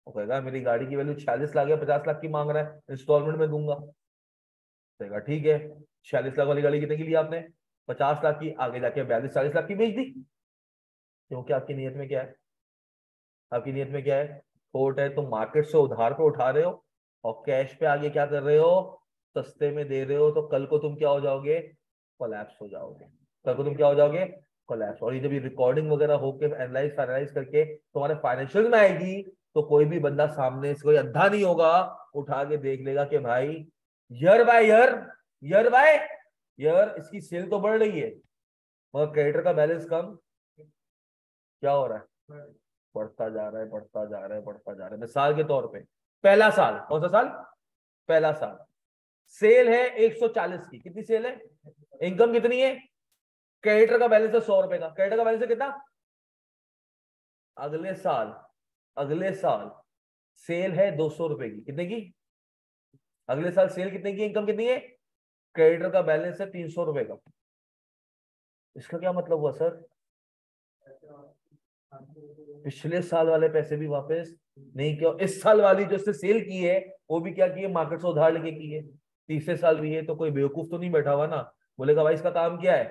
वो कहेगा मेरी गाड़ी की वैल्यू 46 लाख है, 50 लाख की मांग रहा है, इंस्टॉलमेंट में दूंगा। कहेगा ठीक है, 46 लाख वाली गाड़ी कितने की ली आपने, 50 लाख की, आगे जाके 42-40 लाख की बेच दी। क्योंकि आपकी नीयत में क्या है, आपकी नीयत में क्या है, खोट है, तुम मार्केट से उधार पे उठा रहे हो और कैश पे आगे क्या कर रहे हो, सस्ते में दे रहे हो, तो कल को तुम क्या हो जाओगे, कोलैप्स हो जाओगे। कल को तुम क्या हो जाओगे, कोलैप्स। और ये जब ये रिकॉर्डिंग वगैरह होके एनालाइज करके तुम्हारे फाइनेंशियल में आएगी, तो कोई भी बंदा सामने से, कोई अंधा नहीं होगा, उठा के देख लेगा कि भाई year by year, year by year इसकी सेल तो बढ़ रही है, मगर क्रेडिटर का बैलेंस कम क्या हो रहा है, बढ़ता जा रहा है, बढ़ता जा रहा है, बढ़ता जा रहा है। मिसाल के तौर पे पहला साल, कौन सा साल, पहला साल, सेल है 140 की, कितनी सेल है, इनकम कितनी है, क्रेडिटर का बैलेंस है 100 रुपए का, क्रेडिटर का बैलेंस है कितना, अगले साल, अगले साल सेल है 200 रुपए की, कितने की, अगले साल सेल कितने की, इनकम कितनी है, क्रेडिटर का बैलेंस है 300 रुपए का। इसका क्या मतलब हुआ सर, पिछले साल वाले पैसे भी वापस नहीं किया, इस साल वाली जो इसने सेल की है वो भी क्या की है, मार्केट से उधार लेके की है, तीसरे साल भी है। तो कोई बेवकूफ तो नहीं बैठा हुआ ना, बोलेगा भाई इसका काम क्या है,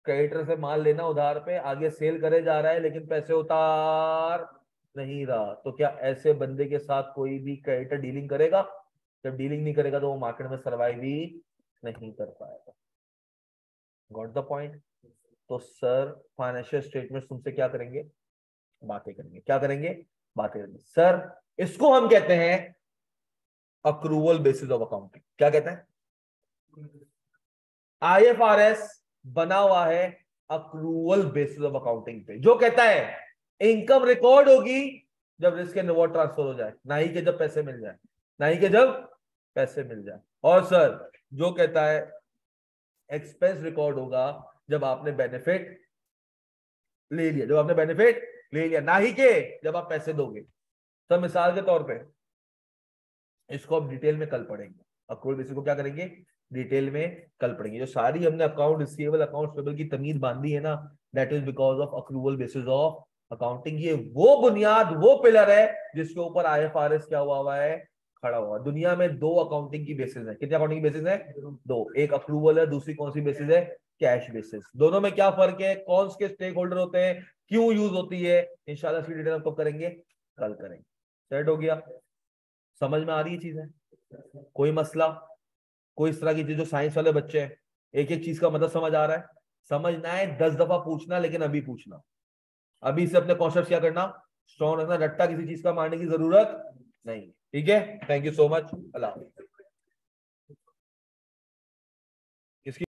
क्रेडिटर से माल लेना उधार पे, आगे सेल करे जा रहा है लेकिन पैसे उतार नहीं रहा। तो क्या ऐसे बंदे के साथ कोई भी क्रेडिटर डीलिंग करेगा, जब डीलिंग नहीं करेगा तो वो मार्केट में सर्वाइव ही नहीं कर पाएगा। Got the point. तो सर फाइनेंशियल स्टेटमेंट तुमसे क्या करेंगे, बातें करेंगे, क्या करेंगे, बातें करेंगे। सर इसको हम कहते हैं अक्रूवल बेसिस ऑफ अकाउंटिंग, क्या कहते हैं, आईएफआरएस बना हुआ है अक्रूवल बेसिस ऑफ अकाउंटिंग पे, जो कहता है इनकम रिकॉर्ड होगी जब रिस्क एंड रिवॉर्ड ट्रांसफर हो जाए, ना ही कि जब पैसे मिल जाए, ना ही कि जब पैसे मिल जाए। और सर जो कहता है एक्सपेंस रिकॉर्ड होगा जब आपने बेनिफिट ले लिया, जब आपने बेनिफिट ले लिया, ना ही के जब आप पैसे दोगे। तो मिसाल के तौर पे इसको अब डिटेल में कल पढ़ेंगे, अक्रूवल बेसिस को क्या करेंगे, डिटेल में कल पढ़ेंगे। जो सारी हमने अकाउंट रिसीवेबल अकाउंट पेबल की तमीज बांधी है ना, that is because of accrual basis of accounting. ये वो बुनियाद, वो पिलर है जिसके ऊपर आईएफआरएस क्या हुआ है, खड़ा हुआ। दुनिया में दो अकाउंटिंग की बेसिस है, कितने अकाउंटिंग की बेसिस है, दो, एक अक्रूवल है, दूसरी कौन सी बेसिस है, कैश बेसिस। दोनों में क्या फर्क है, कौन से स्टेक होल्डर होते हैं, क्यों यूज होती है, इंशाल्लाह इसकी डिटेल हम कब करेंगे, कल करेंगे। सेट हो गया, समझ में आ रही है चीजें, कोई मसला, कोई इस तरह की चीज, जो साइंस वाले बच्चे हैं एक एक चीज का मतलब समझ आ रहा है, समझना है 10 दफा पूछना, लेकिन अभी पूछना, अभी से अपने कॉन्सेप्ट क्या करना, स्ट्रॉन्ग रखना, रट्टा किसी चीज का मारने की जरूरत नहीं। ठीक है, thank you so much, Allah.